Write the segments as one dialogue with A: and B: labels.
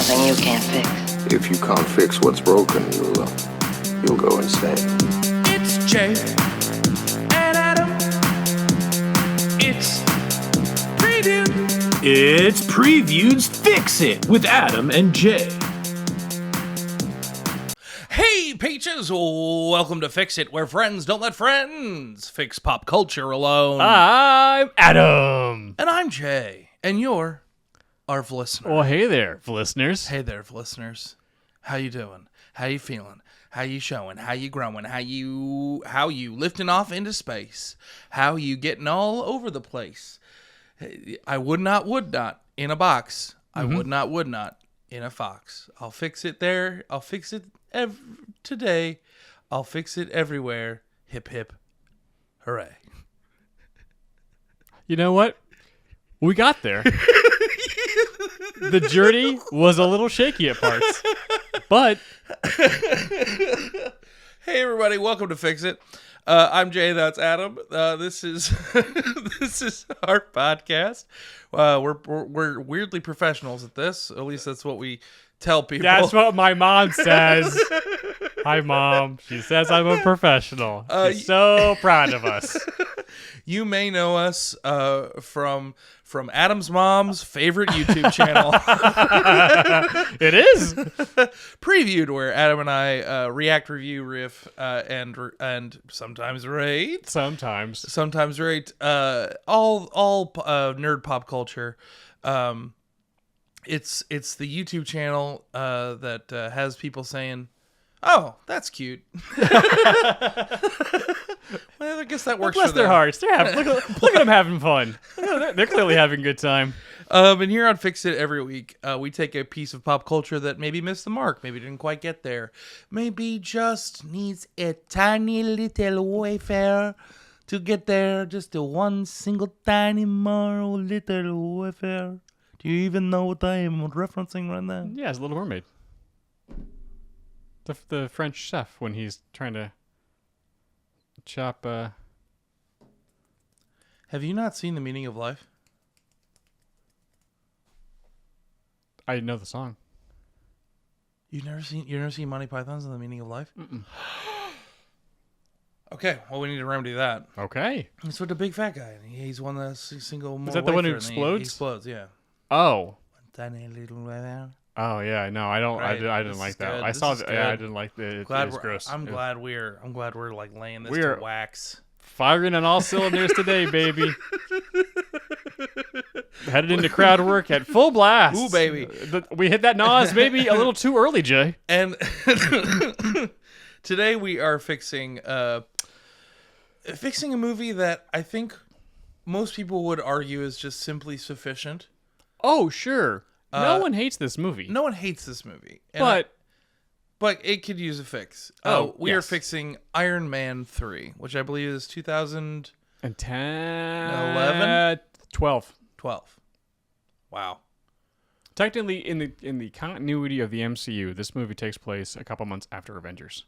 A: something you can't fix.
B: If you can't fix what's broken, you'll go insane.
C: It's Jay and Adam. It's Preview.
D: It's Preview's Fix It with Adam and Jay.
C: Hey, peaches! Welcome to Fix It, where friends don't let friends fix pop culture alone.
E: I'm Adam.
C: And I'm Jay. And you're our listener.
E: Well, hey there, listeners.
C: Hey there, listeners. How you doing? How you feeling? How you showing? How you growing? How you lifting off into space? How you getting all over the place? I would not in a box. I would not in a fox. I'll fix it there. I'll fix it today. I'll fix it everywhere. Hip hip, hooray!
E: You know what? We got there. The journey was a little shaky at parts, but
C: hey everybody, welcome to Fix It. I'm Jay. That's Adam. This is this is our podcast. We're weirdly professionals at this. At least that's what we tell people.
E: that's what my mom says. Hi, Mom. She says I'm a professional. She's so proud of us.
C: You may know us from Adam's mom's favorite YouTube channel.
E: It is
C: Previewed, where Adam and I react, review, riff, and sometimes rate. Sometimes rate. All nerd pop culture. It's the YouTube channel that has people saying, "Oh, that's cute." Well, I guess that works.
E: Bless
C: for them.
E: their hearts. Look at them having fun. They're clearly having a good time.
C: And here on Fix It every week, we take a piece of pop culture that maybe missed the mark, maybe didn't quite get there, maybe just needs a tiny little wayfare to get there, just a one single tiny more little wayfare. Do you even know what I am referencing right now?
E: Yeah, it's Little Mermaid. The French chef when he's trying to chop.
C: Have you not seen The Meaning of Life?
E: I know the song.
C: You've never seen Monty Python's The Meaning of Life?
E: Mm-mm.
C: Okay, well, we need to remedy that.
E: Okay.
C: He's with the big fat guy. He's one that's single.
E: Is that the one who
C: wafer, and
E: explodes?
C: He explodes, yeah.
E: Oh.
C: Tiny little wayfare.
E: Oh yeah, no, I don't.
C: Right.
E: I didn't like that.
C: Good.
E: I
C: This
E: saw
C: is
E: that. Yeah, I
C: good.
E: didn't like it. It
C: Glad
E: was gross.
C: I'm glad we're like laying this
E: We're-
C: to wax.
E: Firing on all cylinders today, baby. Headed into crowd work at full blast.
C: Ooh, baby.
E: We hit that NOS maybe a little too early, Jay.
C: And today we are fixing a movie that I think most people would argue is just simply sufficient.
E: Oh, sure. No one hates this movie.
C: No one hates this movie, and but it could use a fix. We are
E: yes.
C: fixing Iron Man 3, which I believe is 2012.
E: And 10,
C: 11?
E: 12.
C: Wow.
E: Technically, in the continuity of the MCU, this movie takes place a couple months after Avengers.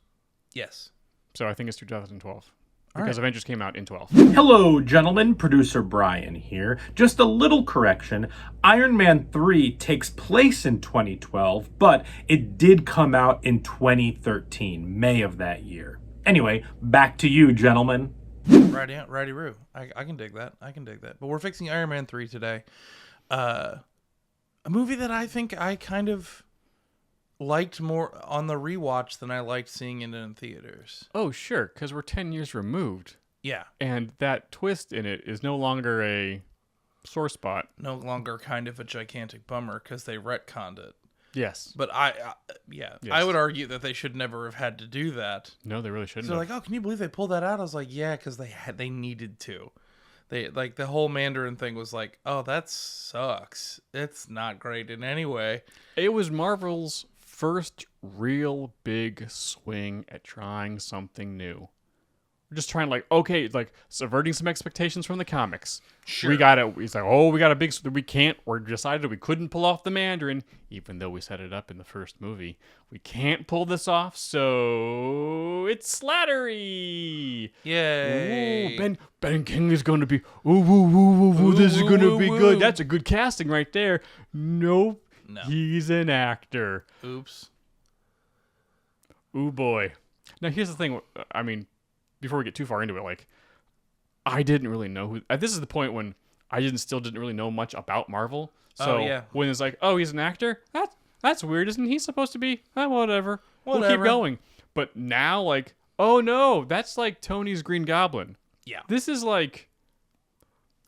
C: Yes.
E: So I think it's 2012.
C: All
E: Because
C: right.
E: Avengers came out in 12.
D: Hello, gentlemen. Producer Brian here. Just a little correction. Iron Man 3 takes place in 2012, but it did come out in 2013, May of that year. Anyway, back to you, gentlemen.
C: Righty-roo. I can dig that. But we're fixing Iron Man 3 today. A movie that I think I kind of liked more on the rewatch than I liked seeing it in theaters.
E: Oh, sure, because we're 10 years removed.
C: Yeah.
E: And that twist in it is no longer a sore spot.
C: No longer kind of a gigantic bummer because they retconned it.
E: Yes.
C: But I would argue that they should never have had to do that.
E: No, they really shouldn't.
C: So like, oh, can you believe they pulled that out? I was like, yeah, because they needed to. They like the whole Mandarin thing was like, oh, that sucks. It's not great in any way.
E: It was Marvel's first real big swing at trying something new. We're just trying subverting some expectations from the comics.
C: Sure.
E: We got it. He's like, oh, we got a big. We decided we couldn't pull off the Mandarin, even though we set it up in the first movie. We can't pull this off, so it's slattery.
C: Yay!
E: Ooh, Ben Kingsley's going to be. Ooh, this is going to be good. That's a good casting right there. Nope.
C: No.
E: He's an actor.
C: Oops.
E: Ooh boy. Now here's the thing. I mean, before we get too far into it, like, I didn't really know who. This is the point when I didn't really know much about Marvel. So
C: yeah.
E: when it's like, oh, he's an actor. That's weird. Isn't he supposed to be? Whatever. We'll keep going. But now, like, oh no, that's like Tony's Green Goblin.
C: Yeah.
E: This is like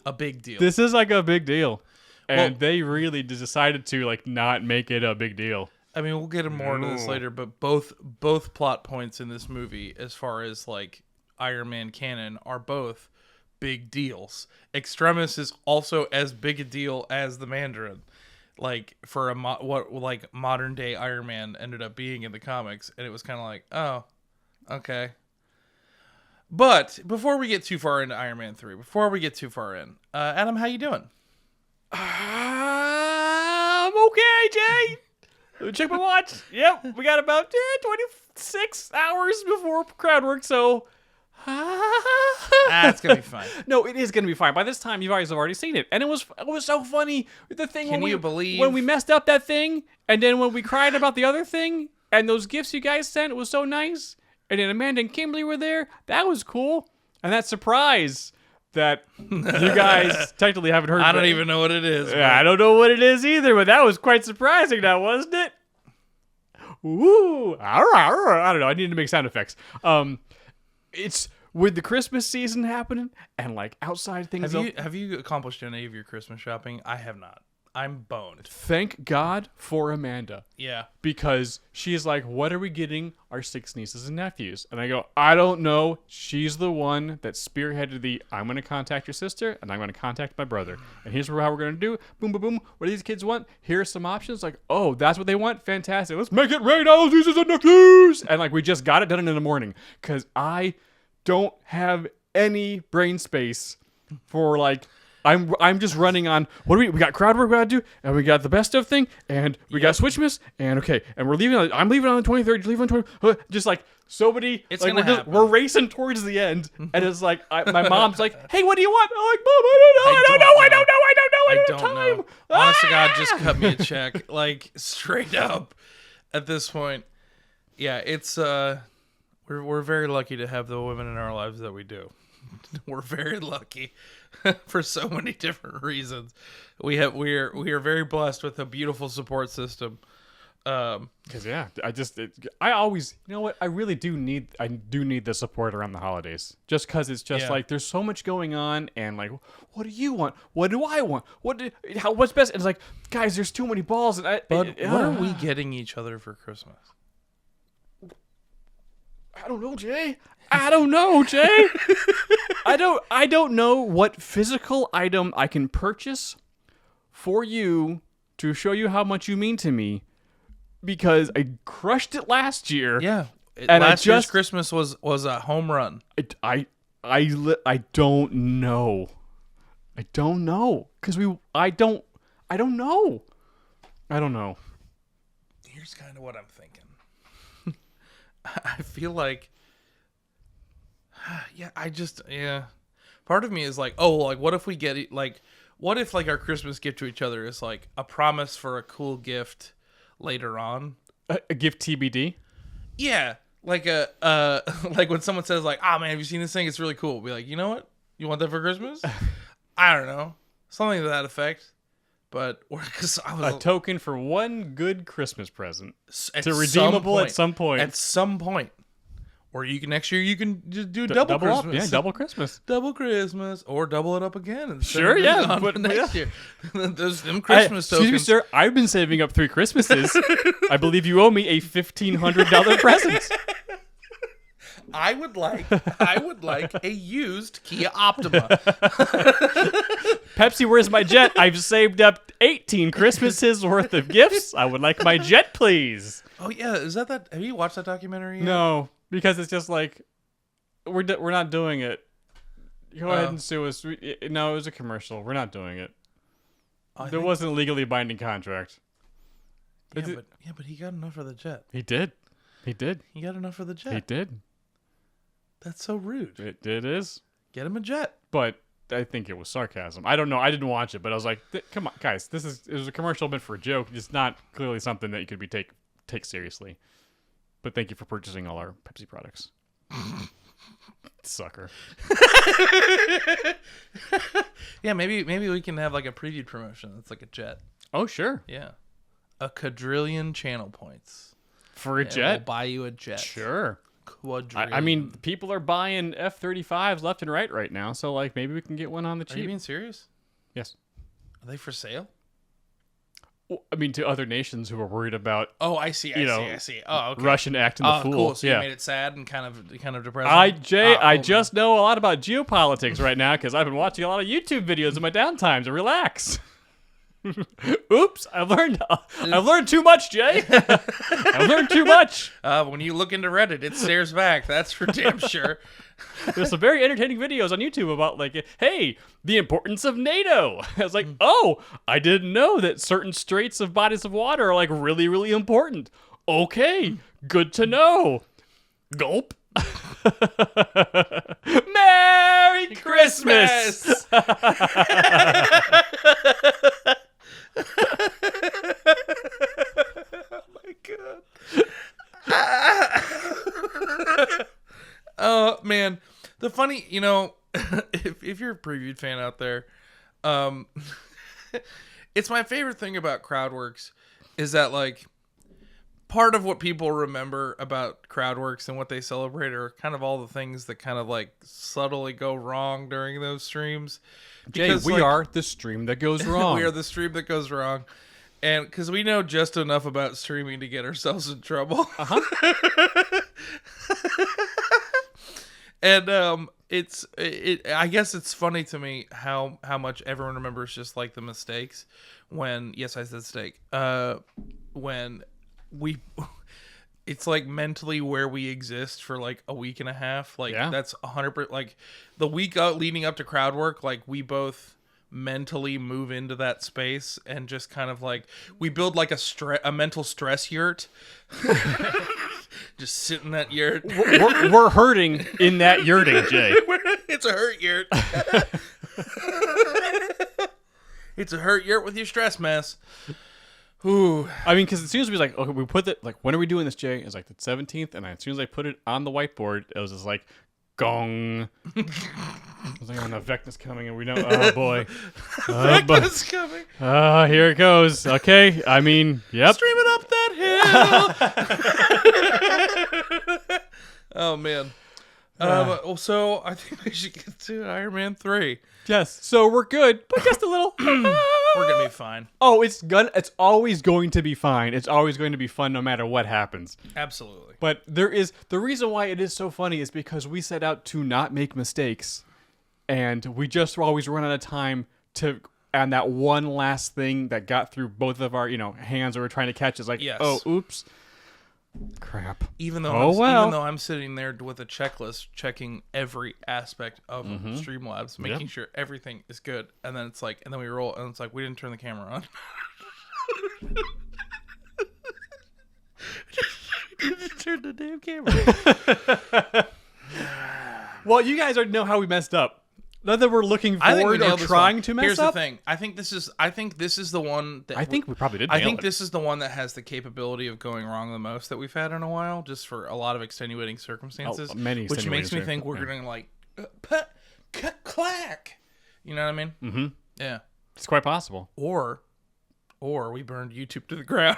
C: a big deal.
E: This is like a big deal. And they really decided to like not make it a big deal.
C: I mean, we'll get more into this later, but both plot points in this movie, as far as like Iron Man canon, are both big deals. Extremis is also as big a deal as the Mandarin, like for what like modern day Iron Man ended up being in the comics, and it was kind of like, oh, okay. But before we get too far into Iron Man 3, Adam, how you doing?
E: I'm okay, Jay. Let me check my watch. Yep, we got about 26 hours before crowd work, so
C: it's gonna be fine.
E: No, it is gonna be fine. By this time, you guys have already seen it, and it was so funny. The thing
C: Can you believe
E: when we messed up that thing, and then when we cried about the other thing, and those gifts you guys sent was so nice, and then Amanda and Kimberly were there. That was cool, and that surprise that you guys technically haven't heard.
C: I don't even know what it is.
E: Yeah, I don't know what it is either, but that was quite surprising now, wasn't it? Ooh. I don't know. I need to make sound effects. It's with the Christmas season happening and like outside things.
C: Have you accomplished any of your Christmas shopping? I have not. I'm boned.
E: Thank God for Amanda.
C: Yeah.
E: Because she's like, what are we getting our 6 nieces and nephews? And I go, I don't know. She's the one that spearheaded I'm going to contact your sister and I'm going to contact my brother. And here's how we're going to do. Boom, boom, boom. What do these kids want? Here's some options. Like, oh, that's what they want? Fantastic. Let's make it rain on those nieces and nephews. And like, we just got it done in the morning. Because I don't have any brain space for like... I'm just running on what do we got crowd work we gotta do, and we got the best of thing, and we got Switchmas, and okay, and we're leaving. I'm leaving on the 23rd. You're leaving on the 20th. Just like so many.
C: It's
E: like,
C: gonna happen.
E: we're racing towards the end, and it's like my mom's like, "Hey, what do you want?" I'm like, "Mom, I don't know.
C: Honest to God, just cut me a check, like straight up. At this point, yeah, it's we're very lucky to have the women in our lives that we do. We're very lucky. For so many different reasons, we are very blessed with a beautiful support system.
E: Because I always, you know what, I do need the support around the holidays, just because it's just like there's so much going on, and like, what do you want? What do I want? What's best? And it's like, guys, there's too many balls. And
C: what are we getting each other for Christmas?
E: I don't know, Jay. I don't know what physical item I can purchase for you to show you how much you mean to me, because I crushed it last year.
C: Yeah.
E: And
C: last year's Christmas was a home run.
E: I don't know. I don't know. Because I don't know.
C: Here's kind of what I'm thinking. I feel like, part of me is like, oh, like what if we get it, like, what if like our Christmas gift to each other is like a promise for a cool gift later on?
E: A gift TBD?
C: Yeah, like like when someone says like, "Ah, man, have you seen this thing? It's really cool." We'll be like, you know what? You want that for Christmas? I don't know, something to that effect. But because I was
E: a token for one good Christmas present
C: at
E: to redeemable at some point.
C: At some point, or next year you can just do double Christmas.
E: Up. Yeah, double Christmas,
C: or double it up again. And
E: sure, yeah,
C: but next year, those them Christmas tokens.
E: Excuse me, sir. I've been saving up 3 Christmases. I believe you owe me a $1,500 present.
C: I would like a used Kia Optima.
E: Pepsi, where's my jet? I've saved up 18 Christmases worth of gifts. I would like my jet, please.
C: Oh yeah, is that? Have you watched that documentary yet?
E: No, because it's just like we're not doing it. Go ahead and sue us. No, it was a commercial. We're not doing it. There wasn't a legally binding contract.
C: But he got enough for the jet.
E: He did. He
C: got enough for the jet.
E: He did.
C: That's so rude.
E: It is.
C: Get him a jet.
E: But I think it was sarcasm. I don't know. I didn't watch it, but I was like, come on, guys, it was a commercial meant for a joke. It's not clearly something that you could be take seriously. But thank you for purchasing all our Pepsi products. Sucker.
C: Yeah, maybe we can have like a preview promotion. That's like a jet.
E: Oh, sure.
C: Yeah, a quadrillion channel points
E: For a
C: and
E: jet?
C: We'll buy you a jet.
E: Sure.
C: Quadrillion.
E: I mean, people are buying F-35s left and right now, so like maybe we can get one on the cheap.
C: Are you being serious?
E: Yes.
C: Are they for sale?
E: Well, I mean, to other nations who are worried about
C: Oh, I see. I see. Oh, okay.
E: Russian acting the fool.
C: Cool. So
E: yeah.
C: you made it sad and kind of depressing.
E: I just know a lot about geopolitics right now because I've been watching a lot of YouTube videos in my downtime to relax. Oops, I've learned too much, Jay. I've learned too much.
C: When you look into Reddit, it stares back. That's for damn sure.
E: There's some very entertaining videos on YouTube about like, hey, the importance of NATO. I was like, oh, I didn't know that certain straits of bodies of water are like really, really important. Okay, good to know. Gulp. Merry Christmas.
C: Oh my god. Oh man. The funny, if you're a previewed fan out there, it's my favorite thing about Crowdworks is that like part of what people remember about Crowdworks and what they celebrate are kind of all the things that kind of like subtly go wrong during those streams.
E: Jay, we are the stream that goes wrong.
C: We are the stream that goes wrong. And because we know just enough about streaming to get ourselves in trouble. And I guess it's funny to me how much everyone remembers just like the mistakes when, yes, I said steak, when it's like mentally where we exist for like a week and a half. Like that's 100%, like the week leading up to crowd work, like we both mentally move into that space and just kind of like we build like a mental stress yurt. Just sit in that yurt.
E: We're hurting in that yurting, Jay.
C: It's a hurt yurt. It's a hurt yurt with your stress mess. Ooh.
E: I mean, because as soon as we was like, okay, we put it, like, when are we doing this, Jay? It's like the 17th, and as soon as I put it on the whiteboard, it was just like, gong. I was like, oh no, Vecna's coming, and we know, oh boy.
C: Vecna's coming.
E: Here it goes. Okay, I mean, yep.
C: Streaming up that hill. Oh, man. So I think we should get to Iron Man 3.
E: Yes, so we're good, but just a little.
C: We're gonna be fine.
E: Oh, it's always going to be fine. It's always going to be fun no matter what happens.
C: Absolutely.
E: But the reason why it is so funny is because we set out to not make mistakes, and we just always run out of time and that one last thing that got through both of our hands that we're trying to catch is like,
C: yes.
E: Oh, oops. Crap.
C: Even though I'm sitting there with a checklist checking every aspect of Streamlabs, making sure everything is good, and then and then we roll, and it's like we didn't turn the camera on. Turn the damn camera.
E: Well, you guys already know how we messed up. Not that we're looking forward or trying to mess up.
C: Here's the thing. I think this is the one that
E: I think we probably did.
C: I think this is the one that has the capability of going wrong the most that we've had in a while, just for a lot of extenuating circumstances. Which makes me think we're gonna like clack. You know what I mean? Mm-hmm. Yeah.
E: It's quite possible.
C: Or we burned YouTube to the ground.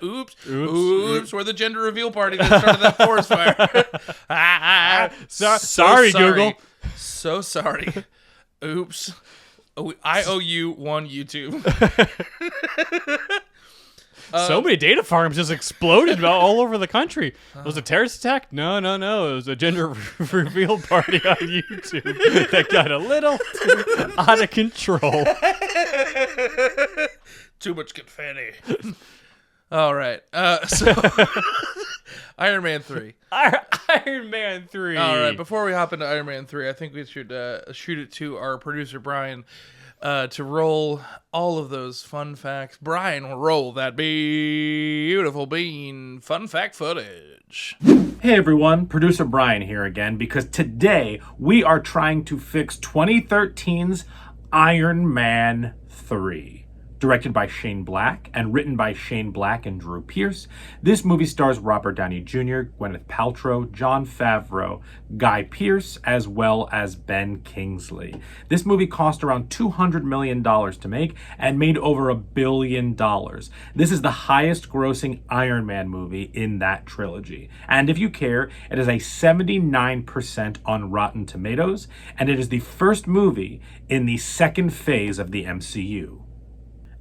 C: Oops. We're the gender reveal party that started that forest fire.
E: Sorry, Google.
C: So sorry. Oops. I owe you one YouTube.
E: So many data farms just exploded all over the country. Was it a terrorist attack? No. It was a gender reveal party on YouTube that got a little too out of control.
C: Too much confetti. All right. So Iron Man 3.
E: Iron Man 3.
C: All right. Before we hop into Iron Man 3, I think we should shoot it to our producer, Brian, to roll all of those fun facts. Brian, roll that beautiful bean fun fact footage.
D: Hey everyone, producer Brian here again, because today we are trying to fix 2013's Iron Man 3. Directed by Shane Black and written by Shane Black and Drew Pearce, this movie stars Robert Downey Jr., Gwyneth Paltrow, Jon Favreau, Guy Pearce, as well as Ben Kingsley. This movie cost around $200 million to make and made over $1 billion. This is the highest grossing Iron Man movie in that trilogy. And if you care, it is a 79% on Rotten Tomatoes, and it is the first movie in the second phase of the MCU.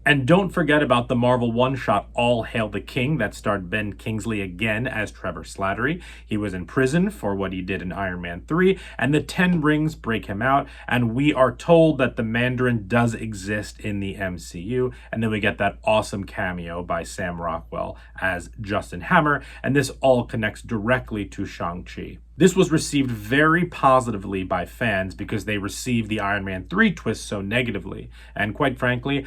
D: And don't forget about the Marvel one-shot All Hail the King that starred Ben Kingsley again as Trevor Slattery. He was in prison for what he did in Iron Man 3, and the 10 Rings break him out, and we are told that the Mandarin does exist in the MCU, and then we get that awesome cameo by Sam Rockwell as Justin Hammer, and this all connects directly to Shang-Chi. This was received very positively by fans because they received the Iron Man 3 twist so negatively, and quite frankly,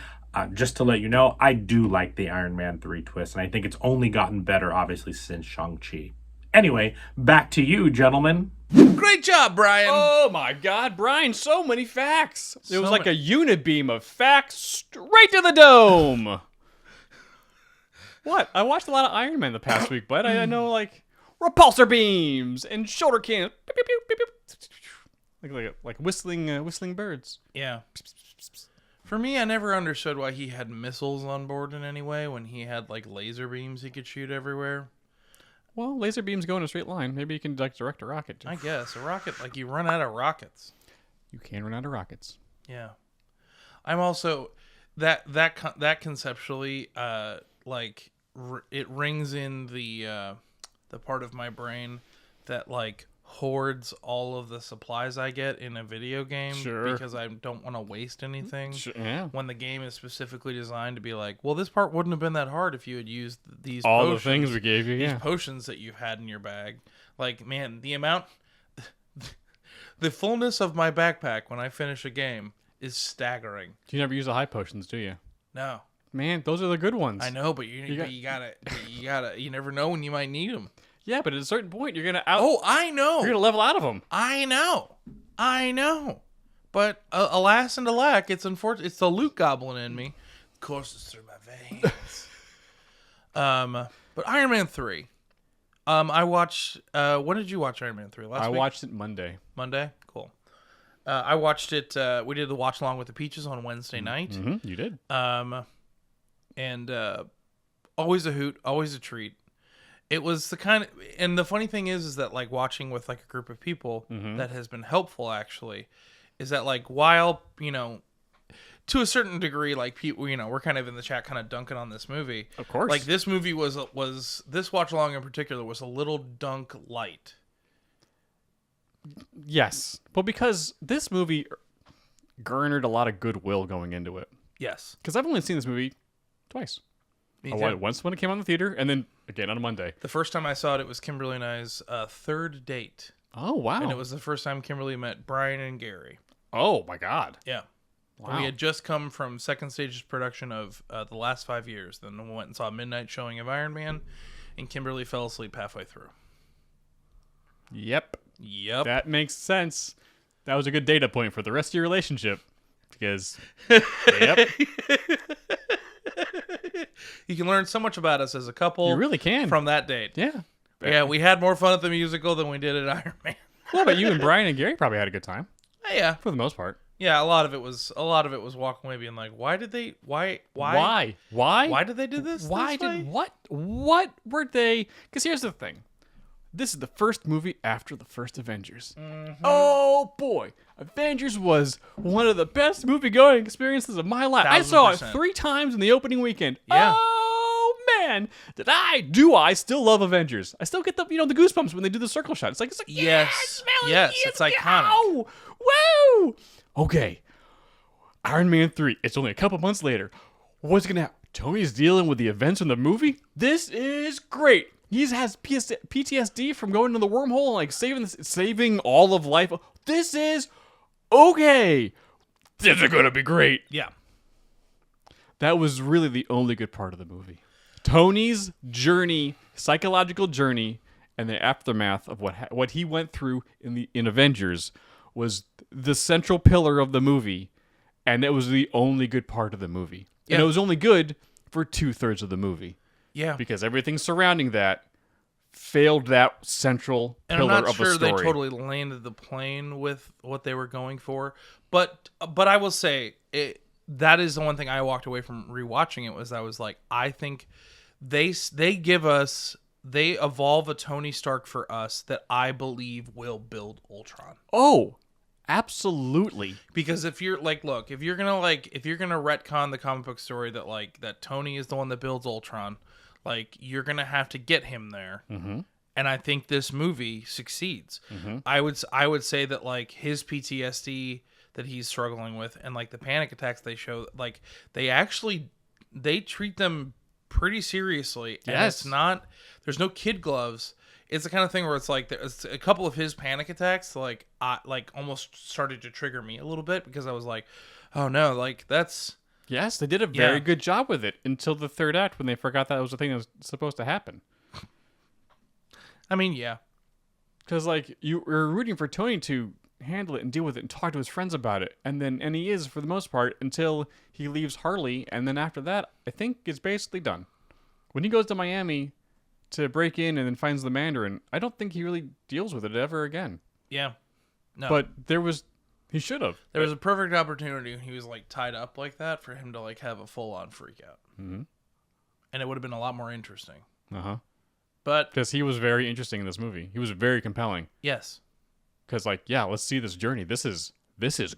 D: just to let you know, I do like the Iron Man 3 twist, and I think it's only gotten better, obviously, since Shang-Chi. Anyway, back to you, gentlemen.
C: Great job, Brian.
E: Oh my God, Brian, so many facts. It was like a unibeam of facts straight to the dome. What? I watched a lot of Iron Man the past week, but I know, like, repulsor beams and shoulder cannons. Pew, pew, pew, pew, pew. Like whistling birds.
C: Yeah. For me, I never understood why he had missiles on board in any way when he had, like, laser beams he could shoot everywhere.
E: Well, laser beams go in a straight line. Maybe you can, like, direct a rocket.
C: I guess. A rocket, like, you run out of rockets.
E: You can run out of rockets.
C: Yeah. I'm also... That conceptually, like, it rings in the part of my brain that, like, hoards all of the supplies I get in a video game because I don't want to waste anything. When the game is specifically designed to be like, well, this part wouldn't have been that hard if you had used these
E: all
C: potions,
E: the things we gave you,
C: these potions that you've had in your bag. Like, man, the amount, the fullness of my backpack when I finish a game is staggering.
E: You never use the high potions, do you?
C: No.
E: Man, those are the good ones.
C: I know, but you gotta, you never know when you might need them.
E: Yeah, but at a certain point, you're gonna
C: Oh, I know.
E: You're gonna level out of them.
C: I know. But alas and alack, it's unfortunate. It's the loot goblin in me. Courses through my veins. But Iron Man 3. I watched. When did you watch Iron Man 3? Last week?
E: I watched it Monday.
C: Monday, cool. I watched it. We did the watch along with the Peaches on Wednesday night.
E: Mm-hmm, you did.
C: And always a hoot, always a treat. It was the kind of, and the funny thing is that, like, watching with, like, a group of people that has been helpful, actually, is that, like, while, you know, to a certain degree, like, people, you know, we're kind of in the chat kind of dunking on this movie.
E: Of course.
C: Like, this movie was this watch along in particular was a little dunk light.
E: Yes. But because this movie garnered a lot of goodwill going into it.
C: Yes.
E: Because I've only seen this movie twice. I went once when it came on the theater, and then again on a Monday.
C: The first time I saw it, it was Kimberly and I's third date.
E: Oh, wow.
C: And it was the first time Kimberly met Brian and Gary.
E: Oh, my God.
C: Yeah.
E: Wow.
C: We had just come from second stage's production of The Last 5 Years. Then we went and saw a midnight showing of Iron Man, and Kimberly fell asleep halfway through.
E: Yep. That makes sense. That was a good data point for the rest of your relationship. Because, yep.
C: You can learn so much about us as a couple.
E: You really can.
C: From that date.
E: Yeah.
C: Yeah, we had more fun at the musical than we did at Iron Man.
E: Well, but you and Brian and Gary probably had a good time.
C: Yeah.
E: For the most part.
C: Yeah, a lot of it was walking away being like, why did they do this?
E: What were they? Because here's the thing. This is the first movie after the first Avengers. Mm-hmm. Oh boy, Avengers was one of the best movie-going experiences of my life. 1000%. I saw it 3 times in the opening weekend. Yeah. Oh man, do I still love Avengers? I still get the the goosebumps when they do the circle shot. It's like
C: yes, it's iconic.
E: Woo! Okay, Iron Man 3. It's only a couple months later. What's gonna happen? Tony's dealing with the events in the movie. This is great. He has PTSD from going to the wormhole and, like, saving all of life. This is okay. This is gonna be great.
C: Yeah.
E: That was really the only good part of the movie. Tony's journey, psychological journey, and the aftermath of what he went through in Avengers was the central pillar of the movie, and it was the only good part of the movie.
C: Yeah.
E: And it was only good for 2/3 of the movie.
C: Yeah.
E: Because everything surrounding that failed that central
C: And
E: pillar
C: I'm not
E: of a
C: sure
E: story.
C: they totally landed the plane with what they were going for, but I will say that is the one thing I walked away from rewatching it was I was like, I think they evolve a Tony Stark for us that I believe will build Ultron.
E: Oh, absolutely.
C: Because if you're like, look, if you're gonna retcon the comic book story that Tony is the one that builds Ultron, like you're gonna have to get him there. Mm-hmm. And I think this movie succeeds. Mm-hmm. I would say that like his PTSD that he's struggling with and like the panic attacks they show, like they treat them pretty seriously. And
E: yes.
C: It's not, there's no kid gloves. It's the kind of thing where it's like there's a couple of his panic attacks like almost started to trigger me a little bit because I was like, oh no, like that's.
E: Yes, they did a very good job with it until the third act when they forgot that was a thing that was supposed to happen.
C: I mean, yeah.
E: Because like you were rooting for Tony to handle it and deal with it and talk to his friends about it, and he is for the most part until he leaves Harley, and then after that, I think it's basically done. When he goes to Miami to break in and then finds the Mandarin, I don't think he really deals with it ever again.
C: Yeah. No.
E: But he should have.
C: There was a perfect opportunity when he was like tied up like that for him to like have a full on freak out. Mm-hmm. And it would have been a lot more interesting.
E: Uh-huh.
C: But
E: because he was very interesting in this movie. He was very compelling.
C: Yes.
E: Because like, yeah, let's see this journey. This is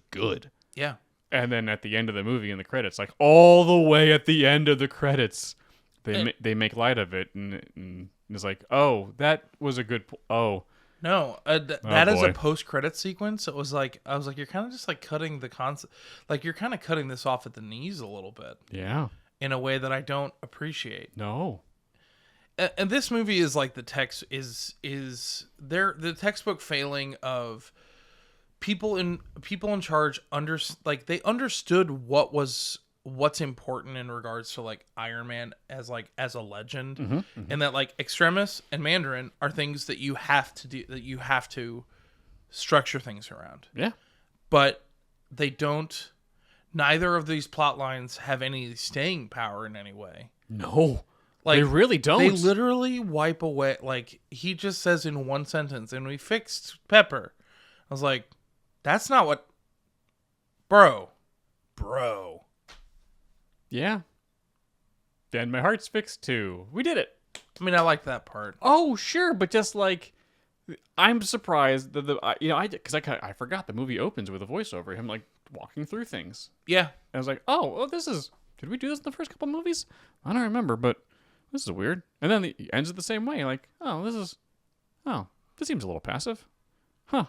E: good.
C: Yeah.
E: And then at the end of the movie in the credits, like all the way at the end of the credits, they make light of it and it's like, oh, that was a good
C: No, that is
E: boy.
C: a post-credit sequence. It was like, I was like, you're kind of just like cutting the concept, like you're kind of cutting this off at the knees a little bit.
E: Yeah.
C: In a way that I don't appreciate.
E: No.
C: And this movie is like the textbook failing of people in charge they understood what's important in regards to like Iron Man as a legend, mm-hmm, mm-hmm. And that like Extremis and Mandarin are things that you have to do, that you have to structure things around.
E: Yeah.
C: But they don't. Neither of these plot lines have any staying power in any way.
E: No.
C: Like,
E: they really don't.
C: They literally wipe away. Like, he just says in one sentence, and we fixed Pepper. I was like, that's not what... Bro.
E: Yeah. Then my heart's fixed too. We did it.
C: I mean, I like that part.
E: Oh, sure, but just like... I'm surprised that I forgot the movie opens with a voiceover, him like walking through things.
C: Yeah.
E: And I was like, oh, well, did we do this in the first couple movies? I don't remember, but this is weird. And then it ends it the same way. Like, this seems a little passive. Huh.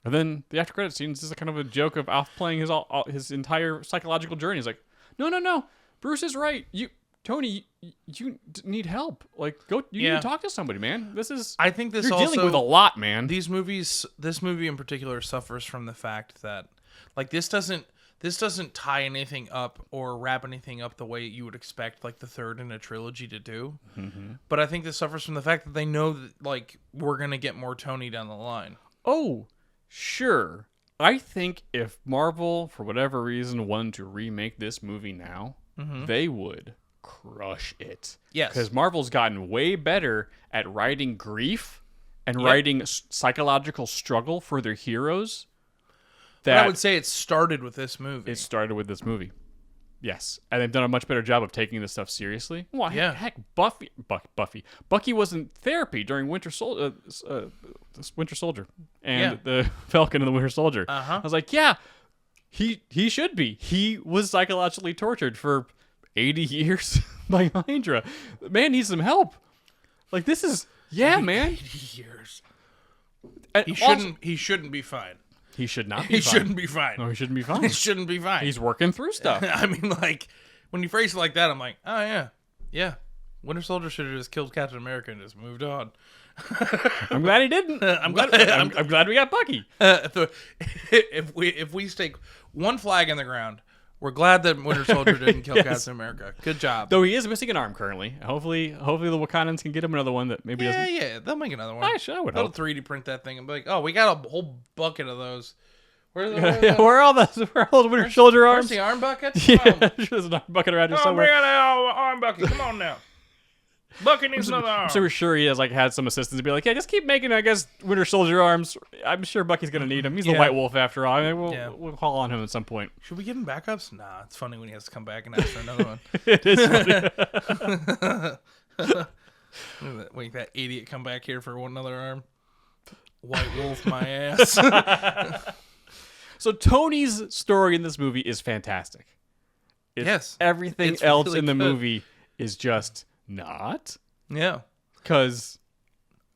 E: And then the after credit scene is just kind of a joke of Alf playing his entire psychological journey. He's like, no, Bruce is right. Tony, you need help. Like, go. You need to talk to somebody, man.
C: I think this
E: you're
C: also
E: dealing with a lot, man.
C: This movie in particular suffers from the fact that, like, this doesn't tie anything up or wrap anything up the way you would expect, like the third in a trilogy to do. Mm-hmm. But I think this suffers from the fact that they know that, like, we're gonna get more Tony down the line.
E: Oh, sure. I think if Marvel, for whatever reason, wanted to remake this movie now, mm-hmm. they would crush it.
C: Yes.
E: Because Marvel's gotten way better at writing grief and writing psychological struggle for their heroes.
C: But I would say it started with this movie.
E: It started with this movie. Yes. And they've done a much better job of taking this stuff seriously. Well, heck, Bucky was in therapy during Winter Soldier and the Falcon and the Winter Soldier.
C: Uh-huh.
E: I was like, yeah, he should be. He was psychologically tortured for 80 years by Hydra. Man needs some help. Like, this is, man.
C: 80 years.
E: And
C: He shouldn't be fine.
E: He should not be fine.
C: He shouldn't be fine.
E: No, he shouldn't be fine.
C: He shouldn't be fine.
E: He's working through stuff.
C: I mean, like, when you phrase it like that, I'm like, oh, yeah. Yeah. Winter Soldier should have just killed Captain America and just moved on.
E: I'm glad he didn't. I'm glad we got Bucky.
C: If we stake one flag in the ground, We're glad that Winter Soldier didn't kill
E: Yes.
C: Captain America. Good job.
E: Though he is missing an arm currently. Hopefully the Wakandans can get him another one that maybe doesn't.
C: Yeah, they'll make another one.
E: I would
C: They'll
E: hope.
C: 3D print that thing and be like, oh, we got a whole bucket of those. Where
E: Yeah, where are all those Winter Soldier
C: Where's
E: arms?
C: the arm buckets?
E: Yeah,
C: Oh,
E: I'm sure there's an arm bucket around here
C: bring
E: somewhere.
C: out that arm bucket. Come on now. Bucket needs another arm.
E: I'm so sure he has had some assistants be like, yeah, just keep making, I guess, Winter Soldier arms. I'm sure Bucky's gonna need them. He's the
C: Yeah.
E: White Wolf after all. I mean,
C: Yeah.
E: we'll call on him at some point.
C: Should we give him backups? Nah, it's funny when he has to come back and ask for another one.
E: It is funny.
C: Wait, that idiot come back here for one other arm. White Wolf my ass.
E: So Tony's story in this movie is fantastic.
C: Yes.
E: Everything
C: It's
E: else
C: really
E: in the
C: good.
E: movie is just not.
C: Yeah.
E: Because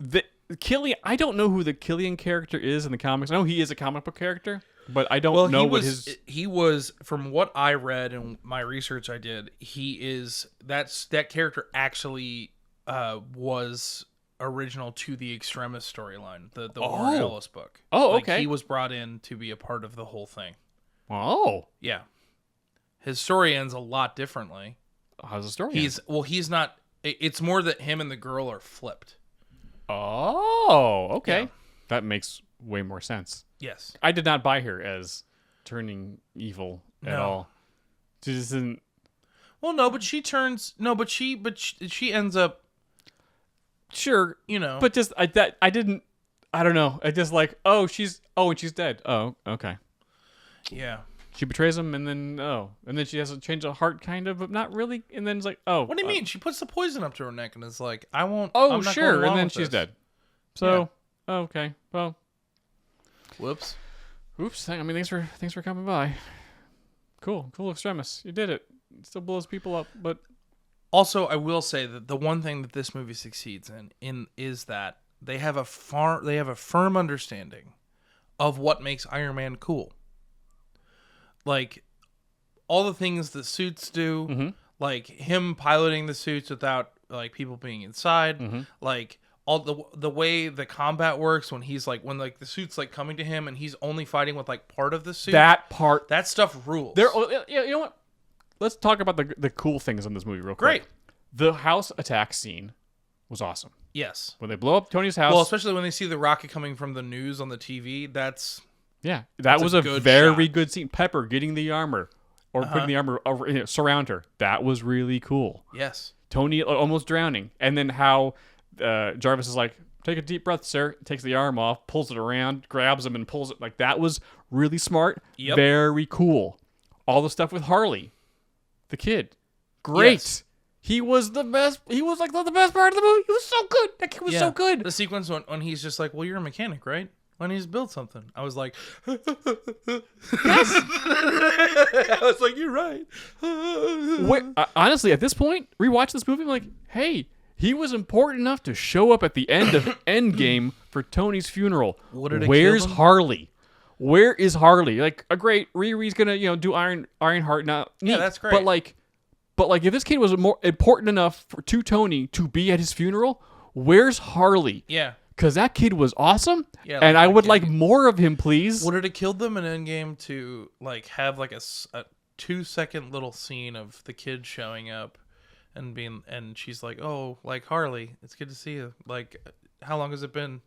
E: the Killian, I don't know who the Killian character is in the comics. I know he is a comic book character, but I don't know what
C: he was from what I read and my research I did, that character actually was original to the Extremis storyline, the Warren Ellis book.
E: Oh,
C: Like,
E: okay.
C: he was brought in to be a part of the whole thing.
E: Oh,
C: Yeah. His story ends a lot differently.
E: how's the story?
C: He's not. It's more that him and the girl are flipped.
E: Oh, okay.
C: Yeah.
E: That makes way more sense.
C: Yes.
E: I did not buy her as turning evil at
C: No.
E: all. She just didn't.
C: Well, no, but she ends up.
E: Sure,
C: You know.
E: but just I didn't. I don't know. I just and she's dead. Oh, okay.
C: Yeah.
E: She betrays him, and then she has a change of heart, kind of, but not really. And then it's like, oh,
C: What do you mean? She puts the poison up to her neck and is like, I won't.
E: Oh,
C: I'm not
E: sure,
C: going along
E: and then
C: with
E: she's
C: this.
E: dead. So, okay, well,
C: Whoops.
E: oops. I mean, thanks for coming by. Cool, Extremis, you did it. It still blows people up, but
C: Also, I will say that the one thing that this movie succeeds in is that they have a firm understanding of what makes Iron Man cool. Like all the things the suits do,
E: Mm-hmm.
C: like him piloting the suits without like people being inside,
E: Mm-hmm.
C: like all the way the combat works when the suit's like coming to him and he's only fighting with like part of the suit.
E: that part
C: That stuff rules.
E: you know what? Let's talk about the cool things in this movie real quick.
C: Great.
E: The house attack scene was awesome.
C: Yes.
E: When they blow up Tony's house.
C: Well, especially when they see the rocket coming from the news on the TV, that's
E: yeah, that was
C: a
E: a
C: good
E: very
C: shot.
E: good scene. Pepper getting the armor or putting the armor over, surround her. That was really cool.
C: yes.
E: Tony almost drowning, and then how Jarvis is like, "Take a deep breath, sir." Takes the arm off, pulls it around, grabs him, and pulls it. Like that was really smart.
C: Yep.
E: Very cool. All the stuff with Harley, the kid, great.
C: Yes.
E: He was the best. He was like the best part of the movie. He was so good. That kid was so good.
C: The sequence when he's just like, "Well, you're a mechanic, right? When he's built something," I was like, "Yes." I was like, "You're right."
E: Honestly, at this point, rewatch this movie, I'm like, hey, he was important enough to show up at the end of Endgame for Tony's funeral.
C: Would've it
E: Where's
C: killed him?
E: Harley? Where is Harley? Like, a great Riri's gonna, do Ironheart now.
C: Yeah,
E: neat.
C: that's great.
E: But like, if this kid was more important enough to Tony to be at his funeral, where's Harley?
C: Yeah.
E: Because that kid was awesome,
C: Yeah,
E: and
C: like
E: I
C: that
E: would
C: kid.
E: like more of him, please.
C: Would it have killed them in Endgame to like have like a 2-second little scene of the kid showing up and she's like, "Oh, like Harley, it's good to see you. Like, how long has it been?"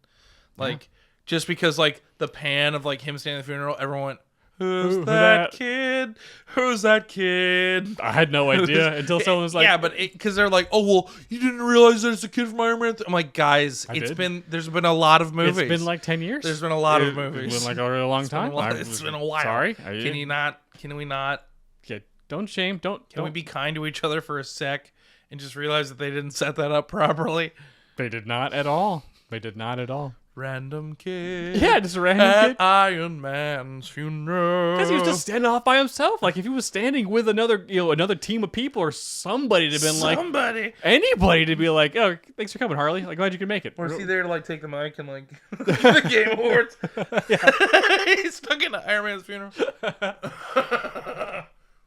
C: Like, just because like the pan of like him standing at the funeral, everyone went, "Who's
E: Who
C: that
E: that?
C: kid? Who's that kid?"
E: I had no idea until someone was like,
C: yeah, but because they're like, "Oh, well, you didn't realize there's a kid from Iron Man." I'm like, guys,
E: did.
C: there's been a lot of movies.
E: It's been like 10 years.
C: There's been a lot of
E: It's
C: movies.
E: been like a really long time.
C: It's been a while.
E: Sorry.
C: Can we not?
E: Yeah, don't shame. Don't.
C: Can we be kind to each other for a sec and just realize that they didn't set that up properly?
E: They did not at all. They did not at all.
C: Random kid.
E: Yeah, just a random
C: at
E: kid.
C: Iron Man's funeral.
E: Because he was just standing off by himself. Like if he was standing with another team of people or somebody to have been like
C: somebody.
E: anybody to be like, "Oh, thanks for coming, Harley. Like glad you could make it."
C: Or is he there to like take the mic and like the Game Awards? He's stuck in Iron Man's funeral.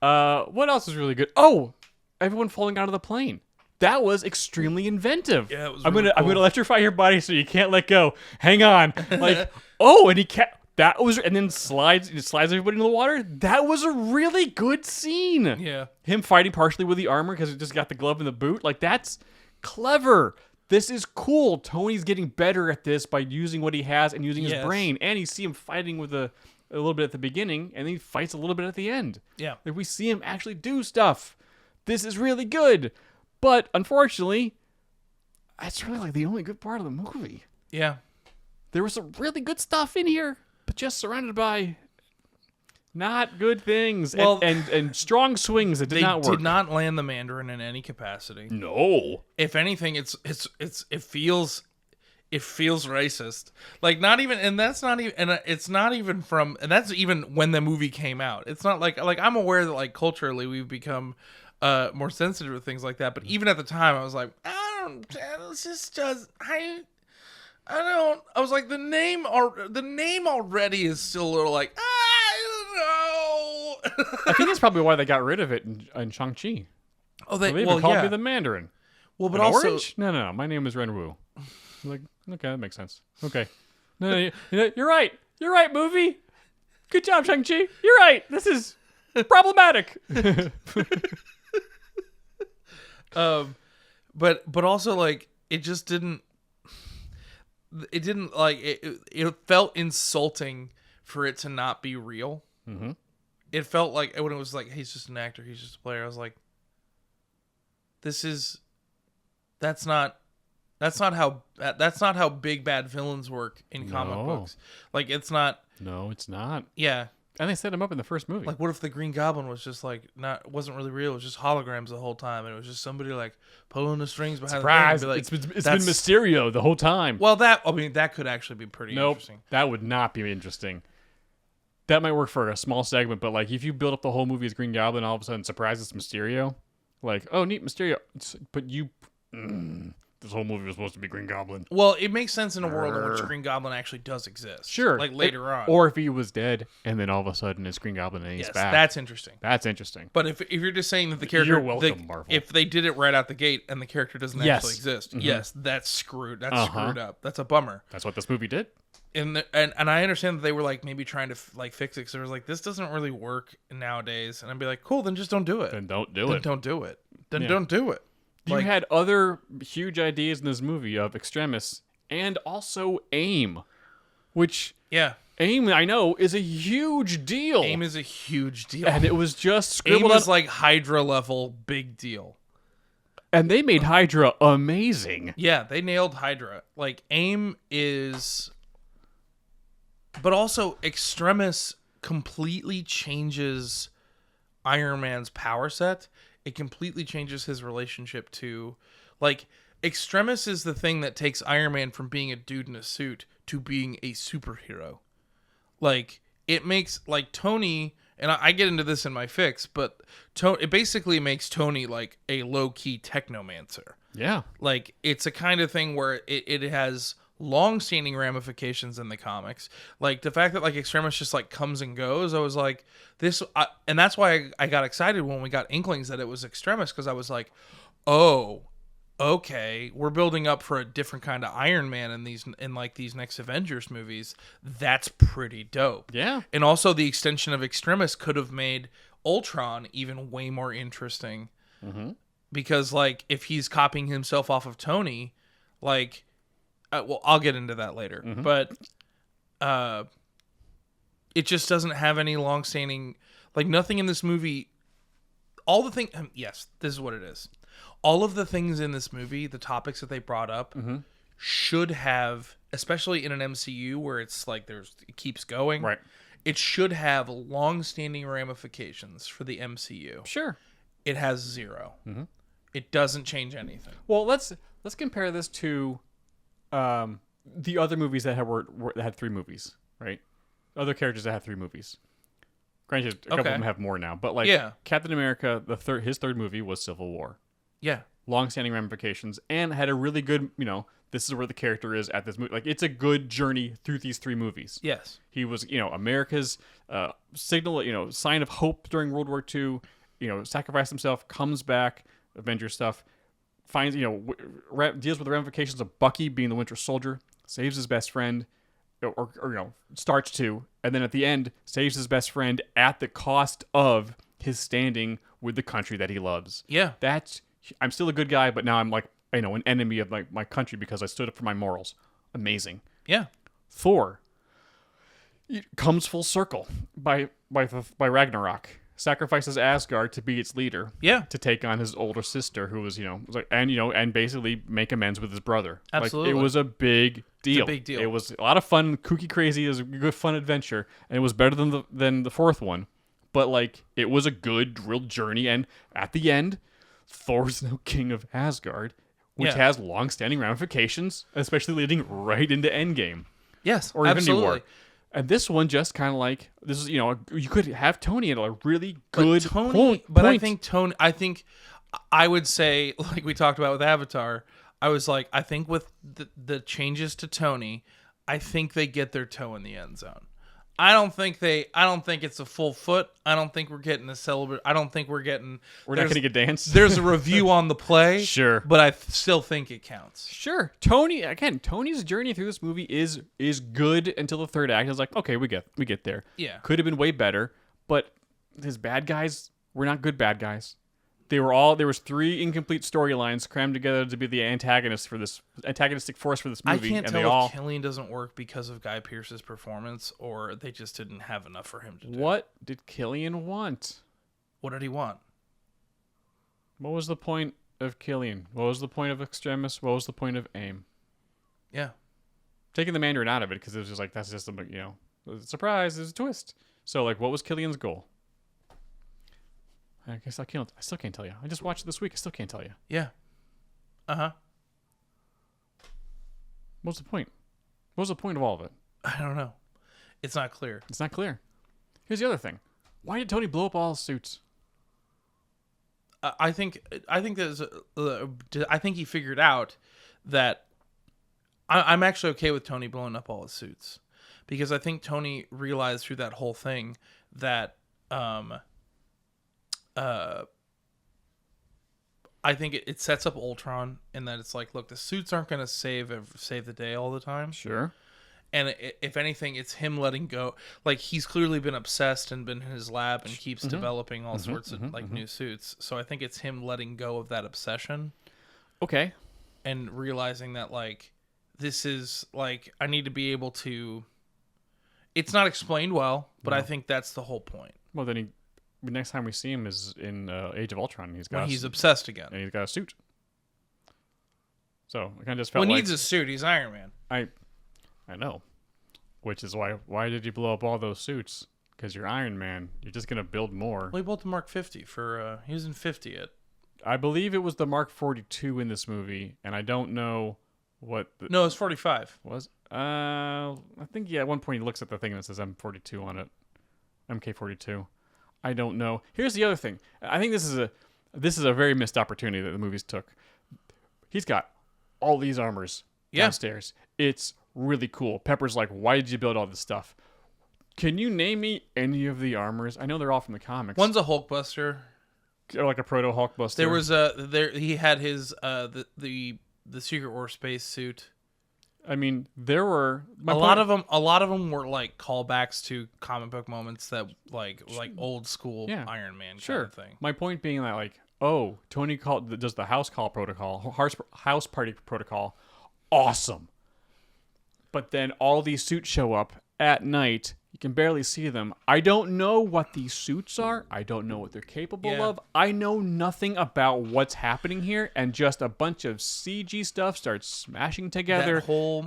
E: What else is really good? Oh, everyone falling out of the plane. That was extremely inventive.
C: Yeah, it was
E: I'm
C: really
E: gonna
C: cool.
E: electrify your body so you can't let go. Hang on. Like, oh, and he can't. That was, and then slides everybody into the water. That was a really good scene.
C: Yeah.
E: Him fighting partially with the armor because he just got the glove and the boot. Like, that's clever. This is cool. Tony's getting better at this by using what he has and using his brain. And you see him fighting with a little bit at the beginning, and then he fights a little bit at the end.
C: Yeah.
E: Like, we see him actually do stuff. This is really good. But unfortunately, that's really like the only good part of the movie.
C: Yeah.
E: There was some really good stuff in here, but just surrounded by not good things and strong swings that did not work.
C: They did not land the Mandarin in any capacity.
E: No.
C: If anything, it feels racist. Like, not even, and that's not even, and it's not even from, and that's even when the movie came out. It's not like I'm aware that like culturally we've become more sensitive to things like that. But even at the time, I was like, I was like, the name already is still a little like, I don't know.
E: I think that's probably why they got rid of it in Shang-Chi.
C: Oh,
E: They even called me the Mandarin.
C: Well, but
E: An
C: also,
E: orange? No. My name is Ren Wu. Like, okay, that makes sense. Okay. No, you're right. You're right, movie. Good job, Shang-Chi. You're right. This is problematic.
C: but also, like, it just didn't. It didn't, like, it felt insulting for it to not be real.
E: Mm-hmm.
C: It felt like when it was like, he's just an actor, he's just a player. I was like, that's not how big bad villains work in comic books. Like, it's not.
E: No, it's not.
C: Yeah.
E: And they set him up in the first movie.
C: Like, what if the Green Goblin was just like wasn't really real? It was just holograms the whole time, and it was just somebody like pulling the strings behind
E: Surprise!
C: the thing.
E: It's been Mysterio the whole time.
C: Well, that could actually be pretty interesting.
E: That would not be interesting. That might work for a small segment, but like if you build up the whole movie as Green Goblin, all of a sudden surprise it's Mysterio, like, oh neat, Mysterio, but you. This whole movie was supposed to be Green Goblin.
C: Well, it makes sense in a world in which Green Goblin actually does exist.
E: Sure.
C: Like later on.
E: Or if he was dead and then all of a sudden it's Green Goblin and he's back.
C: That's interesting.
E: That's interesting.
C: But if you're just saying that the character...
E: You're welcome, Marvel.
C: If they did it right out the gate and the character doesn't actually exist, yes, that's screwed. That's screwed up. That's a bummer.
E: That's what this movie did.
C: And I understand that they were like maybe trying to like fix it because they were like, this doesn't really work nowadays. And I'd be like, cool, then just don't do it.
E: Then don't do it.
C: Don't do it. Don't do it.
E: You had other huge ideas in this movie of Extremis and also AIM, which AIM, I know, is a huge deal.
C: AIM is a huge deal.
E: And it was just
C: AIM
E: scribbled
C: is like Hydra level big deal.
E: And they made Hydra amazing.
C: Yeah, they nailed Hydra. Like, AIM is... But also, Extremis completely changes Iron Man's power set. It completely changes his relationship to, like, Extremis is the thing that takes Iron Man from being a dude in a suit to being a superhero. Like, it makes, like, Tony, and I get into this in my fix, but it basically makes Tony, like, a low-key technomancer.
E: Yeah. Like,
C: it's a kind of thing where it has long-standing ramifications in the comics. Like, the fact that, like, Extremis just, like, comes and goes, I was like, and that's why I got excited when we got inklings that it was Extremis, because I was like, oh, okay, we're building up for a different kind of Iron Man in these next Avengers movies. That's pretty dope.
E: Yeah.
C: And also the extension of Extremis could have made Ultron even way more interesting.
E: Mm-hmm.
C: Because, like, if he's copying himself off of Tony, like... well, I'll get into that later. Mm-hmm. But it just doesn't have any long-standing... Like, nothing in this movie... All the things... Yes, this is what it is. All of the things in this movie, the topics that they brought up, should have... Especially in an MCU where it's like it keeps going.
E: Right.
C: It should have long-standing ramifications for the MCU.
E: Sure.
C: It has zero. Mm-hmm. It doesn't change anything.
E: Well, let's compare this to... the other movies that had 3 movies, right? Other characters that had 3 movies. Granted, a couple of them have more now, but like Captain America, his third movie was Civil War.
C: Yeah,
E: long-standing ramifications, and had a really good, this is where the character is at this movie. Like, it's a good journey through these 3 movies.
C: Yes,
E: he was, America's signal, sign of hope during World War II. Sacrificed himself, comes back, Avengers stuff. Finds, deals with the ramifications of Bucky being the Winter Soldier, saves his best friend, or starts to, and then at the end saves his best friend at the cost of his standing with the country that he loves.
C: Yeah.
E: I'm still a good guy, but now I'm like, an enemy of my country because I stood up for my morals. Amazing.
C: Yeah.
E: Thor comes full circle by Ragnarok. Sacrifices Asgard to be its leader.
C: Yeah.
E: To take on his older sister, who was, and basically make amends with his brother.
C: Absolutely.
E: Like, it was a big deal.
C: It's a big deal.
E: It was a lot of fun, kooky crazy. It was a good fun adventure, and it was better than the fourth one. But like, it was a good real journey, and at the end, Thor's now king of Asgard, which has long-standing ramifications, especially leading right into Endgame.
C: Yes,
E: Or Infinity
C: absolutely.
E: War. And this one just kind of like, this is, you could have Tony at a really good point.
C: I think I would say, like we talked about with Avatar, I was like, I think with the changes to Tony, I think they get their toe in the end zone. I don't think it's a full foot. I don't think we're getting a celebrate. I don't think we're getting.
E: We're not getting a dance.
C: There's a review on the play.
E: Sure.
C: But I still think it counts.
E: Sure. Tony's journey through this movie is good until the third act. I was like, okay, we get there.
C: Yeah.
E: Could have been way better, but his bad guys were not good bad guys. There was 3 incomplete storylines crammed together to be the antagonistic force for this movie.
C: I can't
E: and
C: tell if Killian doesn't work because of Guy Pearce's performance or they just didn't have enough for him to do.
E: What did Killian want?
C: What did he want?
E: What was the point of Killian? What was the point of Extremis? What was the point of AIM?
C: Yeah.
E: Taking the Mandarin out of it because it was just like, that's just a surprise, there's a twist. So like, what was Killian's goal? I guess I still can't tell you. I just watched it this week. I still can't tell you.
C: Yeah. Uh-huh.
E: What's the point? What was the point of all of it?
C: I don't know. It's not clear.
E: It's not clear. Here's the other thing. Why did Tony blow up all his suits?
C: I think he figured out that I'm actually okay with Tony blowing up all his suits because I think Tony realized through that whole thing that I think it sets up Ultron in that it's like, look, the suits aren't going to save the day all the time.
E: Sure.
C: And if anything, it's him letting go. Like, he's clearly been obsessed and been in his lab and keeps developing all sorts of new suits. So I think it's him letting go of that obsession.
E: Okay.
C: And realizing that, like, this is, like, I need to be able to... It's not explained well, but I think that's the whole point.
E: Well, then the next time we see him is in Age of Ultron.
C: He's obsessed again.
E: And he's got a suit. So I kind of just felt
C: he needs a suit. He's Iron Man.
E: I know. Which is why did you blow up all those suits? Because you're Iron Man. You're just going to build more.
C: Well, he built the Mark 50 for... he was in 50 it.
E: I believe it was the Mark 42 in this movie, and I don't know what...
C: No, it's 45.
E: Was? I think, at one point he looks at the thing and it says M42 on it. MK42. I don't know. Here's the other thing. I think this is a very missed opportunity that the movies took. He's got all these armors downstairs. It's really cool. Pepper's like, why did you build all this stuff? Can you name me any of the armors? I know they're all from the comics.
C: One's a Hulkbuster.
E: Or like a proto Hulkbuster.
C: There was he had his the Secret War space suit.
E: I mean, there were
C: a lot of them were like callbacks to comic book moments that like old school Iron Man kind of thing.
E: My point being that like, oh, Tony does the house party protocol. Awesome. But then all these suits show up at night. You can barely see them. I don't know what these suits are. I don't know what they're capable of. I know nothing about what's happening here, and just a bunch of CG stuff starts smashing together,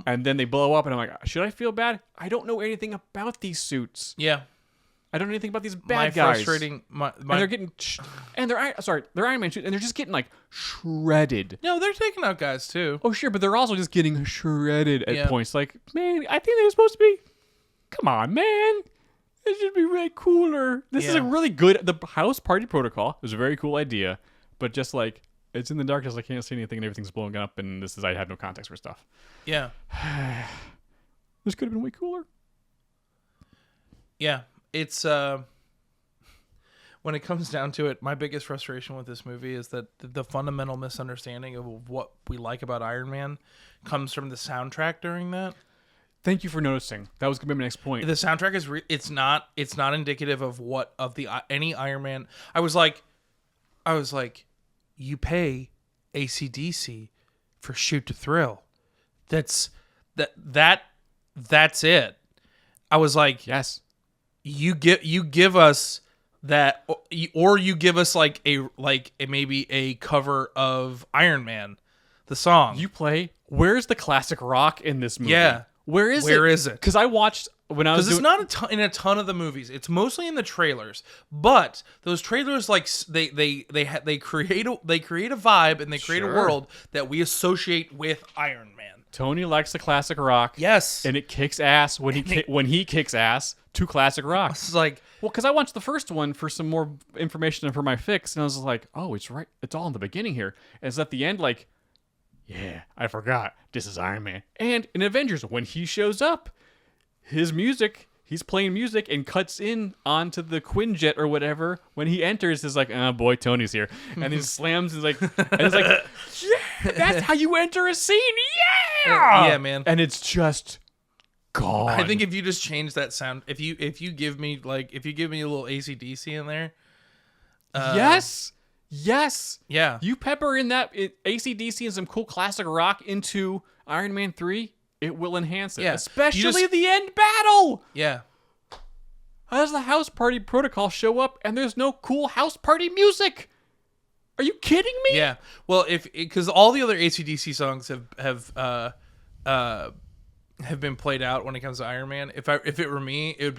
E: and then they blow up, and I'm like, should I feel bad? I don't know anything about these suits.
C: Yeah.
E: I don't know anything about these bad guys.
C: Frustrating.
E: And they're getting... And they're Iron Man suits, and they're just getting, like, shredded.
C: No, they're taking out guys, too.
E: Oh, sure, but they're also just getting shredded at points. Like, man, I think they're supposed to be... Come on, man. It should be way cooler. This is a really good... The house party protocol is a very cool idea, but just, like, it's in the darkness, I can't see anything, and everything's blowing up, and I have no context for stuff.
C: Yeah.
E: This could have been way cooler.
C: Yeah. It's when it comes down to it, my biggest frustration with this movie is that the fundamental misunderstanding of what we like about Iron Man comes from the soundtrack during that.
E: Thank you for noticing. That was gonna be my next point.
C: The soundtrack is it's not indicative of any Iron Man. I was like, you pay AC/DC for Shoot to Thrill. That's it. I was like,
E: Yes.
C: you give us that, or you give us like maybe a cover of Iron Man, the song.
E: You play. Where's the classic rock in this movie?
C: Yeah.
E: Where is it? Because I watched when I was
C: Because it's not in a ton of the movies. It's mostly in the trailers. But those trailers, like they create a vibe and they create a
E: Sure.
C: world that we associate with Iron Man.
E: Tony likes the classic rock.
C: Yes,
E: And it kicks ass when he kicks ass to classic rock.
C: it's like
E: Well, because I watched the first one for some more information for my fix, and I was like, oh, it's right. It's all in the beginning here. And it's at the end, like, yeah, I forgot. This is Iron Man. And in Avengers, when he shows up, his music, he's playing music and cuts in onto the Quinjet or whatever. When he enters, it's like, oh boy, Tony's here. And he slams and it's like, yeah, that's how you enter a scene.
C: yeah, man.
E: And it's just gone.
C: I think if you just change that sound, if you give me a little AC/DC in there,
E: Yes.
C: yeah,
E: You pepper in that AC/DC and some cool classic rock into Iron Man 3, it will enhance it.
C: Yeah.
E: Especially
C: You just-
E: the end battle.
C: yeah.
E: How does the House Party Protocol show up and there's no cool house party music? Are you kidding me?
C: Yeah, well, because all the other AC/DC songs have been played out when it comes to Iron Man. If it were me, it would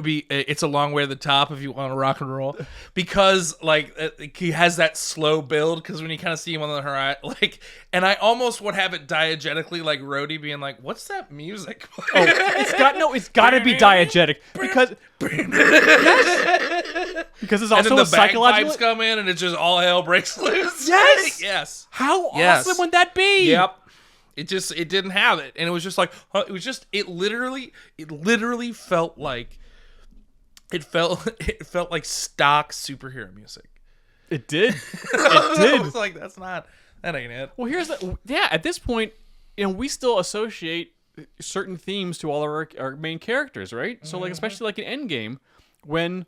C: be It's a Long Way to the Top if you want to rock and roll, because like he has that slow build, because when you kind of see him on the horizon, like, and I almost would have it diegetically, like Rhodey being like, "What's that music?"
E: Oh, it's got to be diegetic because yes, because it's
C: And then
E: also
C: the
E: a psychological.
C: bagpipes come in, and it's just all hell breaks loose.
E: Yes!
C: yes.
E: How
C: Yes.
E: awesome would that be?
C: Yep. It didn't have it, and it was just like it literally felt like it felt like stock superhero music.
E: It did.
C: I
E: It did.
C: was like, that ain't it.
E: Well, at this point, we still associate certain themes to all of our main characters, right? So, like, especially like in Endgame, when,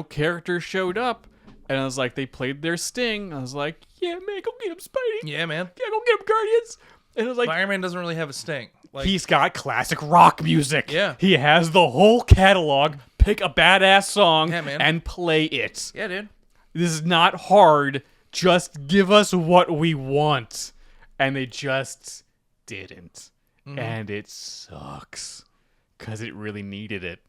E: characters showed up, and I was like, they played their sting. I was like, yeah, man, go get him, Spidey.
C: Yeah, man.
E: Yeah, go get him, Guardians. And it was like,
C: Iron Man doesn't really have a sting. Like,
E: he's got classic rock music.
C: Yeah.
E: He has the whole catalog. Pick a badass song
C: Yeah, man.
E: and play it.
C: yeah, dude.
E: This is not hard. Just give us what we want. And they just didn't. And it sucks. Because it really needed it.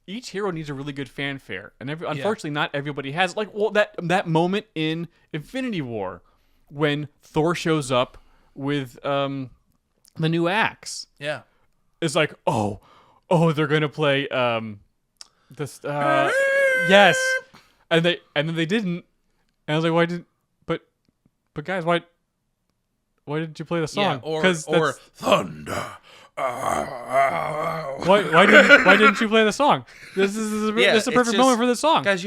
E: Each hero needs a really good fanfare. And unfortunately, not everybody has. Like, well, that moment in Infinity War when Thor shows up with the new axe.
C: Yeah.
E: It's like, oh, they're gonna play this yes, and then they didn't, and I was like, why didn't? But guys, why didn't you play the song?
C: Yeah, or thunder.
E: Why didn't you play the song? This is a perfect
C: just-
E: moment for this song.
C: Guys,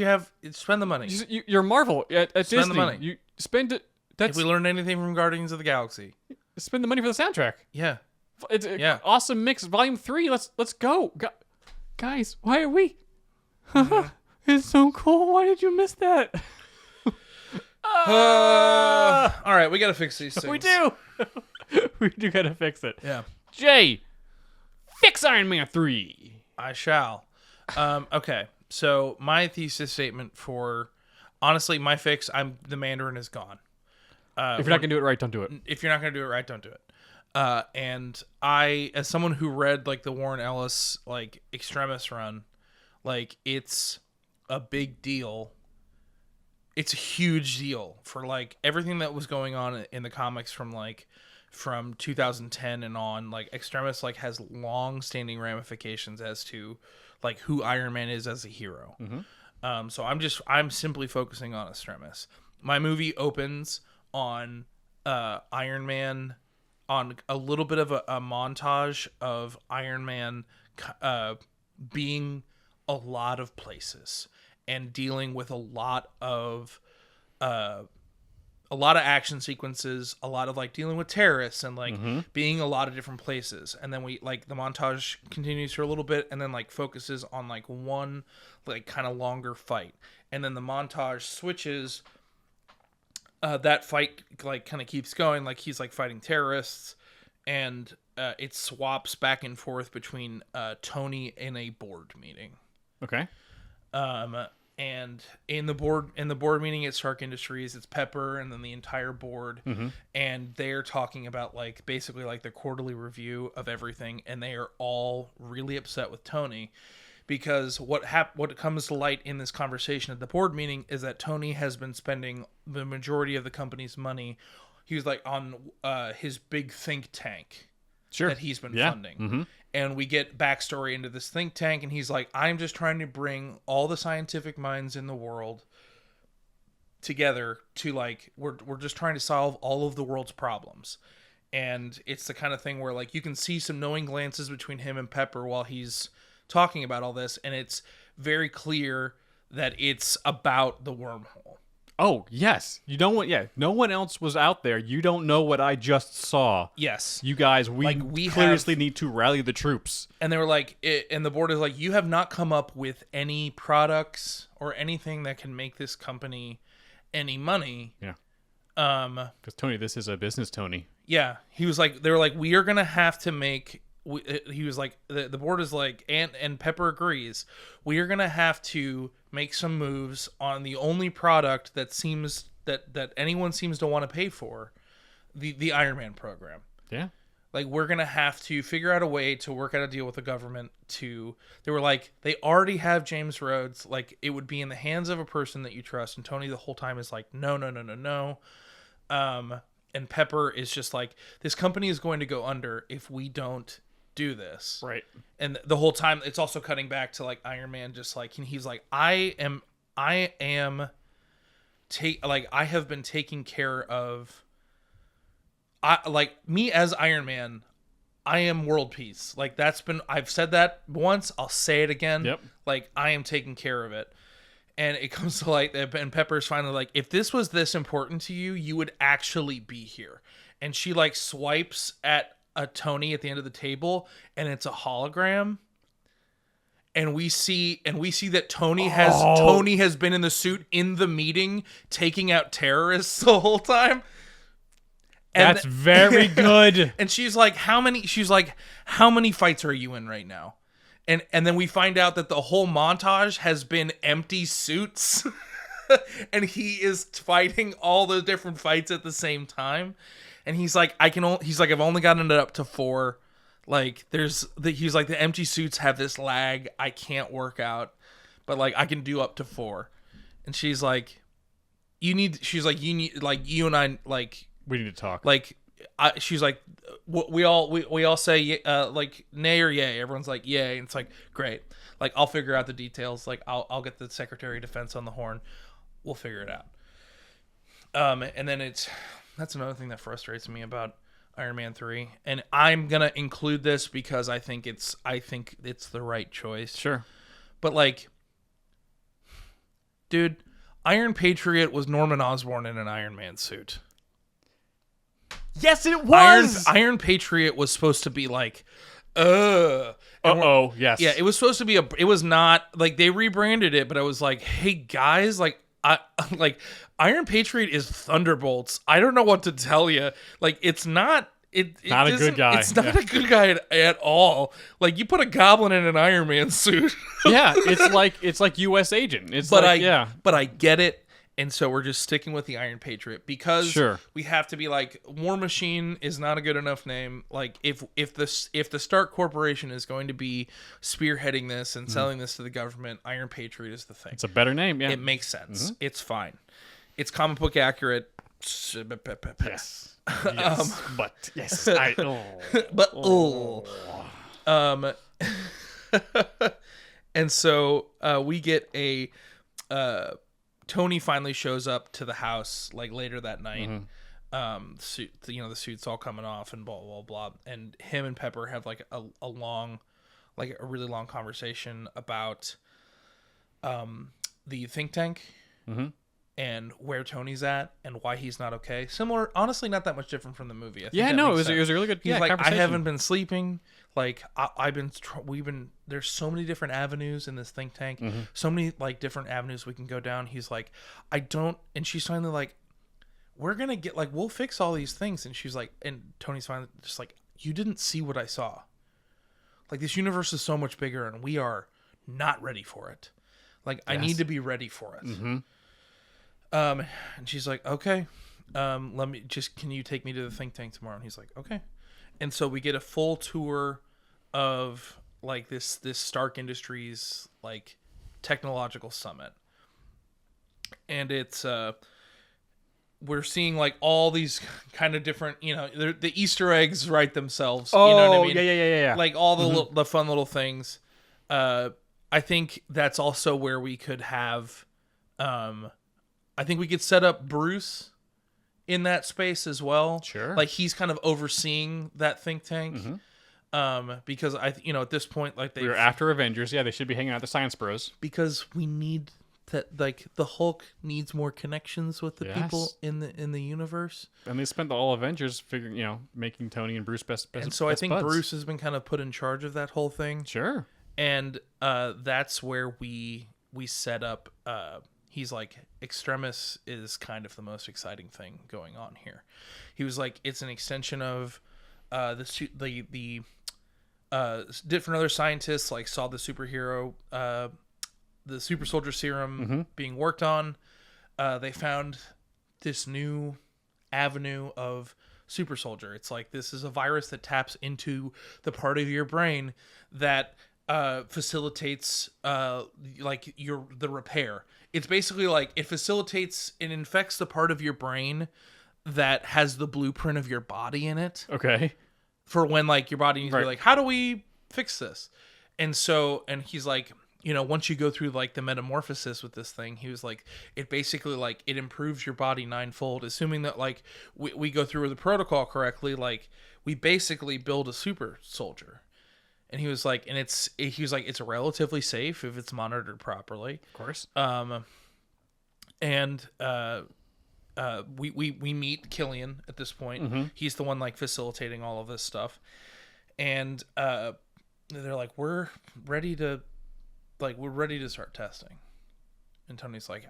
C: spend the money.
E: You're Marvel at Disney.
C: the money.
E: You spend it.
C: If we learned anything from Guardians of the Galaxy,
E: Spend the money for the soundtrack.
C: yeah.
E: It's an
C: Yeah.
E: awesome mix. Volume 3. Let's go. Guys, why are we? It's so cool. Why did you miss that?
C: All right, we gotta fix these things.
E: We do. We do gotta fix it.
C: Yeah,
E: Jay, fix Iron Man 3.
C: I shall. Okay, so my thesis statement for, honestly, my fix, the Mandarin is gone.
E: If you're not gonna do it right, don't do it.
C: If you're not gonna do it right, don't do it. And I, as someone who read like the Warren Ellis like Extremis run, like it's a big deal. It's a huge deal for like everything that was going on in the comics from 2010 and on. Like Extremis like has long-standing ramifications as to like who Iron Man is as a hero. So I'm simply focusing on Extremis. My movie opens on Iron Man, on a little bit of a montage of Iron Man being a lot of places and dealing with a lot of a lot of action sequences, a lot of like dealing with terrorists and like being a lot of different places. And then we like the montage continues for a little bit and then like focuses on like one like kind of longer fight. And then the montage switches. That fight like kind of keeps going, like he's like fighting terrorists, and it swaps back and forth between Tony in a board meeting.
E: Okay.
C: And in the board meeting at Stark Industries, it's Pepper and then the entire board, and they're talking about like basically like the quarterly review of everything, and they are all really upset with Tony. Because what comes to light in this conversation at the board meeting is that Tony has been spending the majority of the company's money. He was like on his big think tank that he's been funding. And we get backstory into this think tank, and he's like, I'm just trying to bring all the scientific minds in the world together to like, we're just trying to solve all of the world's problems. And it's the kind of thing where like you can see some knowing glances between him and Pepper while he's talking about all this, and it's very clear that it's about the wormhole.
E: Oh, yes. You don't want, no one else was out there. You don't know what I just saw.
C: Yes.
E: You guys, we clearly need to rally the troops.
C: And they were like, and the board is like, you have not come up with any products or anything that can make this company any money.
E: Yeah. Because Tony, this is a business, Tony.
C: Yeah. He was like, they were like, we are going to have to make, he was like, the board is like, and Pepper agrees, we are gonna have to make some moves on the only product that seems that anyone seems to want to pay for, the Iron Man program.
E: Yeah,
C: like we're gonna have to figure out a way to work out a deal with the government. They were like, they already have James Rhodes, like it would be in the hands of a person that you trust. And Tony the whole time is like, no. And Pepper is just like, this company is going to go under if we don't do this.
E: Right.
C: And the whole time it's also cutting back to like Iron Man just like, and he's like, I have been taking care of me as Iron Man. I am world peace. Like I've said that once, I'll say it again.
E: Yep.
C: Like I am taking care of it. And it comes to light that, and Pepper's finally like, if this was this important to you, you would actually be here. And she like swipes at a Tony at the end of the table, and it's a hologram. And we see that Tony has been in the suit in the meeting taking out terrorists the whole time. And
E: that's very good.
C: And she's like, how many fights are you in right now? And then we find out that the whole montage has been empty suits. And he is fighting all the different fights at the same time. And he's like, I've only gotten it up to 4. Like he's like, the empty suits have this lag. I can't work out, but like I can do up to 4. And she's like, you and I, like,
E: we need to talk.
C: Like, she's like, we all say like nay or yay. Everyone's like yay, and it's like, great. Like I'll figure out the details. Like I'll get the Secretary of Defense on the horn. We'll figure it out. And then that's another thing that frustrates me about Iron Man 3, and I'm gonna include this because I think it's the right choice.
E: Sure.
C: But like, dude, Iron Patriot was Norman Osborn in an Iron Man suit.
E: Yes, it was.
C: Iron Patriot was supposed to be like,
E: yes.
C: Yeah, it was supposed to be it was not like, they rebranded it, but I was like, hey guys, like Iron Patriot is Thunderbolts. I don't know what to tell you. Like it's not a good guy. It's not a good guy at all. Like you put a goblin in an Iron Man suit.
E: Yeah, it's like US Agent. But
C: I get it. And so we're just sticking with the Iron Patriot because we have to be like, War Machine is not a good enough name. Like if the Stark Corporation is going to be spearheading this and selling this to the government, Iron Patriot is the thing.
E: It's a better name, yeah.
C: It makes sense. It's fine. It's comic book accurate.
E: Yes. Yes. But yes.
C: And so we get a Tony finally shows up to the house like later that night. The suit's all coming off and blah blah blah. And him and Pepper have like a really long conversation about the think tank. and where Tony's at and why he's not okay. Similar, honestly, not that much different from the movie. I think
E: Yeah,
C: that
E: no,
C: makes
E: it was
C: sense.
E: a really good
C: He's like, I
E: conversation.
C: haven't been sleeping. Like we've been. There's so many different avenues in this think tank. So many like different avenues we can go down. He's like, I don't. And she's finally like, we're gonna get like, we'll fix all these things. And she's like, and Tony's finally just like, you didn't see what I saw. Like, this universe is so much bigger, and we are not ready for it. Like, I need to be ready for it. And she's like, okay, can you take me to the think tank tomorrow? And he's like, okay. And so we get a full tour of like this Stark Industries like technological summit. And it's, we're seeing like all these kind of different, the Easter eggs write themselves.
E: Oh,
C: you know what I mean?
E: yeah.
C: Like all the the fun little things. I think that's also where we could have, I think we could set up Bruce in that space as well.
E: Sure.
C: Like he's kind of overseeing that think tank. Because at this point, like
E: We were after Avengers. Yeah, they should be hanging out at the Science Bros.
C: because we need that, like the Hulk needs more connections with the people in the universe.
E: And they spent the all Avengers figuring, making Tony and Bruce best
C: And so I
E: best
C: think
E: buds.
C: Bruce has been kind of put in charge of that whole thing.
E: Sure.
C: And that's where we set up. He's like, Extremis is kind of the most exciting thing going on here. He was like, it's an extension of the different other scientists like saw the superhero, the super soldier serum being worked on. They found this new avenue of super soldier. It's like, this is a virus that taps into the part of your brain that facilitates the repair. It's basically like it infects the part of your brain that has the blueprint of your body in it,
E: Okay.
C: for when like your body needs to be
E: Right.
C: like, how do we fix this? And he's like, once you go through like the metamorphosis with this thing, he was like, it basically like it improves your body ninefold, assuming that like we go through the protocol correctly. Like we basically build a super soldier. And he was like, it's relatively safe if it's monitored properly.
E: Of course.
C: We meet Killian at this point. He's the one like facilitating all of this stuff. And they're like, we're ready to start testing. And Tony's like,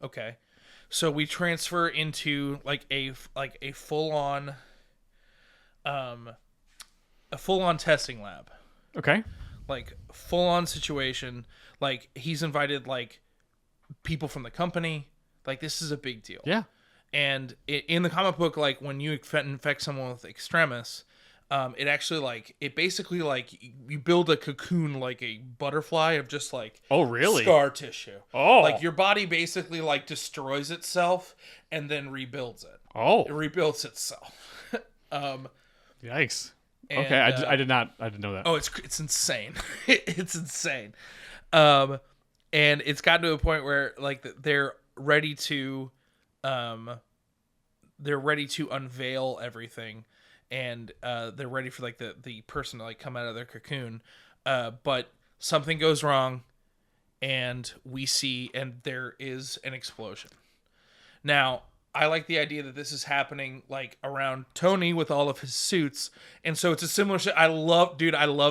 C: okay. So we transfer into like a full on testing lab.
E: Okay.
C: Like full on situation. Like he's invited like people from the company. Like this is a big deal.
E: Yeah.
C: And in the comic book, like when you infect someone with Extremis, it actually like it basically like you build a cocoon like a butterfly of just like
E: Oh, really?
C: scar tissue.
E: Oh.
C: Like your body basically like destroys itself and then rebuilds it.
E: Oh.
C: It rebuilds itself.
E: Yikes.
C: And,
E: Okay, I didn't know that.
C: Oh, it's insane. It's insane. And it's gotten to a point where like they're ready to unveil everything, and they're ready for like the person to like come out of their cocoon, but something goes wrong, and there is an explosion. Now, I like the idea that this is happening like around Tony with all of his suits, and so it's a similar shit. I loved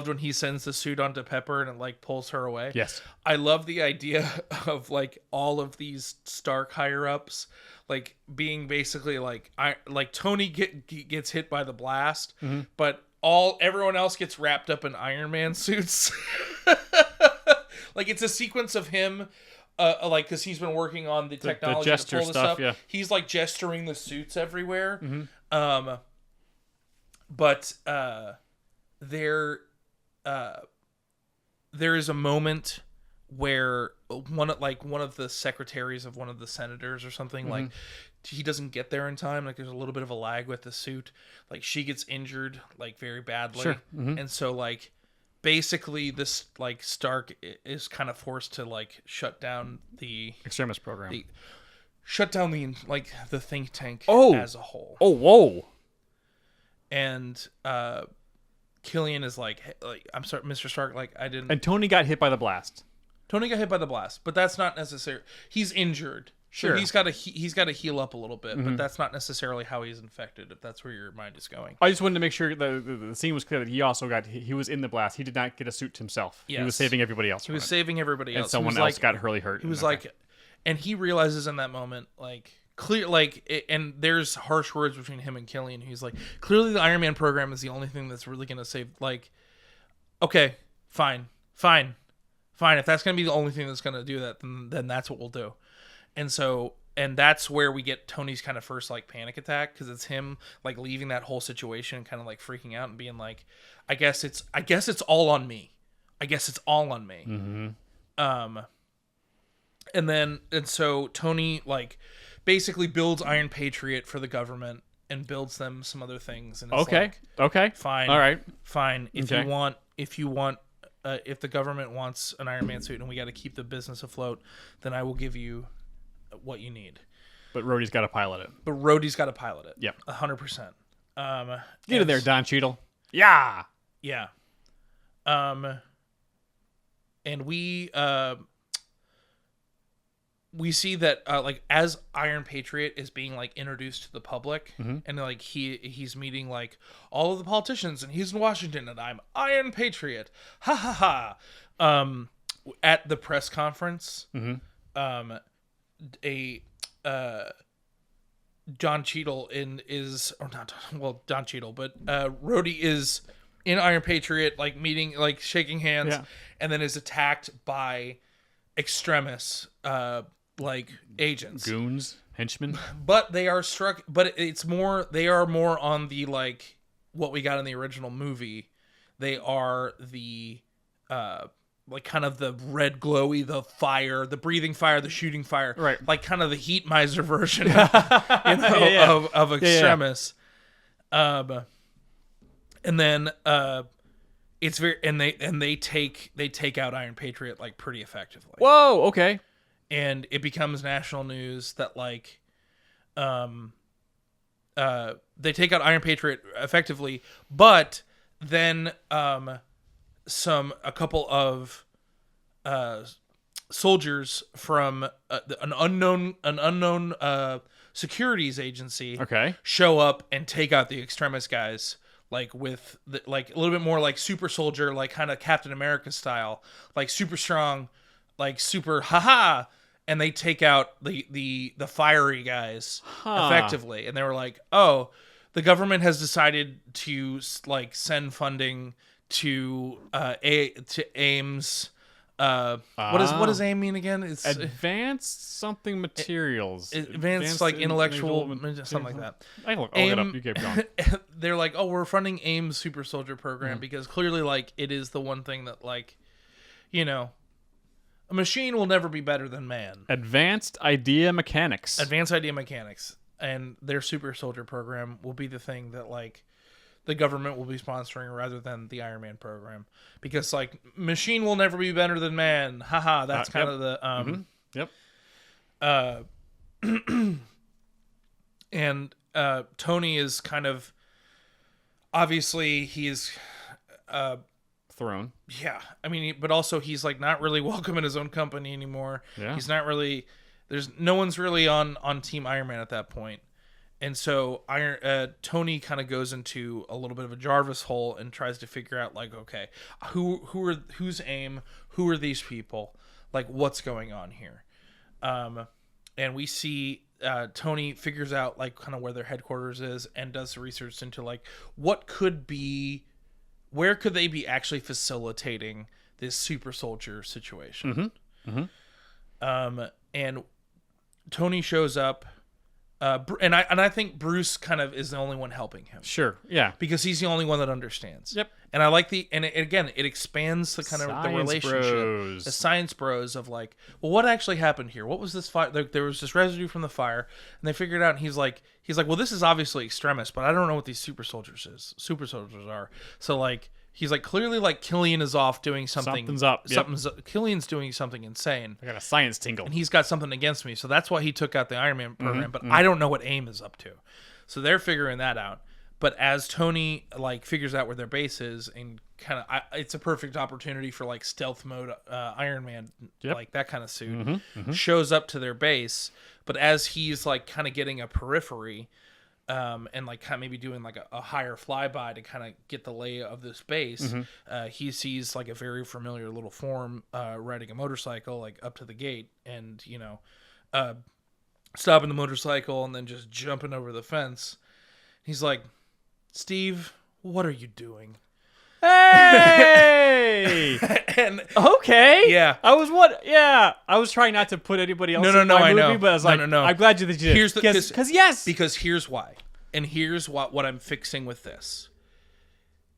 C: when he sends the suit onto Pepper and it like pulls her away.
E: Yes.
C: I love the idea of like all of these Stark higher ups like being basically like Tony gets hit by the blast, but everyone else gets wrapped up in Iron Man suits. Like it's a sequence of him. Like, because he's been working on the technology
E: gesture
C: to pull this
E: stuff,
C: up.
E: yeah.
C: He's like gesturing the suits everywhere. There is a moment where one of the secretaries of one of the senators or something like he doesn't get there in time. Like there's a little bit of a lag with the suit. Like she gets injured like very badly,
E: Sure.
C: and so like. Basically, this like Stark is kind of forced to like shut down the
E: Extremis program.
C: the think tank as a whole.
E: Oh, whoa.
C: And Killian is like, I'm sorry, Mr. Stark. Like I didn't.
E: And Tony got hit by the blast.
C: Tony got hit by the blast, but that's not necessary. He's injured.
E: Sure.
C: So he's got to heal up a little bit, but that's not necessarily how he's infected, if that's where your mind is going.
E: I just wanted to make sure the scene was clear that he was in the blast. He did not get a suit himself.
C: Yes.
E: He was saving everybody else.
C: He was saving everybody else.
E: And someone else got really hurt.
C: He was like, and he realizes in that moment, like, and there's harsh words between him and Killian. He's like, clearly the Iron Man program is the only thing that's really going to save, like, okay, fine. If that's going to be the only thing that's going to do that, then that's what we'll do. And that's where we get Tony's kind of first like panic attack, because it's him like leaving that whole situation, kind of like freaking out and being like, I guess it's all on me.
E: Mm-hmm.
C: And so Tony like basically builds Iron Patriot for the government and builds them some other things. And it's
E: okay,
C: fine,
E: all right,
C: fine. If the government wants an Iron Man suit and we got to keep the business afloat, then I will give you what you need.
E: But Rhodey's got to pilot it.
C: Yep, 100%.
E: Get in there, Don Cheadle. Yeah.
C: Yeah. And we see that like as Iron Patriot is being like introduced to the public, and like he's meeting like all of the politicians, and he's in Washington, and I'm Iron Patriot, ha ha ha. At the press conference, Don Cheadle Don Cheadle, but Rhodey is in Iron Patriot, like meeting, like shaking hands, and then is attacked by extremists, like agents,
E: goons, henchmen.
C: But they are struck. But they are more on the like what we got in the original movie. They are the like kind of the red glowy, the fire, the breathing fire, the shooting fire,
E: right?
C: Like kind of the Heat Miser version, of extremists. And then it's very they take out Iron Patriot like pretty effectively.
E: Whoa, okay.
C: And it becomes national news that like they take out Iron Patriot effectively, but then a couple of soldiers from an unknown securities agency show up and take out the extremist guys, like with like a little bit more like super soldier, like kind of Captain America style, like super strong, like super haha, and they take out the fiery guys effectively. And they were like, oh, the government has decided to like send funding to AIM's. What does AIM mean again? It's
E: advanced something materials.
C: Advanced like intellectual, something like that.
E: I'll look it up. You keep going.
C: They're like, oh, we're funding AIM's super soldier program because clearly, like, it is the one thing that, like, you know, a machine will never be better than man.
E: Advanced idea mechanics,
C: and their super soldier program will be the thing that, like, the government will be sponsoring rather than the Iron Man program, because like machine will never be better than man. Haha, that's kind of the and Tony is kind of obviously he is
E: thrown.
C: Yeah, I mean, but also he's like not really welcome in his own company anymore.
E: Yeah.
C: He's not really. There's no one's really on Team Iron Man at that point. And so Tony kind of goes into a little bit of a Jarvis hole and tries to figure out like, okay, who's AIM? Who are these people? Like, what's going on here? And we see Tony figures out like kind of where their headquarters is and does and into like where could they be actually facilitating this super soldier situation? And Tony shows up. And I think Bruce kind of is the only one helping him.
E: Sure, yeah,
C: because he's the only one that understands.
E: Yep.
C: And I like it expands the kind of the relationship,
E: bros.
C: The science bros of like, well, what actually happened here? What was this fire? There was this residue from the fire, and they figured it out. And he's like, well, this is obviously extremist, but I don't know what these super soldiers are. So like. He's like, clearly, like, Killian is off doing something.
E: Something's up. Yep.
C: Killian's doing something insane.
E: I got a science tingle.
C: And he's got something against me. So that's why he took out the Iron Man program. But I don't know what AIM is up to. So they're figuring that out. But as Tony like figures out where their base is and kind of, it's a perfect opportunity for like stealth mode Iron Man, like that kind of suit, shows up to their base. But as he's like kind of getting a periphery, and like kind of maybe doing like a higher flyby to kind of get the lay of this base, he sees like a very familiar little form riding a motorcycle like up to the gate, and stopping the motorcycle and then just jumping over the fence. He's like, Steve, what are you doing?
E: Hey!
C: And
E: Okay.
C: yeah,
E: I was trying not to put anybody else in my
C: I
E: movie,
C: know.
E: but I was like,
C: No.
E: I'm glad you did.
C: Here's the-
E: Because yes.
C: because here's why, and here's what I'm fixing with this.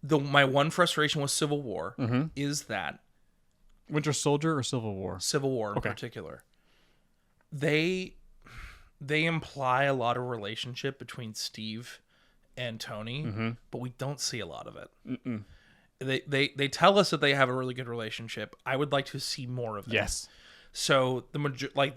C: My one frustration with Civil War is that
E: Winter Soldier or Civil War?
C: Civil War in particular, they imply a lot of relationship between Steve and Tony, but we don't see a lot of it. They tell us that they have a really good relationship. I would like to see more of it.
E: Yes.
C: So the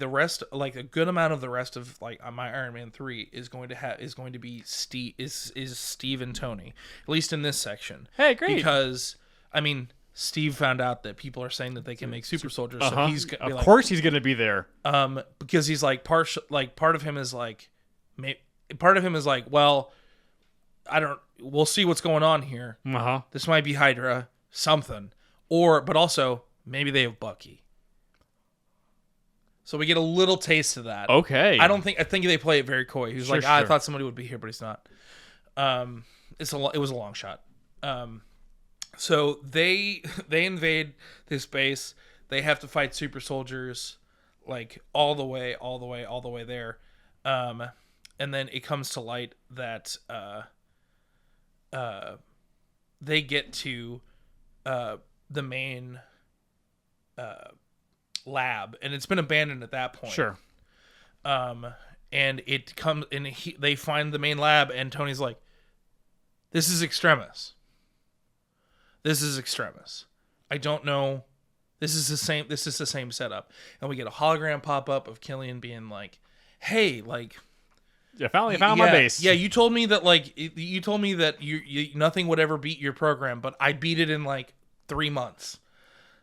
C: rest, like a good amount of the rest of like my Iron Man 3 is going to be Steve Steve and Tony, at least in this section.
E: Hey, great.
C: Because I mean, Steve found out that people are saying that they can make super soldiers, so he's gonna be
E: Of course he's gonna be there.
C: because he's like part of him is like, well, we'll see what's going on here. This might be Hydra, something, but also maybe they have Bucky. So we get a little taste of that.
E: Okay.
C: I think they play it very coy. He's like, I thought somebody would be here, but he's not. It was a long shot. So they invade this base. They have to fight super soldiers, like all the way there. And then it comes to light that they get to the main lab, and it's been abandoned at that point.
E: Sure.
C: And it comes, and they find the main lab, and Tony's like, "This is Extremis. This is Extremis. I don't know. This is the same setup." And we get a hologram pop up of Killian being like, "Hey, like."
E: Yeah, finally found my base.
C: Yeah, you told me that you nothing would ever beat your program, but I beat it in like 3 months.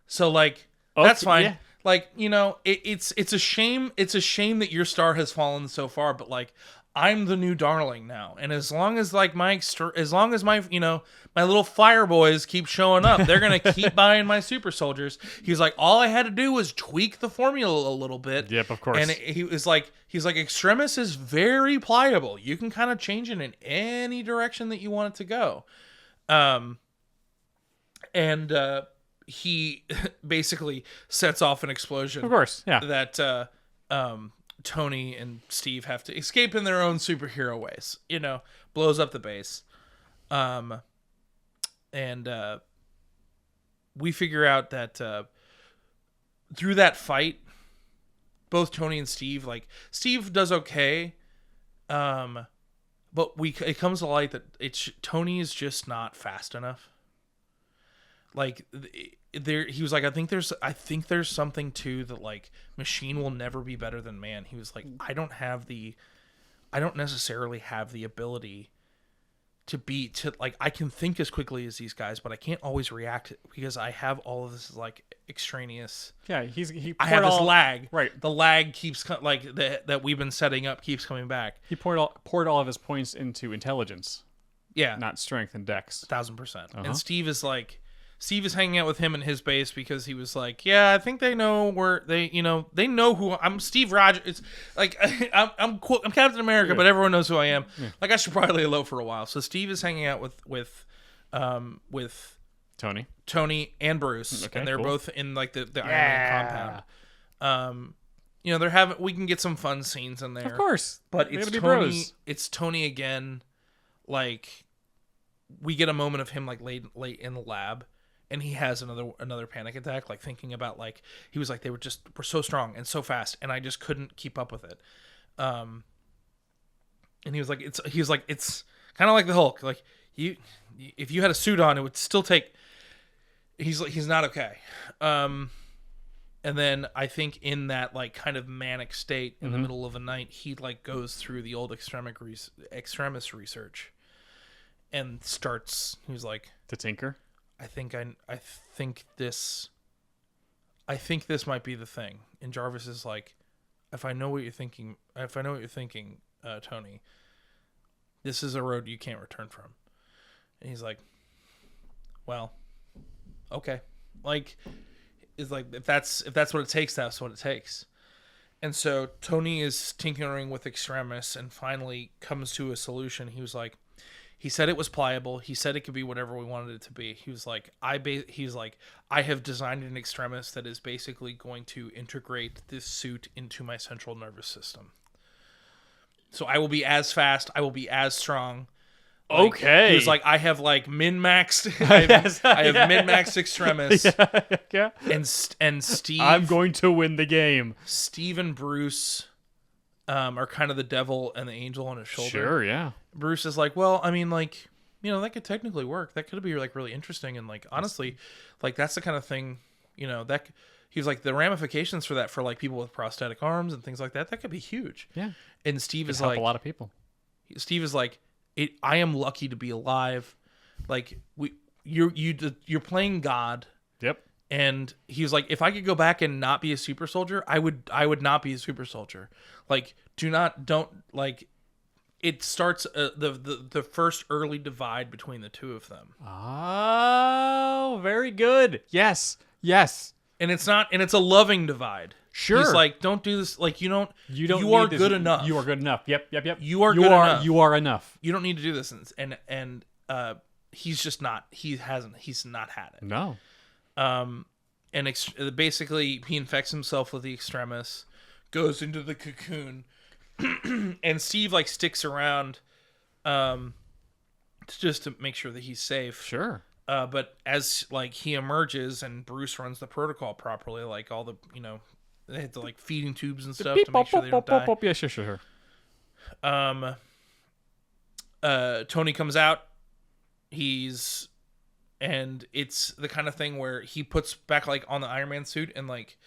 C: So like that's fine.
E: Yeah.
C: Like, it's a shame. It's a shame that your star has fallen so far, but like I'm the new darling now, and as long as like my my little fire boys keep showing up, they're gonna keep buying my super soldiers. He's like, all I had to do was tweak the formula a little bit.
E: Yep, of course.
C: And he's like, Extremis is very pliable. You can kind of change it in any direction that you want it to go. And he basically sets off an explosion.
E: Of course, yeah.
C: That Tony and Steve have to escape in their own superhero ways. Blows up the base. And we figure out that through that fight, both Tony and Steve, like Steve does okay, but it comes to light that Tony is just not fast enough. Like he was like, I think there's something to that. Like machine will never be better than man. He was like, I don't necessarily have the ability I can think as quickly as these guys, but I can't always react because I have all of this like extraneous.
E: Yeah,
C: I have this lag.
E: Right.
C: The lag keeps that we've been setting up keeps coming back.
E: He poured all of his points into intelligence.
C: Yeah.
E: Not strength and dex.
C: 1,000%. And Steve is hanging out with him in his base because he was like, yeah, I think they know where they know who I'm. Steve Rogers. It's like I'm Captain America, but everyone knows who I am. Yeah. Like I should probably lay low for a while. So Steve is hanging out with Tony and Bruce, and they're both in like the Iron Man compound. We can get some fun scenes in there,
E: of course,
C: but it's Tony. Bros. It's Tony again. Like we get a moment of him like late in the lab. And he has another panic attack, like thinking about like he was like they were so strong and so fast, and I just couldn't keep up with it. And he was like it's kind of like the Hulk, like if you had a suit on, it would still take. He's not okay. And then I think in that like kind of manic state in the middle of the night, he like goes through the old Extremis research. and starts. He's like,
E: To tinker.
C: I think this might be the thing. And Jarvis is like, if I know what you're thinking, Tony, this is a road you can't return from. And he's like, well, okay. Like, it's like, if that's what it takes, that's what it takes. And so Tony is tinkering with Extremis and finally comes to a solution. He was like, he said it was pliable. He said it could be whatever we wanted it to be. He was like, I have designed an Extremis that is basically going to integrate this suit into my central nervous system. So I will be as fast. I will be as strong. Like,
E: Okay.
C: He was like, I have like min-maxed. I have min-maxed Extremis.
E: Yeah.
C: And Steve.
E: I'm going to win the game.
C: Steve and Bruce are kind of the devil and the angel on his shoulder.
E: Sure, yeah.
C: Bruce is like, well, I mean, like, you know, that could technically work. That could be like really interesting. And like, honestly, like that's the kind of thing, you know, that he was like the ramifications for that for like people with prosthetic arms and things like that. That could be huge.
E: Yeah.
C: And Steve is
E: Help
C: like,
E: a lot of people.
C: Steve is like, I am lucky to be alive. Like you're playing God.
E: Yep.
C: And he was like, if I could go back and not be a super soldier, I would not be a super soldier. Like, don't like. It starts the first early divide between the two of them.
E: Oh, very good. Yes.
C: And it's a loving divide.
E: Sure.
C: He's like, don't do this. Like, you are
E: need this.
C: good enough.
E: You are good enough. Yep.
C: You are good enough.
E: You are enough.
C: You don't need to do this. And he's just not. He's not had it.
E: No.
C: Basically he infects himself with the Extremis, goes into the cocoon, and Steve like sticks around, just to make sure that he's safe.
E: Sure.
C: But as like he emerges and Bruce runs the protocol properly, like all the they had the like feeding tubes and stuff to make sure they don't die.
E: Yeah, sure.
C: Tony comes out. And it's the kind of thing where he puts back like on the Iron Man suit and like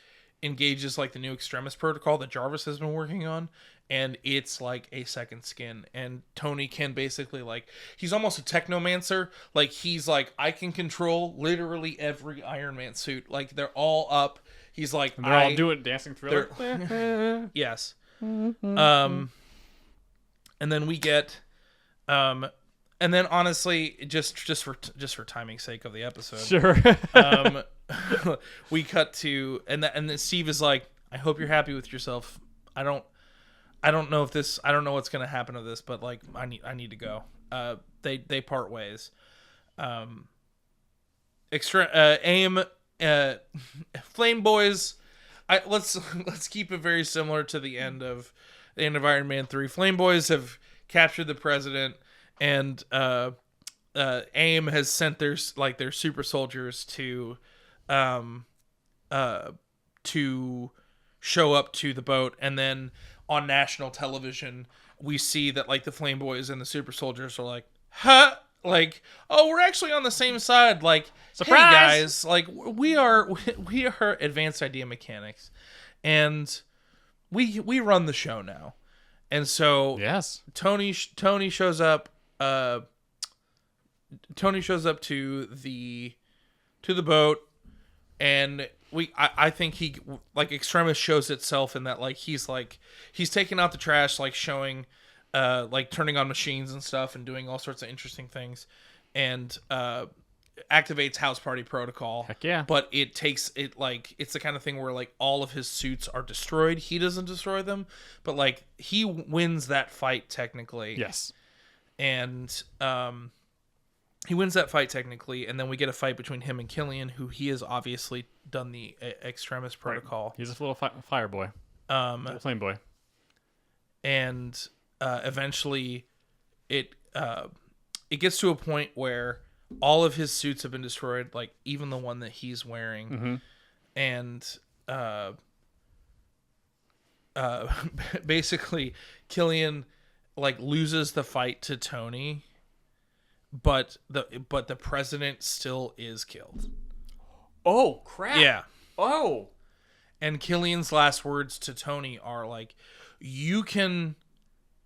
C: engages like the new Extremis protocol that Jarvis has been working on, and it's like a second skin. And Tony can basically like, he's almost a technomancer. Like he's like, I can control literally every Iron Man suit. Like they're all up. He's like,
E: And they're all doing dancing thriller.
C: Yes. And then we get and then honestly, just for timing's sake of the episode,
E: Sure.
C: we cut to and then Steve is like, I hope you're happy with yourself. I don't know what's gonna happen to this, but like I need to go. They part ways. AIM, Flame Boys. Let's keep it very similar to the end of Iron Man 3. Flame Boys have captured the president. And AIM has sent their super soldiers to show up to the boat, and then on national television we see that like the Flame Boys and the super soldiers are like, huh, like, oh, we're actually on the same side, like,
E: surprise!
C: Hey guys, like we are advanced idea mechanics, and we run the show now. And so
E: Yes,
C: Tony shows up. Tony shows up to the boat, and I think he like Extremis shows itself in that like he's taking out the trash, like showing like turning on machines and stuff and doing all sorts of interesting things, and activates house party protocol.
E: Heck yeah.
C: But it's the kind of thing where like all of his suits are destroyed. He doesn't destroy them, but like he wins that fight technically.
E: Yes.
C: And he wins that fight technically, and then we get a fight between him and Killian, who he has obviously done the Extremis protocol.
E: He's a little fire boy, little flame boy.
C: And eventually, it gets to a point where all of his suits have been destroyed, like even the one that he's wearing, and basically Killian like loses the fight to Tony, but the president still is killed.
E: Oh crap!
C: Yeah.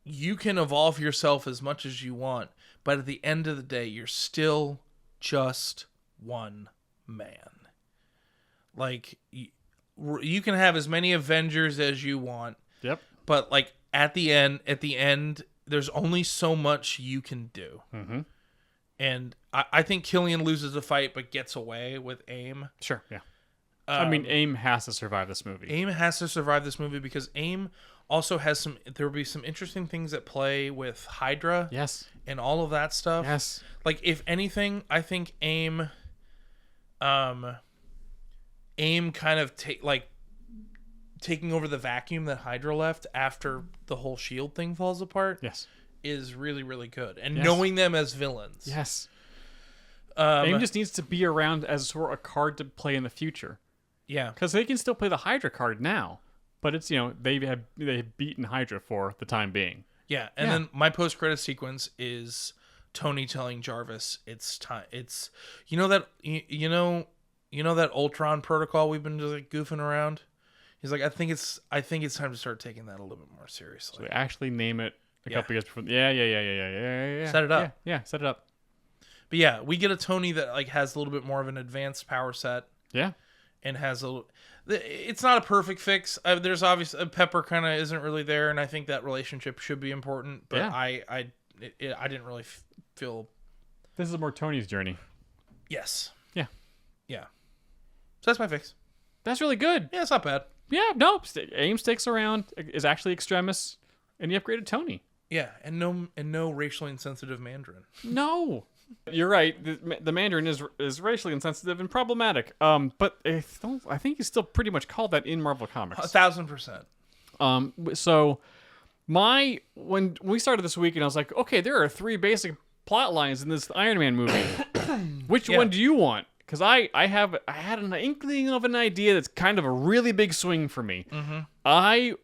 C: you can evolve yourself as much as you want, but at the end of the day, you're still just one man. Like, you can have as many Avengers as you want.
E: Yep.
C: But like at the end, there's only so much you can do.
E: Mm-hmm.
C: And I think Killian loses the fight, but gets away with AIM.
E: Sure. Yeah. I mean, AIM has to survive this movie.
C: AIM has to survive this movie because AIM also has there will be some interesting things at play with Hydra.
E: Yes.
C: And all of that stuff.
E: Yes.
C: Like, if anything, I think AIM kind of taking over the vacuum that Hydra left after the whole SHIELD thing falls apart.
E: Yes.
C: Is really, really good. And
E: Yes.
C: knowing them as villains.
E: Yes. AIM just needs to be around as sort of a card to play in the future.
C: Yeah.
E: Because they can still play the Hydra card now. But it's, they've beaten Hydra for the time being.
C: Yeah. And then my post-credit sequence is Tony telling Jarvis it's time. It's, that Ultron protocol we've been just like goofing around? He's like, I think it's time to start taking that a little bit more seriously.
E: So we actually name it a couple years before. Yeah.
C: Set it up.
E: Yeah, set it up.
C: But yeah, we get a Tony that like has a little bit more of an advanced power set.
E: Yeah.
C: And has it's not a perfect fix. There's obviously Pepper kind of isn't really there, and I think that relationship should be important. But
E: Yeah.
C: I didn't really feel.
E: This is more Tony's journey.
C: Yes.
E: Yeah.
C: Yeah. So that's my fix.
E: That's really good.
C: Yeah, it's not bad.
E: Yeah, no. AIM sticks around, is actually Extremis, and you upgraded Tony.
C: Yeah, and no racially insensitive Mandarin.
E: No. You're right. The Mandarin is racially insensitive and problematic. But I think he's still pretty much called that in Marvel Comics.
C: 1,000%.
E: So when we started this week, and I was like, okay, there are 3 basic plot lines in this Iron Man movie. Which one do you want? Because I had an inkling of an idea that's kind of a really big swing for me.
C: Mm-hmm.
E: I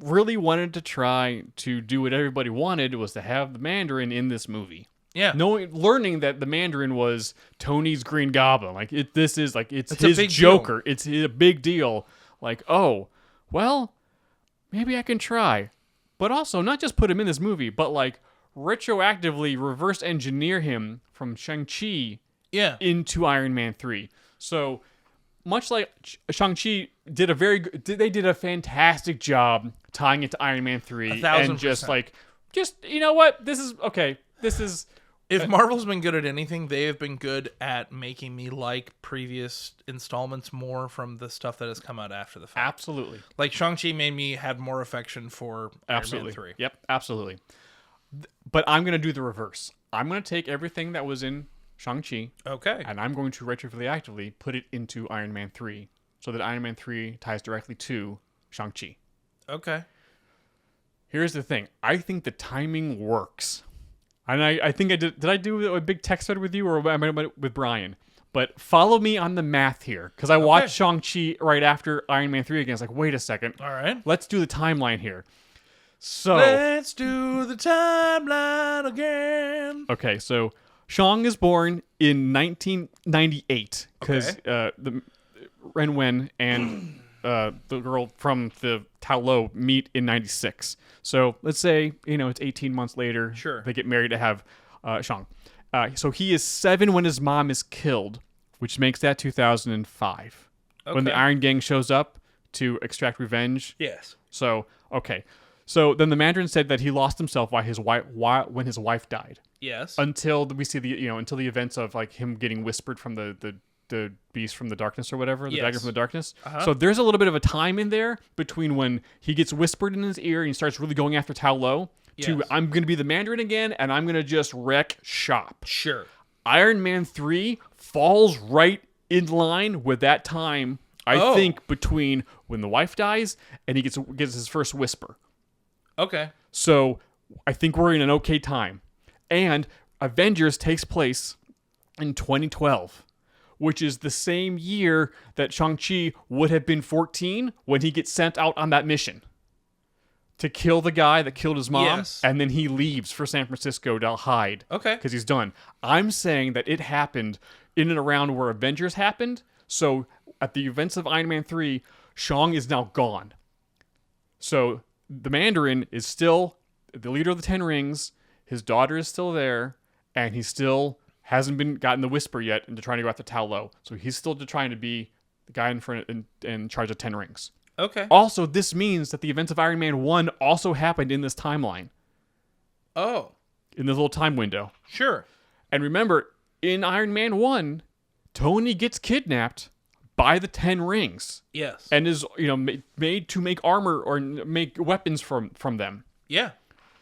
E: really wanted to try to do what everybody wanted, was to have the Mandarin in this movie.
C: Yeah.
E: Learning that the Mandarin was Tony's Green Goblin. Like, it's his
C: big
E: Joker.
C: deal.
E: It's a big deal. Like, oh, well, maybe I can try. But also, not just put him in this movie, but like retroactively reverse engineer him from Shang-Chi into Iron Man 3. So, much like Shang-Chi did they did a fantastic job tying it to Iron Man 3.
C: 1,000%.
E: And just, you know what? This is...
C: If Marvel's been good at anything, they have been good at making me like previous installments more from the stuff that has come out after the fact.
E: Absolutely.
C: Like, Shang-Chi made me have more affection for Iron Man 3.
E: Yep, absolutely. But I'm going to do the reverse. I'm going to take everything that was in Shang-Chi.
C: Okay.
E: And I'm going to retroactively put it into Iron Man 3. So that Iron Man 3 ties directly to Shang-Chi.
C: Okay.
E: Here's the thing. I think the timing works. And I think I did. Did I do a big text thread with you, or am I with Brian? But follow me on the math here, because I watched Shang-Chi right after Iron Man 3 again. I was like, wait a second.
C: All right.
E: Let's do the timeline here. So
C: let's do the timeline again.
E: Okay, so Shang is born in 1998 because the Ren Wen and the girl from the Tao Lo meet in 96. So let's say, it's 18 months later.
C: Sure.
E: They get married to have Shang. So he is 7 when his mom is killed, which makes that 2005.
C: Okay.
E: When the Iron Gang shows up to extract revenge.
C: Yes.
E: So, okay. So then the Mandarin said that he lost himself when his wife died.
C: Yes.
E: Until we see until the events of like him getting whispered from the beast from the darkness or whatever, the dagger from the darkness.
C: Uh-huh.
E: So there's a little bit of a time in there between when he gets whispered in his ear and he starts really going after Tao Lo to I'm going to be the Mandarin again and I'm going to just wreck shop.
C: Sure.
E: Iron Man 3 falls right in line with that time, I think, between when the wife dies and he gets his first whisper.
C: Okay.
E: So I think we're in an okay time. And Avengers takes place in 2012, which is the same year that Shang-Chi would have been 14 when he gets sent out on that mission to kill the guy that killed his mom.
C: Yes.
E: And then he leaves for San Francisco to hide.
C: Okay.
E: Because he's done. I'm saying that it happened in and around where Avengers happened. So at the events of Iron Man 3, Shang is now gone. So the Mandarin is still the leader of the Ten Rings. His daughter is still there, and he still hasn't gotten the whisper yet into trying to go after Tao Lo. So he's still trying to be the guy in front in charge of 10 rings.
C: Okay.
E: Also, this means that the events of Iron Man 1 also happened in this timeline.
C: Oh.
E: In this little time window.
C: Sure.
E: And remember, in Iron Man 1, Tony gets kidnapped by the 10 rings.
C: Yes.
E: And is, made to make armor or make weapons from them.
C: Yeah.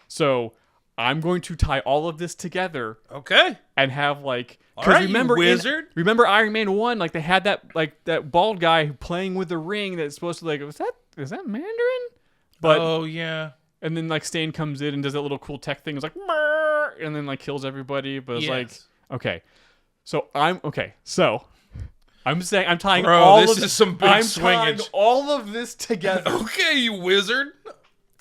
E: So I'm going to tie all of this together.
C: Okay.
E: And have like,
C: because remember, wizard.
E: Remember Iron Man 1? Like they had that bald guy playing with the ring that's supposed to is that Mandarin? But
C: oh yeah.
E: And then like Stain comes in and does that little cool tech thing. It's like, "Murr," and then like kills everybody. But it's like, okay, so I'm saying I'm tying tying all of this together.
C: Okay, you wizard.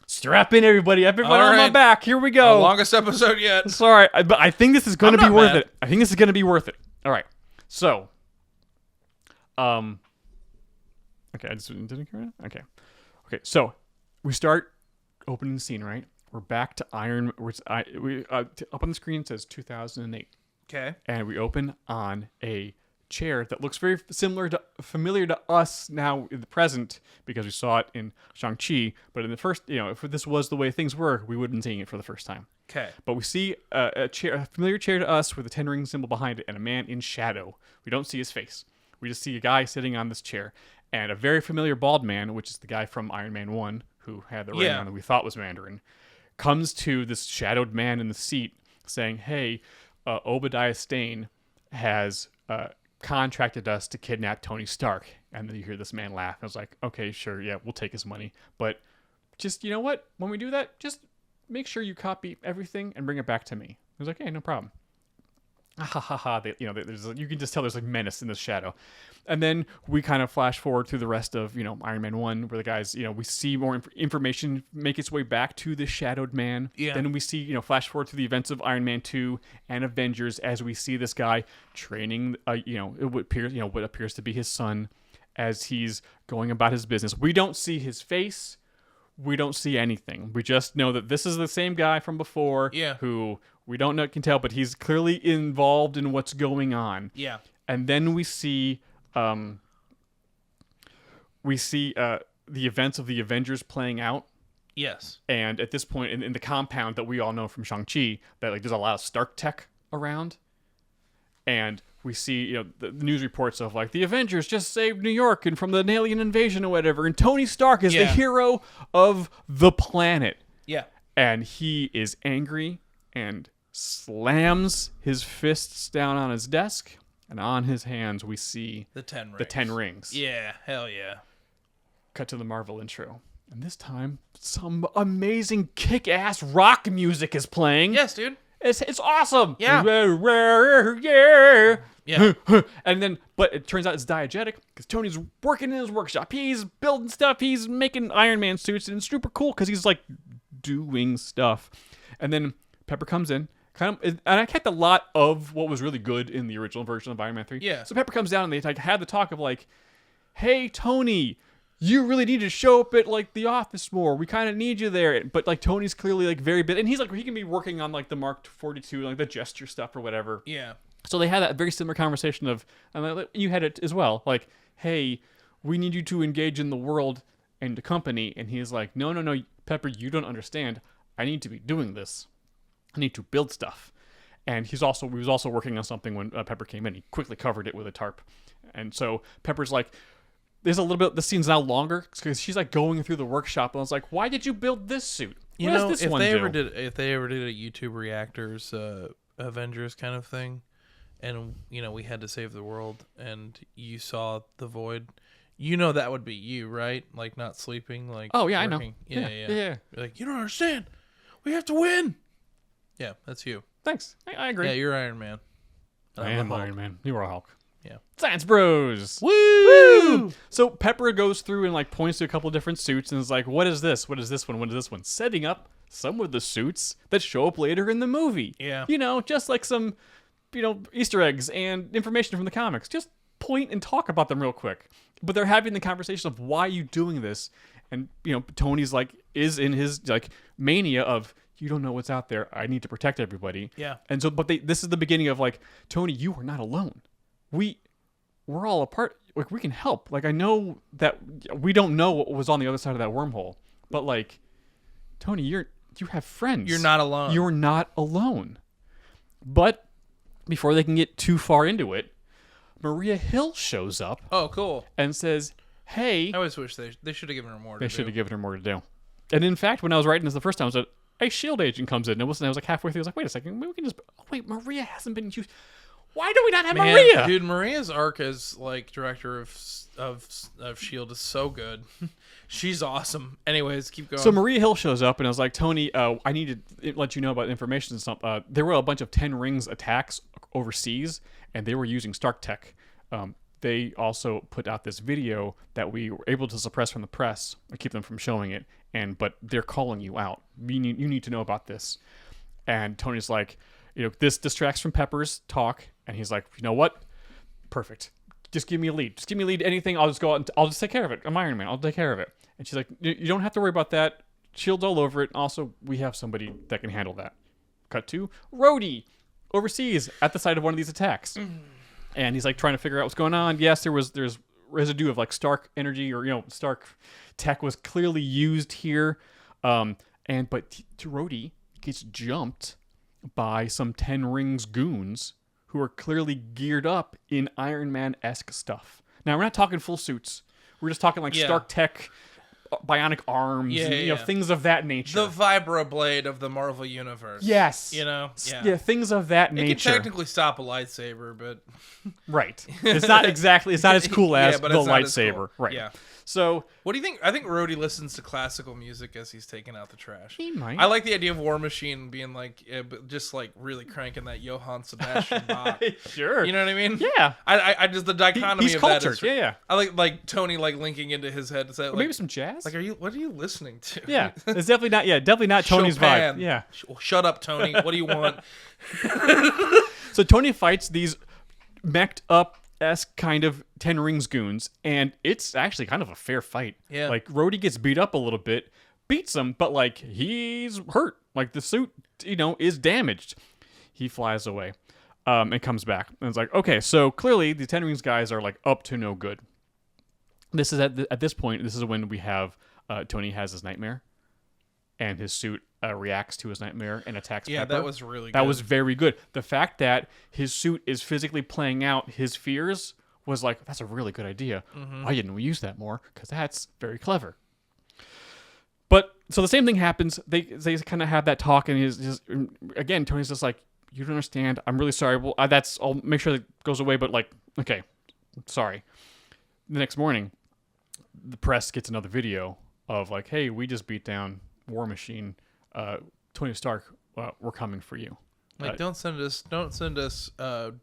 E: Strap in, everybody. Everyone on my back. Here we go.
C: The longest episode yet.
E: Sorry, but I think this is going to be worth it. I think this is going to be worth it. All right. So, okay, I just didn't care. Okay. So we start opening the scene. Right, we're back to Iron. Up on the screen it says 2008.
C: Okay.
E: And we open on a chair that looks very familiar to us now in the present because we saw it in Shang-Chi, but in the first, if this was the way things were, we wouldn't see it for the first time.
C: Okay.
E: But we see a familiar chair to us with a 10 ring symbol behind it and a man in shadow. We don't see his face. We just see a guy sitting on this chair and a very familiar bald man, which is the guy from Iron Man 1 who had the ring on that we thought was Mandarin, comes to this shadowed man in the seat saying, hey, Obadiah Stane has contracted us to kidnap Tony Stark. And then you hear this man laugh. I was like, okay, sure, yeah, we'll take his money. But just, you know what? When we do that, just make sure you copy everything and bring it back to me. I was like, hey, no problem. Ha ha ha. You can just tell there's like menace in this shadow. And then we kind of flash forward through the rest of, Iron Man 1, where the guys, we see more information make its way back to the shadowed man.
C: Yeah.
E: Then we see, flash forward to the events of Iron Man 2 and Avengers as we see this guy training, what appears to be his son as he's going about his business. We don't see his face. We don't see anything. We just know that this is the same guy from before who we don't know, can tell, but he's clearly involved in what's going on.
C: Yeah.
E: And then we see the events of the Avengers playing out.
C: Yes.
E: And at this point in the compound that we all know from Shang-Chi, that like there's a lot of Stark tech around. And we see, the news reports of like the Avengers just saved New York and from the alien invasion or whatever. And Tony Stark is the hero of the planet.
C: Yeah.
E: And he is angry and slams his fists down on his desk. And on his hands, we see
C: the 10 rings.
E: The 10 rings.
C: Yeah, hell yeah.
E: Cut to the Marvel intro. And this time, some amazing kick-ass rock music is playing.
C: Yes, dude.
E: It's awesome.
C: Yeah.
E: Yeah. And then, but it turns out it's diegetic because Tony's working in his workshop. He's building stuff. He's making Iron Man suits, and it's super cool because he's like doing stuff. And then Pepper comes in. And I kept a lot of what was really good in the original version of Iron Man 3.
C: Yeah.
E: So Pepper comes down and they like had the talk of like, hey, Tony, you really need to show up at like the office more. We kind of need you there. But like Tony's clearly like very bit, and he's like he can be working on like the Mark 42, like the gesture stuff or whatever.
C: Yeah.
E: So they had that very similar conversation of, and you had it as well, like, hey, we need you to engage in the world and the company. And he's like, no, Pepper, you don't understand. I need to be doing this. I need to build stuff. And he was also working on something when Pepper came in. He quickly covered it with a tarp. And so Pepper's like, there's a little bit, the scene's now longer because she's like going through the workshop. And I was like, why did you build this suit? What does this one do?
C: If they ever did a YouTube reactors, Avengers kind of thing, and, we had to save the world and you saw the void, that would be you, right? Like not sleeping, like,
E: oh yeah,
C: working.
E: I know. Yeah.
C: You're like, you don't understand. We have to win. Yeah, that's you.
E: Thanks. I agree.
C: Yeah, you're Iron Man.
E: I am Iron Man. You are Hulk.
C: Yeah.
E: Science Bros.
C: Woo!
E: So Pepper goes through and like points to a couple different suits and is like, what is this? What is this one? What is this one? Setting up some of the suits that show up later in the movie.
C: Yeah.
E: Just like some, Easter eggs and information from the comics. Just point and talk about them real quick. But they're having the conversation of why are you doing this? And Tony's like is in his like mania of, you don't know what's out there. I need to protect everybody.
C: Yeah.
E: And so, but this is the beginning of like, Tony, you are not alone. We're all a part. Like, we can help. Like, I know that we don't know what was on the other side of that wormhole, but like, Tony, you have friends.
C: You're not alone.
E: You're not alone. But before they can get too far into it, Maria Hill shows up
C: Oh, cool.
E: and says, "Hey."
C: I always wish they should have given her more.
E: They should have given her more to do. And in fact, when I was writing this the first time, I was like, a SHIELD agent comes in. And I was like halfway through, I was like, wait a second, maybe we can just. Oh, wait, Maria hasn't been used. Why do we not have Maria?
C: Dude, Maria's arc as like director of SHIELD is so good. She's awesome. Anyways, keep going.
E: So Maria Hill shows up, and I was like, Tony, I need to let you know about information and stuff. There were a bunch of 10 Rings attacks overseas, and they were using Stark tech. They also put out this video that we were able to suppress from the press or keep them from showing it. But they're calling you out. You need to know about this. And Tony's like, this distracts from Pepper's talk. And he's like, you know what? Perfect. Just give me a lead. Just give me a lead. Anything. I'll just go out and I'll just take care of it. I'm Iron Man. I'll take care of it. And she's like, you don't have to worry about that. SHIELD's all over it. Also, we have somebody that can handle that. Cut to Rhodey overseas at the site of one of these attacks. And he's like trying to figure out what's going on. Yes, there's residue of like Stark energy or Stark tech was clearly used here. But Rhodey gets jumped by some 10 Rings goons who are clearly geared up in Iron Man-esque stuff. Now, we're not talking full suits. We're just talking like Stark tech, bionic arms, things of that nature.
C: The vibroblade of the Marvel universe.
E: Yes.
C: Yeah,
E: things of that nature.
C: It can technically stop a lightsaber, but
E: right. It's not as cool as
C: but
E: the
C: it's not as
E: lightsaber.
C: cool.
E: Right.
C: Yeah.
E: So,
C: what do you think? I think Rhodey listens to classical music as he's taking out the trash.
E: He might.
C: I like the idea of War Machine being like, just like really cranking that Johann Sebastian Bach.
E: Sure.
C: You know what I mean?
E: Yeah.
C: I just the dichotomy
E: He's
C: of
E: cultured.
C: that is.
E: Yeah.
C: I like Tony like linking into his head to say, like,
E: Maybe some jazz.
C: Like, what are you listening to?
E: Yeah. It's definitely not Tony's
C: Chopin.
E: vibe. Yeah.
C: Shut up, Tony. What do you want?
E: So Tony fights these mech'd up kind of 10 Rings goons, and it's actually kind of a fair fight.
C: Yeah.
E: Like, Rhodey gets beat up a little bit, beats him, but like, he's hurt. Like, the suit, is damaged. He flies away, and comes back. And it's like, okay, so clearly the 10 Rings guys are like up to no good. This is at this point, this is when we have Tony has his nightmare, and his suit reacts to his nightmare and attacks Pepper.
C: That was really good.
E: That was very good. The fact that his suit is physically playing out his fears was like, that's a really good idea. Why didn't we use that more? Because that's very clever. But, so the same thing happens. They kind of have that talk, and again, Tony's just like, you don't understand. I'm really sorry. Well, I'll make sure that goes away, but like, okay, sorry. The next morning, the press gets another video of like, hey, we just beat down War Machine. Tony Stark, we're coming for you.
C: Like, don't send us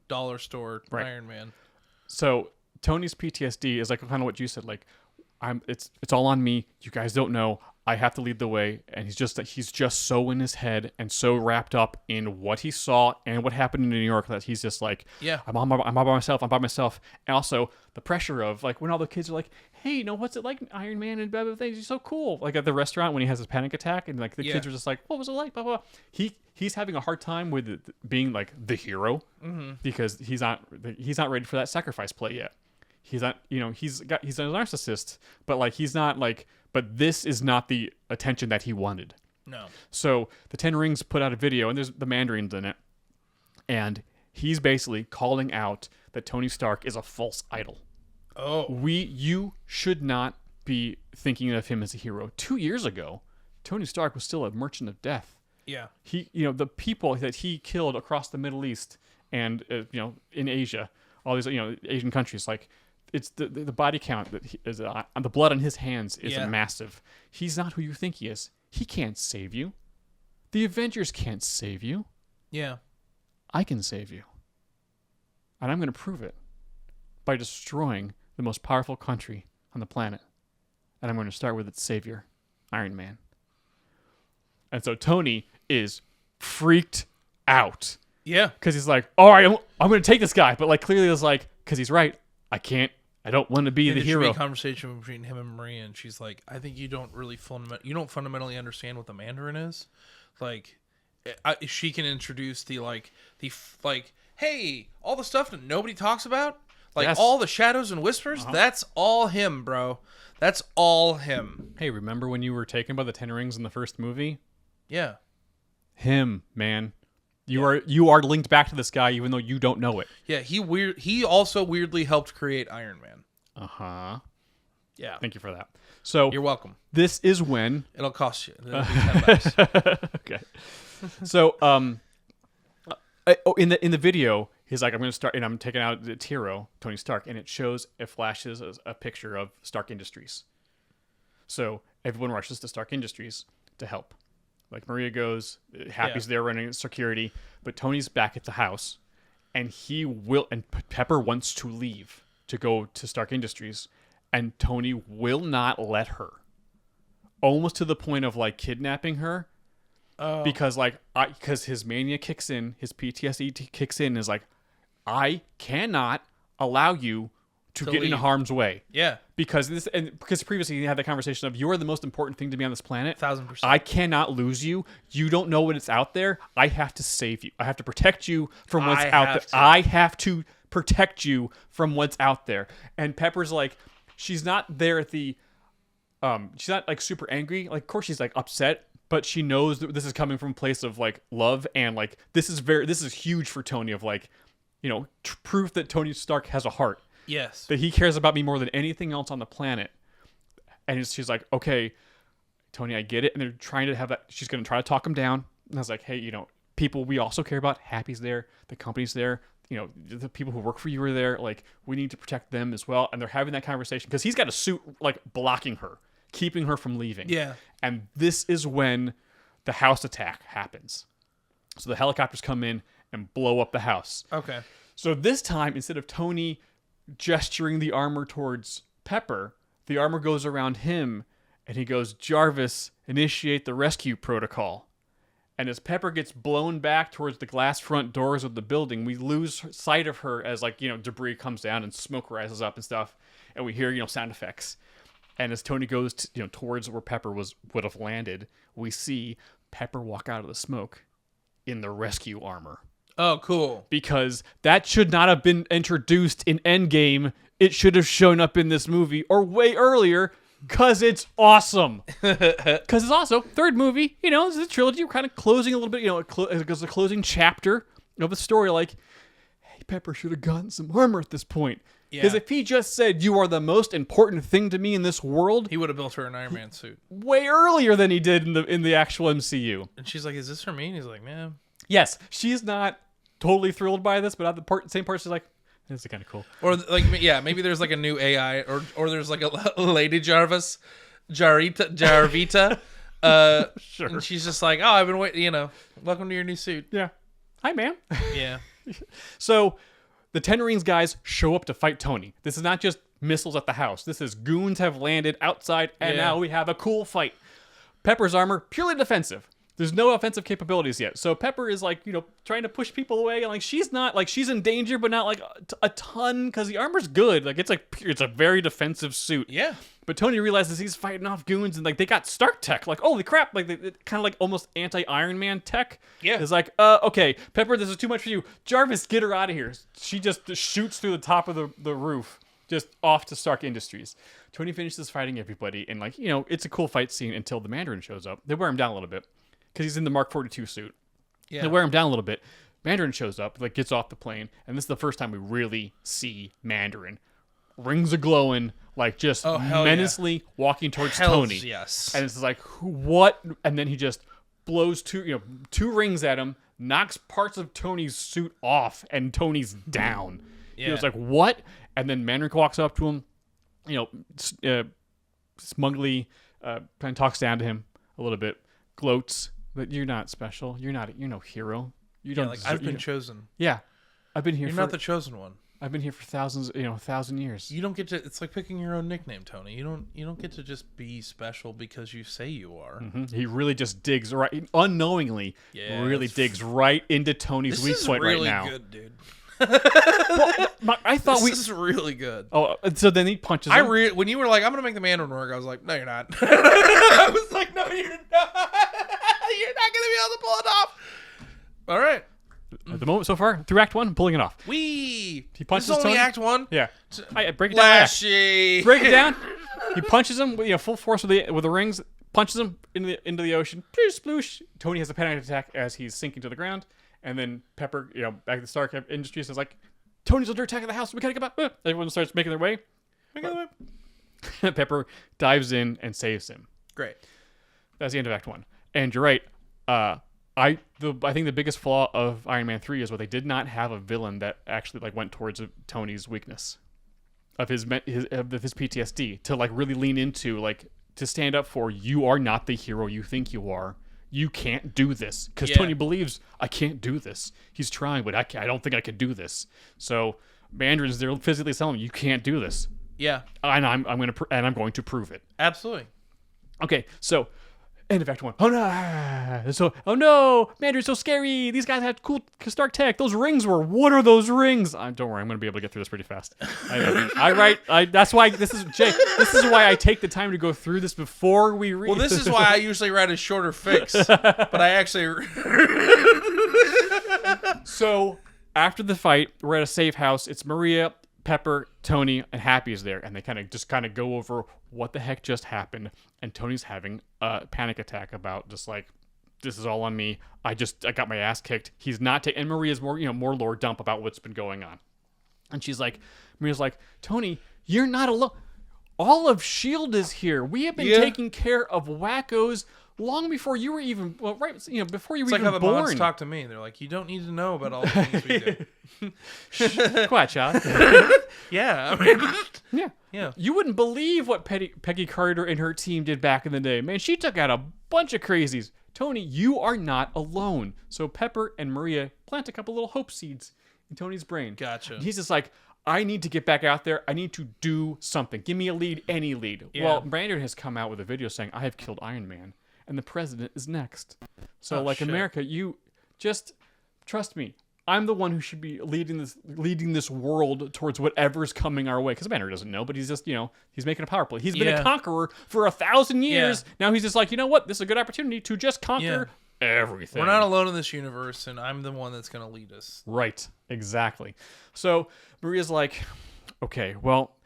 C: dollar store Iron Man.
E: So Tony's PTSD is like kind of what you said. Like, it's all on me. You guys don't know. I have to lead the way. And he's just so in his head and so wrapped up in what he saw and what happened in New York that he's just like, I'm by myself. And also the pressure of like when all the kids are like, hey, what's it like Iron Man and blah, blah, things? He's so cool. Like at the restaurant when he has his panic attack and like the kids are just like, what was it like? Blah, blah. He's having a hard time with it being like the hero because he's not ready for that sacrifice play yet. He's not, he's a narcissist, but like he's not like, but this is not the attention that he wanted.
C: No.
E: So the 10 Rings put out a video, and there's the Mandarins in it, and he's basically calling out that Tony Stark is a false idol.
C: Oh.
E: You should not be thinking of him as a hero. 2 years ago, Tony Stark was still a merchant of death.
C: Yeah.
E: He, the people that he killed across the Middle East and in Asia, all these Asian countries, like. It's the body count that is the blood on his hands is massive. He's not who you think he is. He can't save you. The Avengers can't save you.
C: Yeah.
E: I can save you. And I'm going to prove it by destroying the most powerful country on the planet. And I'm going to start with its savior, Iron Man. And so Tony is freaked out.
C: Yeah.
E: Because he's like, all right, I'm going to take this guy. But like clearly it's like, because he's right. I can't I don't want to be the
C: There should be
E: hero.
C: a conversation between him and Maria, and she's like, I think you don't really fundamentally understand what the Mandarin is. Like, she can introduce hey, all the stuff that nobody talks about, like
E: Yes.
C: all the shadows and whispers. That's all him, bro. That's all him.
E: Hey, remember when you were taken by the Ten Rings in the first movie?
C: Yeah.
E: Him, man. You are linked back to this guy even though you don't know it.
C: Yeah, he also weirdly helped create Iron Man.
E: Uh-huh.
C: Yeah.
E: Thank you for that. So
C: You're welcome.
E: this is when
C: It'll cost you. It'll be $10.
E: okay. So in the video, he's like, I'm going to start, and I'm taking out the hero, Tony Stark, and it flashes a picture of Stark Industries. So everyone rushes to Stark Industries to help. Like Maria goes, Happy's there running security, but Tony's back at the house, and Pepper wants to leave to go to Stark Industries, and Tony will not let her. Almost to the point of like kidnapping her. Because his mania kicks in, his PTSD kicks in, and is like, I cannot allow you to get into
C: leave.
E: harm's way.
C: Yeah.
E: Because previously he had that conversation of, you are the most important thing to me on this planet.
C: 1000%.
E: I cannot lose you. You don't know what it's out there. I have to save you. I have to protect you from what's out there. I have to protect you from what's out there. And Pepper's like, she's not there at the she's not like super angry. Like, of course she's like upset, but she knows that this is coming from a place of like love, and like this is huge for Tony, of like, you know, proof that Tony Stark has a heart.
C: Yes.
E: That he cares about me more than anything else on the planet. And she's like, okay, Tony, I get it. And they're trying to have that. She's going to try to talk him down. And I was like, hey, you know, people we also care about. Happy's there. The company's there. You know, the people who work for you are there. Like, we need to protect them as well. And they're having that conversation because he's got a suit like blocking her, keeping her from leaving.
C: Yeah.
E: And this is when the house attack happens. So the helicopters come in and blow up the house.
C: Okay.
E: So this time, instead of Tony gesturing the armor towards Pepper, the armor goes around him, and he goes, Jarvis, initiate the rescue protocol. And as Pepper gets blown back towards the glass front doors of the building, we lose sight of her as, like, you know, debris comes down and smoke rises up and stuff, and we hear, you know, sound effects. And as Tony goes to, you know, towards where Pepper would have landed, we see Pepper walk out of the smoke in the rescue armor.
C: Oh, cool.
E: Because that should not have been introduced in Endgame. It should have shown up in this movie or way earlier, because it's awesome. Because it's also third movie. You know, this is a trilogy. We're kind of closing a little bit, you know, because the closing chapter of the story, like, hey, Pepper should have gotten some armor at this point. Because if he just said, you are the most important thing to me in this world,
C: He would have built her an Iron Man suit.
E: way earlier than he did in the actual MCU.
C: And she's like, is this for me? And he's like, man.
E: Yes, she's not totally thrilled by this, but at the same part, she's like, this is kind of cool.
C: Or like, yeah, maybe there's like a new AI, or there's like a Lady Jarvita.
E: Sure.
C: And she's just like, oh, I've been waiting, you know, welcome to your new suit.
E: Yeah. Hi, ma'am.
C: Yeah.
E: So the Ten Rings guys show up to fight Tony. This is not just missiles at the house. This is goons have landed outside, and
C: Yeah.
E: now we have a cool fight. Pepper's armor, purely defensive. There's no offensive capabilities yet. So Pepper is like, you know, trying to push people away, and like she's not like, she's in danger, but not like a ton, because the armor's good. Like it's a very defensive suit.
C: Yeah.
E: But Tony realizes he's fighting off goons, and like they got Stark tech. Like, holy crap! Like kind of like almost anti-Iron Man tech.
C: Yeah.
E: It's like, okay, Pepper, this is too much for you. Jarvis, get her out of here. She just shoots through the top of the roof, just off to Stark Industries. Tony finishes fighting everybody, and like, you know, it's a cool fight scene until the Mandarin shows up. They wear him down a little bit because he's in the Mark 42 suit.
C: Yeah.
E: They wear him down a little bit. Mandarin shows up, like gets off the plane, and this is the first time we really see Mandarin. Rings are glowing, like just
C: hell
E: menacingly walking towards
C: Hells
E: Tony.
C: yes.
E: And it's like, what? And then he just blows two rings at him, knocks parts of Tony's suit off, and Tony's down.
C: Yeah.
E: He was like, what? And then Mandarin walks up to him, you know, smugly kind of talks down to him a little bit, gloats that you're not special. You're no hero. You don't.
C: Yeah, like, I've been chosen.
E: Yeah, I've been here.
C: You're not the chosen one.
E: I've been here for thousands, 1,000 years.
C: You don't get to. It's like picking your own nickname, Tony. You don't get to just be special because you say you are.
E: Mhm. He really just digs right, unknowingly.
C: Yeah,
E: really
C: it's
E: digs right into Tony's
C: This
E: weak
C: is
E: point
C: really
E: right now.
C: good, dude.
E: I thought
C: This is really good.
E: Oh, so then he punches him.
C: When you were like, I'm gonna make the Mandarin work, I was like, no, you're not. I was like, no, you're not. You're not gonna be able to pull it off. All right.
E: At the moment so far, through Act 1, pulling it off.
C: He
E: punches
C: this is only
E: Tony?
C: Act 1.
E: Yeah. I break it down. by act.
C: Flashy.
E: Break it down. He punches him with full force with the rings. Punches him into the ocean. Sploosh, sploosh. Tony has a panic attack as he's sinking to the ground. And then Pepper, back at the Stark Industries, is like, Tony's under attack at the house. We gotta get back. Everyone starts making their way. Pepper dives in and saves him.
C: Great.
E: That's the end of Act 1. And you're right. I think the biggest flaw of Iron Man 3 is what they did not have a villain that actually went towards Tony's weakness of his PTSD to really lean into to stand up for, you are not the hero you think you are. You can't do this, because Tony believes I can't do this. He's trying, but I don't think I can do this. So Mandarins, they're physically telling him you can't do this.
C: Yeah.
E: And I'm going to prove it.
C: Absolutely.
E: Okay, so end of Act 1. Oh no, Mandarin's so scary. These guys have cool Stark tech. Those rings what are those rings? Don't worry, I'm going to be able to get through this pretty fast. That's why this is why I take the time to go through this before we read.
C: Well, this is why I usually write a shorter fix, but I actually.
E: So after the fight, we're at a safe house. It's Maria, Pepper, Tony, and Happy is there, and they kind of go over what the heck just happened. And Tony's having a panic attack about just this is all on me. I got my ass kicked. He's not taking. And Maria's more lore dump about what's been going on. And Maria's like, Tony, you're not alone. All of S.H.I.E.L.D. is here. We have been taking care of wackos long before you were even before you were even born. It's
C: like how the mods talk to me. They're like, you don't need to know about all the things we do.
E: Quiet, child.
C: Yeah, I mean,
E: yeah. You wouldn't believe what Peggy Carter and her team did back in the day. Man, she took out a bunch of crazies. Tony, you are not alone. So Pepper and Maria plant a couple little hope seeds in Tony's brain.
C: Gotcha.
E: And he's just like, I need to get back out there. I need to do something. Give me a lead, any lead.
C: Yeah.
E: Well, Brandon has come out with a video saying, I have killed Iron Man, and the president is next. So,
C: shit.
E: America, you just trust me. I'm the one who should be leading this world towards whatever's coming our way. Because Banner doesn't know, but he's just, he's making a power play. He's been a conqueror for 1,000 years. Yeah. Now he's just like, you know what? This is a good opportunity to just conquer everything.
C: We're not alone in this universe, and I'm the one that's going to lead us.
E: Right. Exactly. So Maria's like, okay, well,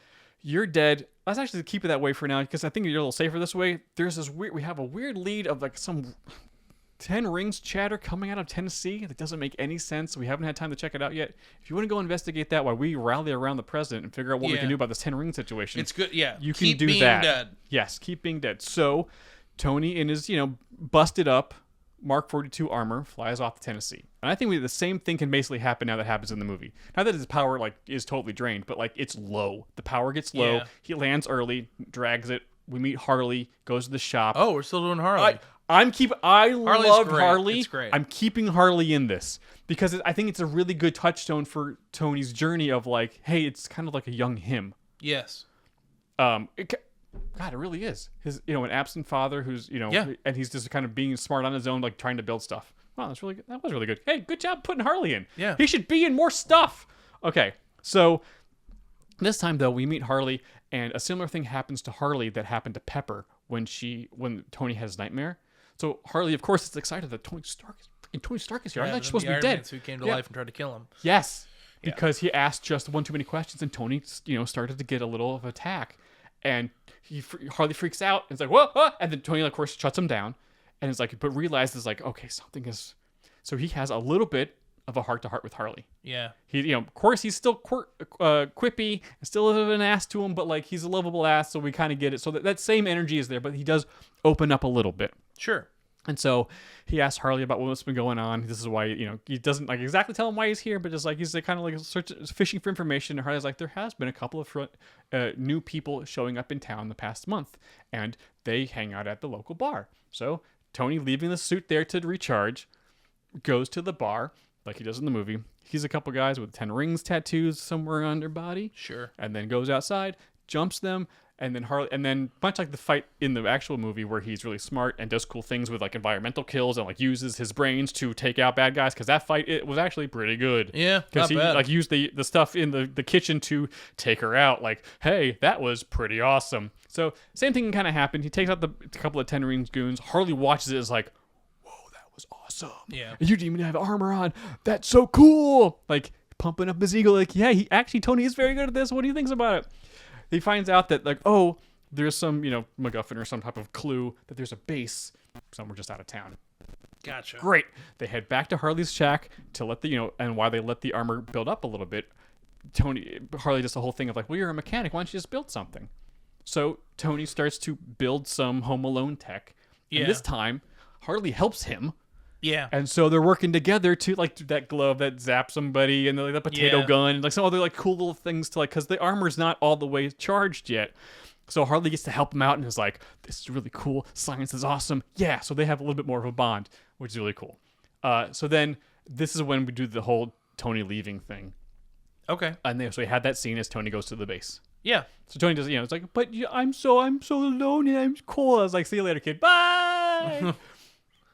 E: you're dead. Let's actually keep it that way for now, because I think you're a little safer this way. There's this we have a weird lead of some 10 rings chatter coming out of Tennessee that doesn't make any sense. We haven't had time to check it out yet. If you want to go investigate that while we rally around the president and figure out what we can do about this 10 ring situation,
C: it's good. Yeah,
E: you can do that. Dead. Yes, keep being dead. So Tony in his busted up Mark 42 armor flies off to Tennessee, and I think the same thing can basically happen now that happens in the movie. Not that his power is totally drained, but it's low. The power gets low. Yeah. He lands early, drags it. We meet Harley, goes to the shop.
C: Oh, we're still doing Harley.
E: I love Harley.
C: It's great.
E: I'm keeping Harley in this because I think it's a really good touchstone for Tony's journey of hey, it's kind of like a young him.
C: Yes.
E: God, it really is. His, an absent father who's, and he's just kind of being smart on his own, trying to build stuff. Wow, that's really good. That was really good. Hey, good job putting Harley in.
C: Yeah.
E: He should be in more stuff. Okay, so this time though, we meet Harley, and a similar thing happens to Harley that happened to Pepper when Tony has his nightmare. So Harley, of course, is excited that Tony Stark is here. I thought you're supposed to be dead.
C: Who came to life and tried to kill him.
E: Yes, because he asked just one too many questions, and Tony, started to get a little of attack, and Harley freaks out and it's like, whoa, and then Tony, of course, shuts him down, and it's but realizes okay, something is. So he has a little bit of a heart-to-heart with Harley. Yeah. He, of course, he's still quippy and still a bit of an ass to him, but he's a lovable ass, so we kind of get it. So that same energy is there, but he does open up a little bit. Sure. And so he asks Harley about what's been going on. This is why, he doesn't exactly tell him why he's here, but just he's kind of fishing for information. And Harley's there has been a couple of new people showing up in town the past month, and they hang out at the local bar. So Tony, leaving the suit there to recharge, goes to the bar like he does in the movie. He's a couple guys with 10 rings tattoos somewhere on their body. Sure. And then goes outside, jumps them, And then much like the fight in the actual movie where he's really smart and does cool things with like environmental kills and like uses his brains to take out bad guys, because that fight, it was actually pretty good.
C: Yeah,
E: because he
C: bad.
E: like used the stuff in the kitchen to take her out. Like, hey, that was pretty awesome. So same thing kind of happened. He takes out a couple of Ten Rings goons. Harley watches it, is like, whoa, that was awesome.
C: Yeah.
E: And you didn't even have armor on. That's so cool. Like pumping up his ego. Like, yeah, Tony is very good at this. What do you think about it? He finds out that, like, oh, there's some, MacGuffin or some type of clue that there's a base somewhere just out of town.
C: Gotcha.
E: Great. They head back to Harley's shack to let and while they let the armor build up a little bit, Harley does the whole thing of like, well, you're a mechanic. Why don't you just build something? So Tony starts to build some Home Alone tech.
C: Yeah.
E: And this time, Harley helps him.
C: Yeah.
E: And so they're working together to like that glove that zaps somebody and the potato gun and like some other like cool little things to like, because the armor's not all the way charged yet. So Harley gets to help him out and is like, this is really cool. Science is awesome. Yeah. So they have a little bit more of a bond, which is really cool. So then this is when we do the whole Tony leaving thing.
C: Okay.
E: And so we had that scene as Tony goes to the base.
C: Yeah.
E: So Tony does, it's like, but I'm so alone and I'm cool. I was like, see you later, kid. Bye.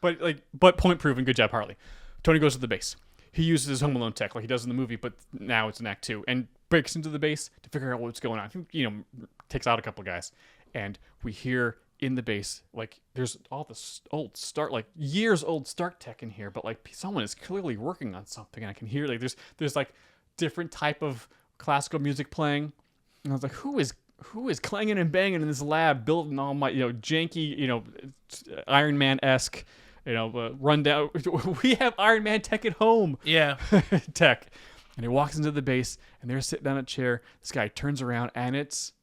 E: But point proven. Good job, Harley. Tony goes to the base. He uses his Home Alone tech like he does in the movie, but now it's in Act 2, and breaks into the base to figure out what's going on. Takes out a couple of guys, and we hear in the base like there's all this old Stark, like years old Stark tech in here, but like someone is clearly working on something, and I can hear like there's like different type of classical music playing, and I was like, who is clanging and banging in this lab, building all my janky Iron Man-esque. Rundown. We have Iron Man tech at home.
C: Yeah.
E: Tech. And he walks into the base, and they're sitting on a chair. This guy turns around, and it's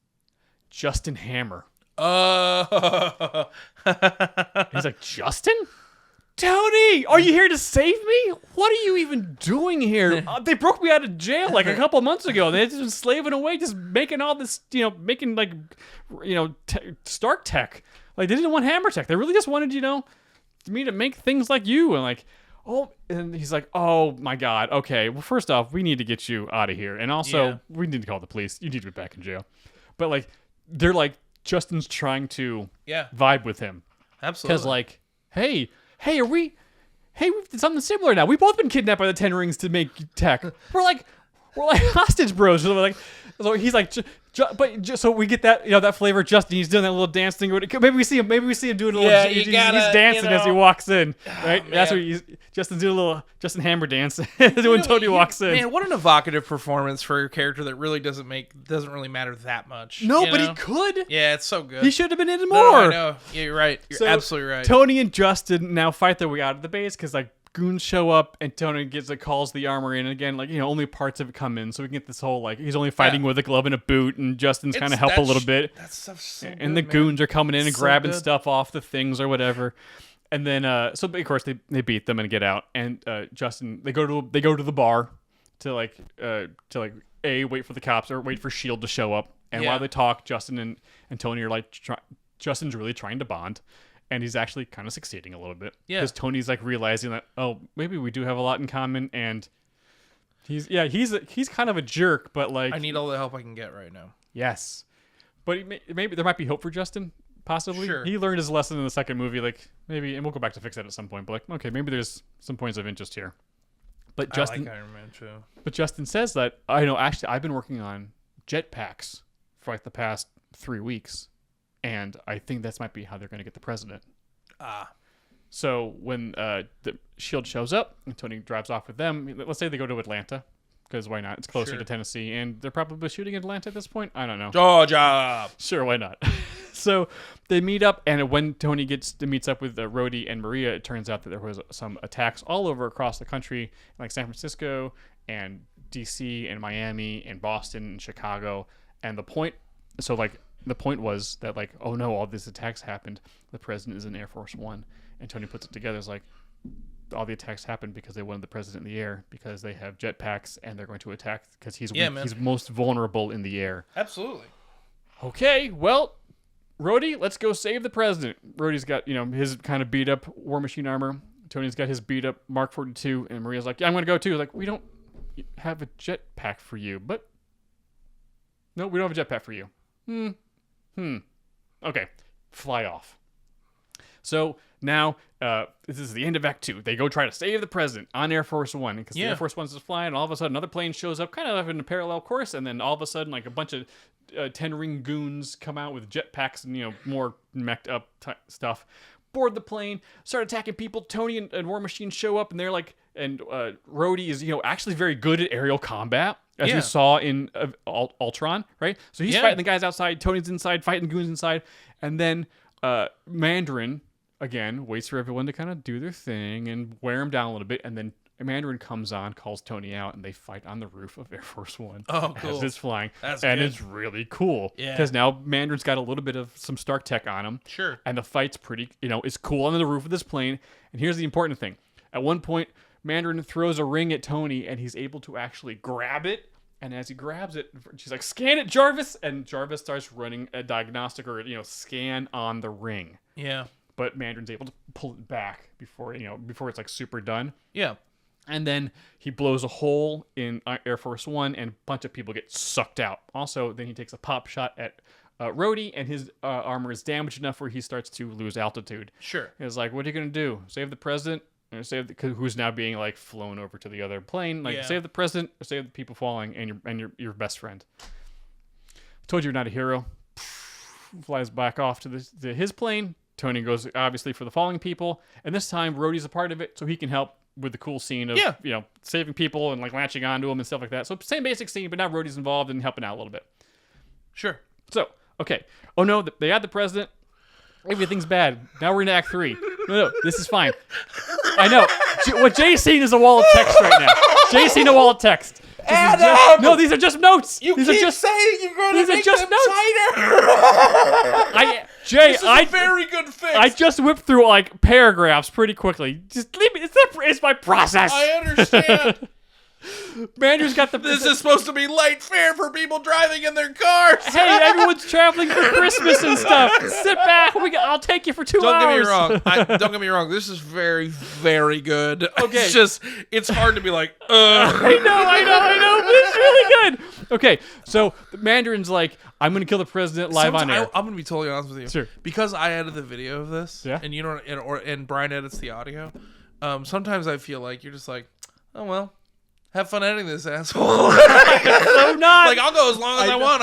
E: Justin Hammer. He's like, Justin? Tony, are you here to save me? What are you even doing here? They broke me out of jail like a couple months ago. They've just been slaving away, just making all this, making like, Stark tech. Like, they didn't want Hammer tech. They really just wanted, me to make things like you. And like, and he's like, oh my God. Okay. Well, first off, we need to get you out of here. And also we need to call the police. You need to be back in jail. But like, they're like, Justin's trying to vibe with him.
C: Absolutely.
E: Because like, hey, we did something similar now. We've both been kidnapped by the Ten Rings to make tech. We're like hostage bros. So he's like, so we get that that flavor. Justin, he's doing that little dance thing. Maybe we see him doing a little.
C: Yeah,
E: he's dancing as he walks in. Right. That's what Justin's doing a little Justin Hammer dance when Tony walks in.
C: Man, what an evocative performance for a character that really doesn't really matter that much.
E: No, but he could.
C: Yeah, it's so good.
E: He should have been in more.
C: No, I know. Yeah, you're right. You're absolutely right.
E: Tony and Justin now fight their way out of the base because like goons show up and Tony calls the armor in, and again, like only parts of it come in, so we can get this whole like he's only fighting with a glove and a boot, and Justin's kind of help a little bit.
C: That stuff's so good,
E: and the goons are coming in and grabbing stuff off the things or whatever. And then so of course they beat them and get out, and Justin they go to the bar to wait for the cops or wait for SHIELD to show up, and while they talk, Justin and Tony are like Justin's really trying to bond. And he's actually kind of succeeding a little bit. Yeah. Because Tony's like realizing that, oh, maybe we do have a lot in common. And he's kind of a jerk, but like.
C: I need all the help I can get right now.
E: Yes. But maybe there might be hope for Justin, possibly. Sure. He learned his lesson in the second movie, like maybe, and we'll go back to fix that at some point. But like, okay, maybe there's some points of interest here. But Justin. I like Iron Man too. But Justin says that, actually, I've been working on jetpacks for like the past 3 weeks. And I think that might be how they're going to get the president. So when the SHIELD shows up and Tony drives off with them, let's say they go to Atlanta, because why not? It's closer to Tennessee, and they're probably shooting in Atlanta at this point. I don't know.
C: Georgia!
E: Sure, why not? So they meet up, and when Tony meets up with Rhodey and Maria, it turns out that there was some attacks all over across the country, like San Francisco and D.C. and Miami and Boston and Chicago. And the point was that like, oh no, all these attacks happened. The president is in Air Force One, and Tony puts it together as like, all the attacks happened because they wanted the president in the air because they have jetpacks and they're going to attack because he's he's most vulnerable in the air.
C: Absolutely.
E: Okay, well, Rhodey, let's go save the president. Rhodey's got his kind of beat up War Machine armor. Tony's got his beat up Mark 42, and Maria's like, yeah, I'm going to go too. Like, we don't have a jetpack for you, but no, we don't have a jetpack for you. Okay, fly off. So now, this is the end of Act 2. They go try to save the president on Air Force One because the Air Force One's just flying, and all of a sudden another plane shows up kind of in a parallel course, and then all of a sudden like a bunch of 10-ring goons come out with jetpacks and more mech'd up stuff, board the plane, start attacking people. Tony and War Machine show up, and they're like, and Rhodey is actually very good at aerial combat. As we saw in Ultron, right? So he's fighting the guys outside, Tony's inside, fighting the goons inside, and then Mandarin, again, waits for everyone to kind of do their thing and wear him down a little bit, and then Mandarin comes on, calls Tony out, and they fight on the roof of Air Force One.
C: Oh, cool.
E: As it's flying.
C: That's
E: and
C: good.
E: It's really cool.
C: Yeah.
E: Because now Mandarin's got a little bit of some Stark tech on him.
C: Sure.
E: And the fight's pretty, it's cool on the roof of this plane. And here's the important thing. At one point, Mandarin throws a ring at Tony, and he's able to actually grab it. And as he grabs it, she's like, "Scan it, Jarvis!" And Jarvis starts running a diagnostic or scan on the ring.
C: Yeah.
E: But Mandarin's able to pull it back before it's like super done.
C: Yeah.
E: And then he blows a hole in Air Force One, and a bunch of people get sucked out. Also, then he takes a pop shot at Rhodey, and his armor is damaged enough where he starts to lose altitude.
C: Sure.
E: He's like, "What are you gonna do? Save the president?" Or who's now being like flown over to the other plane? Like, save the president or save the people falling and your best friend. Told you you're not a hero. Flies back off to his plane. Tony goes obviously for the falling people, and this time Rhodey's a part of it, so he can help with the cool scene of saving people and like latching onto them and stuff like that. So same basic scene, but now Rhodey's involved and helping out a little bit.
C: Sure.
E: So okay. Oh no, they had the president. Everything's bad. Now we're in Act 3. No, this is fine. I know. What Jay's seen is a wall of text right now. Jay's seen a wall of text. No, these are just notes. These are just
C: saying you're going to make
E: just
C: them
E: notes.
C: tighter.
E: Jay,
C: This is a very good fix.
E: I just whipped through like paragraphs pretty quickly. Just leave me. It's my process.
C: I understand.
E: Mandarin's got the.
C: This is supposed to be light fare for people driving in their cars.
E: Hey, everyone's traveling for Christmas and stuff. Sit back. I'll take you for 2 hours.
C: Don't get me wrong. This is very, very good.
E: Okay.
C: It's hard to be like,
E: I know, but it's really good. Okay, so the Mandarin's like, "I'm gonna kill the president live on air."
C: I'm gonna be totally honest with you.
E: Sure.
C: Because I edited the video of this,
E: Yeah.
C: and Brian edits the audio. Sometimes I feel like you're just like, oh well, have fun editing this, asshole.
E: I'm not.
C: Like, I'll go as long as I want.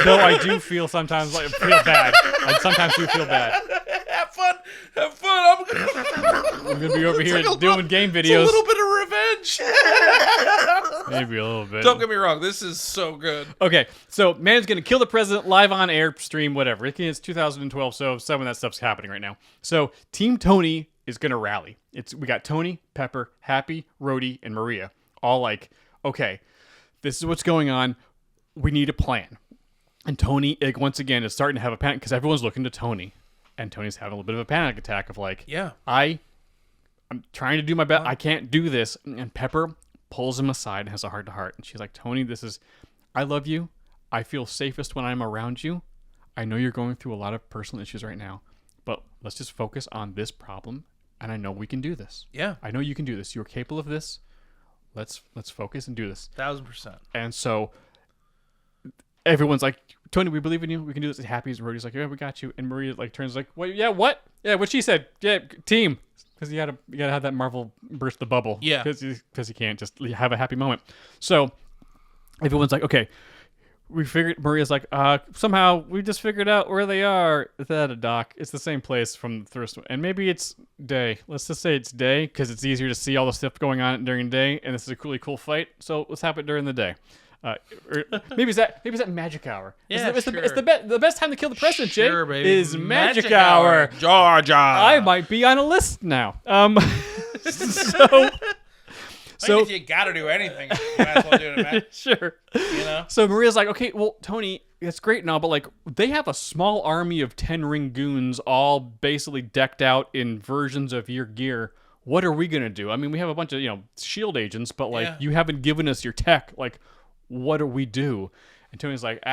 E: Though I do feel sometimes feel bad. I sometimes do feel bad.
C: Have fun.
E: I'm gonna be over here
C: like
E: doing game videos.
C: It's a little bit of revenge.
E: Maybe a little bit.
C: Don't get me wrong. This is so good.
E: Okay, so Man's gonna kill the president live on air stream, whatever. It's 2012, so some of that stuff's happening right now. So Team Tony is gonna rally. We got Tony, Pepper, Happy, Rhodey, and Maria. All like, okay, this is what's going on. We need a plan. And Tony, once again, is starting to have a panic because everyone's looking to Tony. And Tony's having a little bit of a panic attack of like, I'm trying to do my best. I can't do this. And Pepper pulls him aside and has a heart-to-heart. And she's like, "Tony, I love you. I feel safest when I'm around you. I know you're going through a lot of personal issues right now, but let's just focus on this problem. And I know we can do this.
C: Yeah.
E: I know you can do this. You're capable of this. Let's focus and do this."
C: 1000%.
E: And so everyone's like, "Tony, we believe in you. We can do this." And Happy's and Rhodey's like, "Yeah, we got you." And Maria like turns like, "What? Yeah, what? Yeah, what she said. Yeah, team." Because you gotta have that Marvel burst the bubble.
C: Yeah.
E: Because you can't just have a happy moment. So everyone's like, "Okay, we figured." Maria's like, "Somehow we just figured out where they are." It's at a dock. It's the same place from the first one, and maybe it's day. Let's just say it's day because it's easier to see all the stuff going on during the day, and this is a really cool fight. So let's have it during the day. Or maybe it's that magic hour.
C: Yeah,
E: it's
C: sure.
E: the best time to kill the president,
C: Sure,
E: Jay,
C: baby.
E: is magic hour.
C: Georgia.
E: I might be on a list now. So
C: if you gotta do anything, you might as well do it, man.
E: Sure.
C: You know?
E: So Maria's like, "Okay, well, Tony, it's great and all, but like they have a small army of 10-ring goons all basically decked out in versions of your gear. What are we gonna do? I mean, we have a bunch of shield agents, but like you haven't given us your tech. Like, what do we do?" And Tony's like, I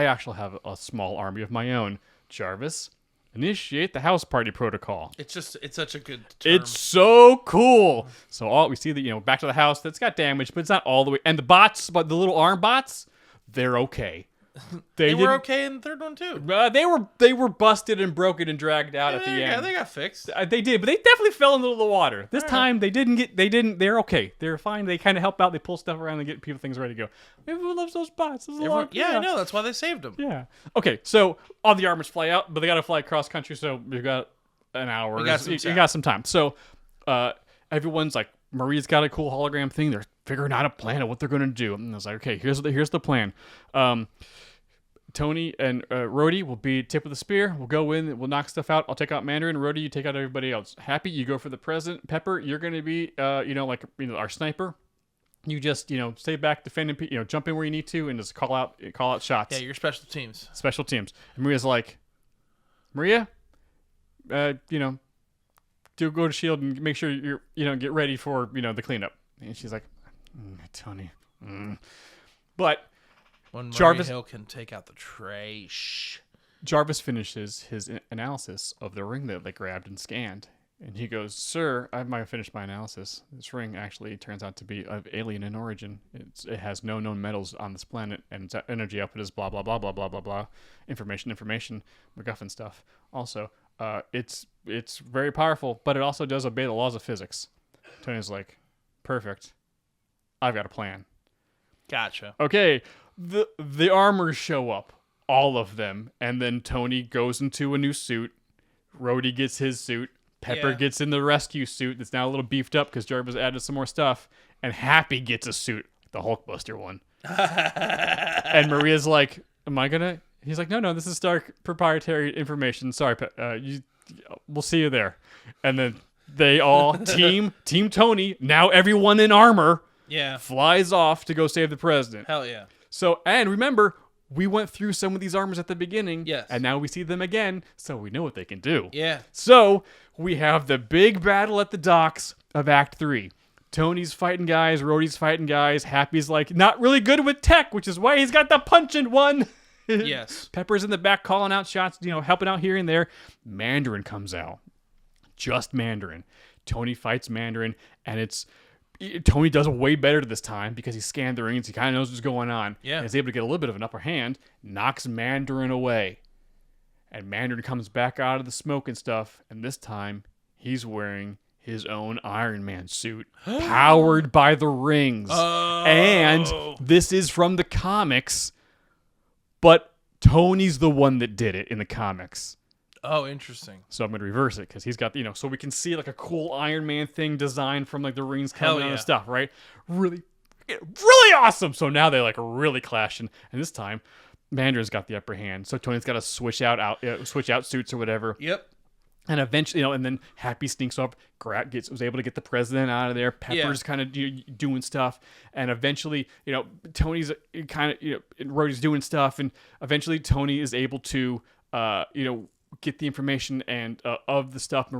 E: actually have a small army of my own. Jarvis, initiate the house party protocol.
C: It's such a good term.
E: It's so cool. So we see that, back to the house that's got damage, but it's not all the way. And the bots, but the little arm bots, they're okay.
C: They were
E: didn't-
C: okay in the third one too.
E: They were busted and broken and dragged out at the
C: Yeah,
E: end.
C: they got fixed.
E: They did, but they definitely fell into the water. This time they didn't. They're okay. They're fine. They kind of help out. They pull stuff around and get things ready to go. Everyone loves those bots.
C: Yeah, I know. That's why they saved them.
E: Yeah. Okay. So all the armors fly out, but they got to fly across country. So we've got an hour.
C: We got some time.
E: You got some time. So everyone's like, Maria's got a cool hologram thing. They're figuring out a plan of what they're going to do. And I was like, okay, here's the plan. Tony and Rhodey will be tip of the spear. We'll go in. We'll knock stuff out. I'll take out Mandarin. Rhodey, you take out everybody else. Happy, you go for the president. Pepper, you're going to be, our sniper. You just, stay back, defend, jump in where you need to, and just call out shots.
C: Yeah, your special teams.
E: Special teams. And Maria's like, Maria, go to Shield and make sure you're, get ready for, the cleanup. And she's like, Tony. But
C: When
E: Jarvis
C: Hill can take out the trash.
E: Jarvis finishes his analysis of the ring that they grabbed and scanned. And he goes, sir, I might have finished my analysis. This ring actually turns out to be of alien in origin. It has no known metals on this planet, and its energy output is blah, blah, blah, blah, blah, blah, blah. Information, MacGuffin stuff. Also, it's very powerful, but it also does obey the laws of physics. Tony's like, perfect. I've got a plan.
C: Gotcha.
E: Okay, the armors show up, all of them, and then Tony goes into a new suit. Rhodey gets his suit. Pepper gets in the rescue suit that's now a little beefed up because Jarvis added some more stuff. And Happy gets a suit, the Hulkbuster one. And Maria's like, am I gonna? He's like, no, this is Stark proprietary information. Sorry, we'll see you there. And then they all team Tony. Now everyone in armor.
C: Yeah.
E: Flies off to go save the president.
C: Hell yeah.
E: So, and remember, we went through some of these armors at the beginning.
C: Yes.
E: And now we see them again, so we know what they can do.
C: Yeah.
E: So, we have the big battle at the docks of Act 3. Tony's fighting guys, Rhodey's fighting guys, Happy's like, not really good with tech, which is why he's got the punching one.
C: Yes.
E: Pepper's in the back calling out shots, helping out here and there. Mandarin comes out. Just Mandarin. Tony fights Mandarin, and Tony does way better this time because he scanned the rings. He kind of knows what's going on.
C: Yeah.
E: And is able to get a little bit of an upper hand, knocks Mandarin away. And Mandarin comes back out of the smoke and stuff, and this time he's wearing his own Iron Man suit, powered by the rings.
C: Oh.
E: And this is from the comics, but Tony's the one that did it in the comics.
C: Oh, interesting.
E: So I'm going to reverse it because he's got, so we can see like a cool Iron Man thing designed from like the rings coming out and stuff, right? Really awesome. So now they like really clashing. And this time, Mandarin's got the upper hand. So Tony's got to switch out suits or whatever.
C: Yep.
E: And eventually, and then Happy sneaks up, was able to get the president out of there. Pepper's kind of doing stuff, and eventually, Tony's kind of, Rhodey's doing stuff, and eventually Tony is able to, get the information and of the stuff.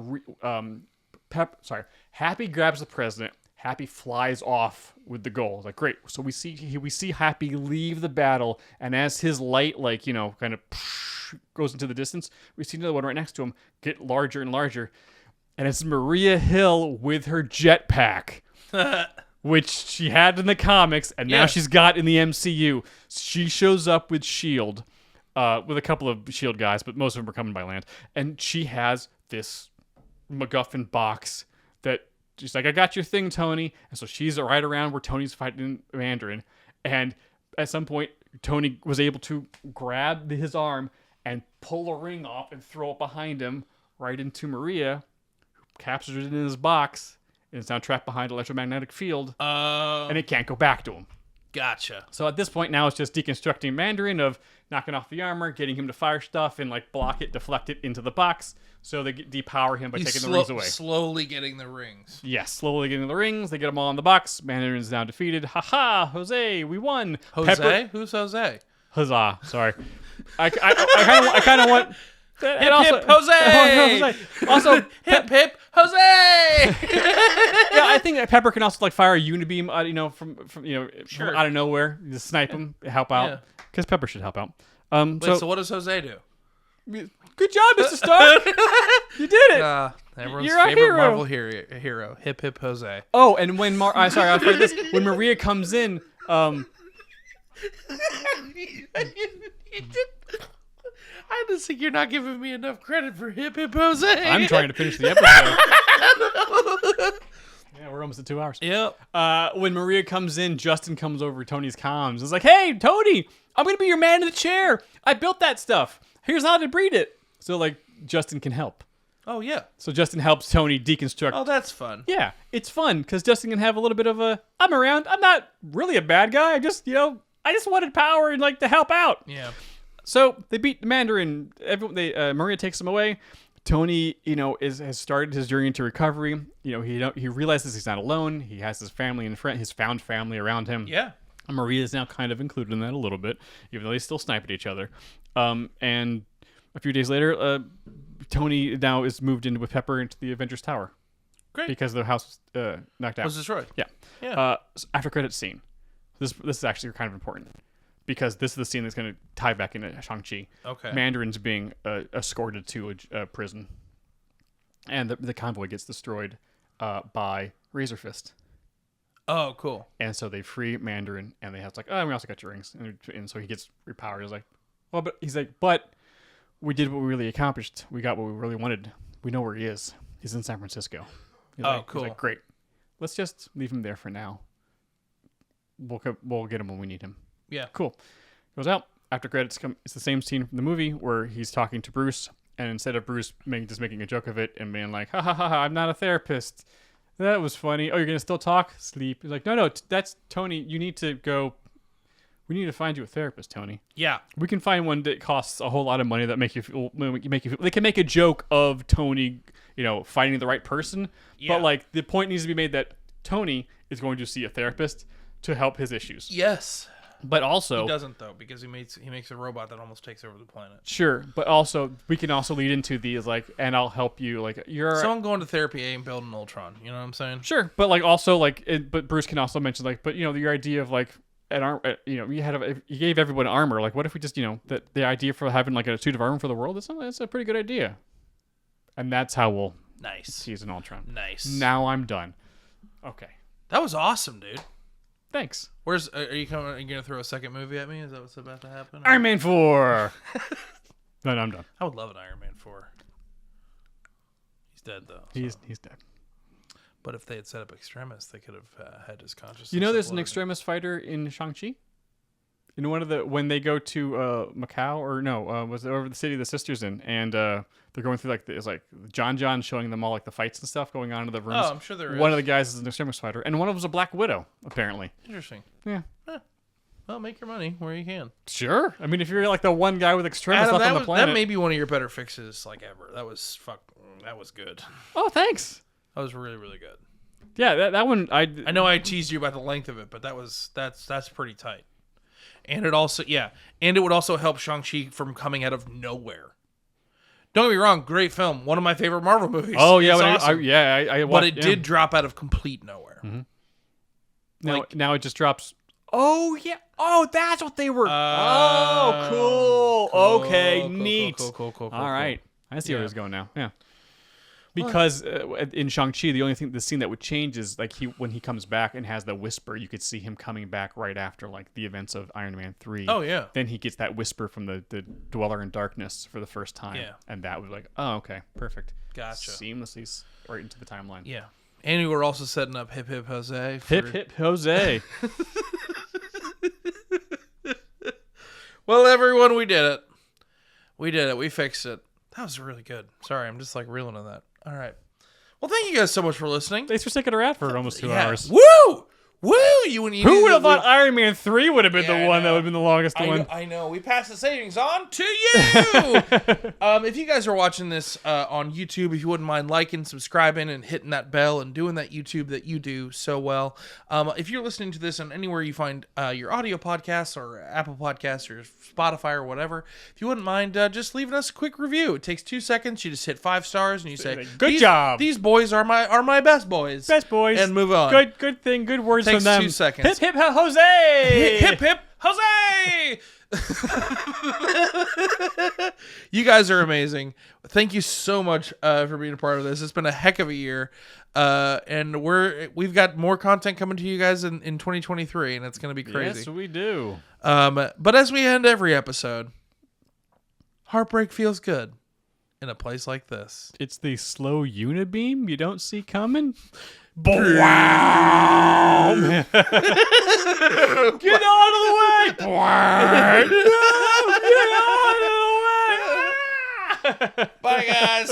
E: Happy grabs the president. Happy flies off with the goal. Like, great. So we see Happy leave the battle, and as his light, kind of goes into the distance, we see another one right next to him get larger and larger, and it's Maria Hill with her jetpack, which she had in the comics, and now she's got in the MCU. She shows up with S.H.I.E.L.D., with a couple of S.H.I.E.L.D. guys, but most of them are coming by land, and she has this MacGuffin box that she's like, I got your thing, Tony. And so she's right around where Tony's fighting Mandarin. And at some point, Tony was able to grab his arm and pull a ring off and throw it behind him right into Maria, who captures it in his box. And it's now trapped behind an electromagnetic field. And it can't go back to him.
C: Gotcha.
E: So at this point now it's just deconstructing Mandarin of knocking off the armor, getting him to fire stuff and block it, deflect it into the box. So they depower him by taking the rings away.
C: Slowly getting the rings.
E: Yes, slowly getting the rings. They get them all in the box. Mandarin's now defeated. Ha, Jose, we won.
C: Jose? Who's Jose?
E: Huzzah. Sorry. I kind of want...
C: Hip, hip, Jose!
E: Also,
C: hip, Jose!
E: Yeah, I think that Pepper can also fire a unibeam, from
C: Sure.
E: out of nowhere. Just snipe him, help out. Because Pepper should help out.
C: Wait, so what does Jose do?
E: Good job, Mr. Stark. You did it.
C: Everyone's
E: You're our
C: favorite
E: hero.
C: Marvel hero. Hip, Jose.
E: Oh, and when I'll forget this. When Maria comes in,
C: I just think you're not giving me enough credit for Hip Hip Jose.
E: I'm trying to finish the episode. Yeah, we're almost at 2 hours.
C: Yep.
E: When Maria comes in, Justin comes over Tony's comms. It's like, hey, Tony, I'm going to be your man in the chair. I built that stuff. Here's how to breed it. So, like, Justin can help.
C: Oh, yeah.
E: So Justin helps Tony deconstruct.
C: Oh, that's fun.
E: Yeah, it's fun because Justin can have a little bit of a, I'm around. I'm not really a bad guy. I just wanted power and, like, to help out.
C: Yeah.
E: So they beat the Mandarin. Maria takes him away. Tony, has started his journey into recovery. He realizes he's not alone. He has his family and his found family around him.
C: Yeah.
E: And Maria is now kind of included in that a little bit, even though they still snipe at each other. And a few days later, Tony now is moved in with Pepper into the Avengers Tower.
C: Great.
E: Because their house was knocked out.
C: Was destroyed.
E: Yeah.
C: Yeah.
E: After credits scene. This is actually kind of important. Because this is the scene that's going to tie back into Shang-Chi.
C: Okay.
E: Mandarin's being escorted to a prison. And the convoy gets destroyed by Razor Fist.
C: Oh, cool.
E: And so they free Mandarin, and they have like, oh, we also got your rings. And so he gets repowered. He's like, but we did what we really accomplished. We got what we really wanted. We know where he is. He's in San Francisco.
C: Cool.
E: He's like, great. Let's just leave him there for now. We'll get him when we need him.
C: Yeah.
E: Cool. Goes out. After credits come, it's the same scene from the movie where he's talking to Bruce, and instead of Bruce making a joke of it and being like, ha ha ha, I'm not a therapist. That was funny. Oh, you're going to still talk? Sleep. He's like, no, that's Tony. You need to go. We need to find you a therapist, Tony.
C: Yeah.
E: We can find one that costs a whole lot of money that make you feel. They can make a joke of Tony, finding the right person.
C: Yeah.
E: But like the point needs to be made that Tony is going to see a therapist to help his issues.
C: Yes.
E: But also,
C: he doesn't though, because he makes a robot that almost takes over the planet.
E: Sure, but also we can also lead into these like, and I'll help you. Like you're
C: someone going to therapy ain't building Ultron. You know what I'm saying?
E: Sure, but like also like, but Bruce can also mention like, but your idea of like an arm, you gave everyone armor. Like, what if we just that the idea for having like a suit of armor for the world? That's a pretty good idea, and that's how we'll use an Ultron.
C: Nice.
E: Now I'm done. Okay,
C: that was awesome, dude.
E: Thanks.
C: Are you gonna throw a second movie at me? Is that what's about to happen?
E: Iron Man 4. No, I'm done.
C: I would love an Iron Man 4. He's dead though.
E: He's dead.
C: But if they had set up Extremis, they could have had his consciousness.
E: There's an Extremis fighter in Shang-Chi. In one of when they go to Macau, or no, was it over the city the sisters in, and they're going through it's like John showing them all like the fights and stuff going on in the rooms.
C: Oh, I'm sure there is.
E: One of the guys is an Extremis fighter, and one of them was a Black Widow, apparently.
C: Interesting.
E: Yeah.
C: Well, make your money where you can.
E: Sure. I mean, if you're like the one guy with Extremis left on the planet,
C: that may be one of your better fixes like ever. That was good.
E: Oh, thanks.
C: That was really, really good.
E: Yeah, that one I
C: know I teased you about the length of it, but that's pretty tight. And it would also help Shang-Chi from coming out of nowhere. Don't get me wrong, great film, one of my favorite Marvel movies.
E: Oh yeah,
C: awesome. But it did drop out of complete nowhere.
E: Mm-hmm. Now it just drops. Oh yeah. Oh, that's what they were. Cool. Okay, neat.
C: Cool.
E: All right, I see where it's going now. Yeah. Because in Shang-Chi, the scene that would change is like when he comes back and has the whisper, you could see him coming back right after like the events of Iron Man 3.
C: Oh, yeah.
E: Then he gets that whisper from the Dweller in Darkness for the first time.
C: Yeah.
E: And that was like, oh, okay, perfect.
C: Gotcha.
E: Seamlessly right into the timeline.
C: Yeah. And we're also setting up Hip Hip Jose.
E: Hip Hip Jose.
C: Well, everyone, we did it. We fixed it. That was really good. Sorry, I'm just like reeling on that. All right. Well, thank you guys so much for listening.
E: Thanks for sticking around for almost 2 hours.
C: Woo! Who would have
E: thought Iron Man 3 would have been the one that would have been the longest one?
C: I know. We passed the savings on to you. If you guys are watching this on YouTube, if you wouldn't mind liking, subscribing, and hitting that bell and doing that YouTube that you do so well. If you're listening to this on anywhere you find your audio podcasts or Apple Podcasts or Spotify or whatever, if you wouldn't mind just leaving us a quick review. It takes 2 seconds. You just hit 5 stars and you say,
E: "Good job.
C: These boys are my best boys."
E: Best boys.
C: And move on.
E: Good thing. Good words
C: Takes
E: from them.
C: 2 seconds.
E: Hip hip Jose.
C: Hip hip Jose. You guys are amazing. Thank you so much for being a part of this. It's been a heck of a year. And we've got more content coming to you guys in 2023, and it's going to be crazy.
E: Yes, we do.
C: But as we end every episode, heartbreak feels good in a place like this.
E: It's the slow unibeam you don't see coming.
C: Wow!
E: Get out of the way! No, get out of the way!
C: Bye, guys.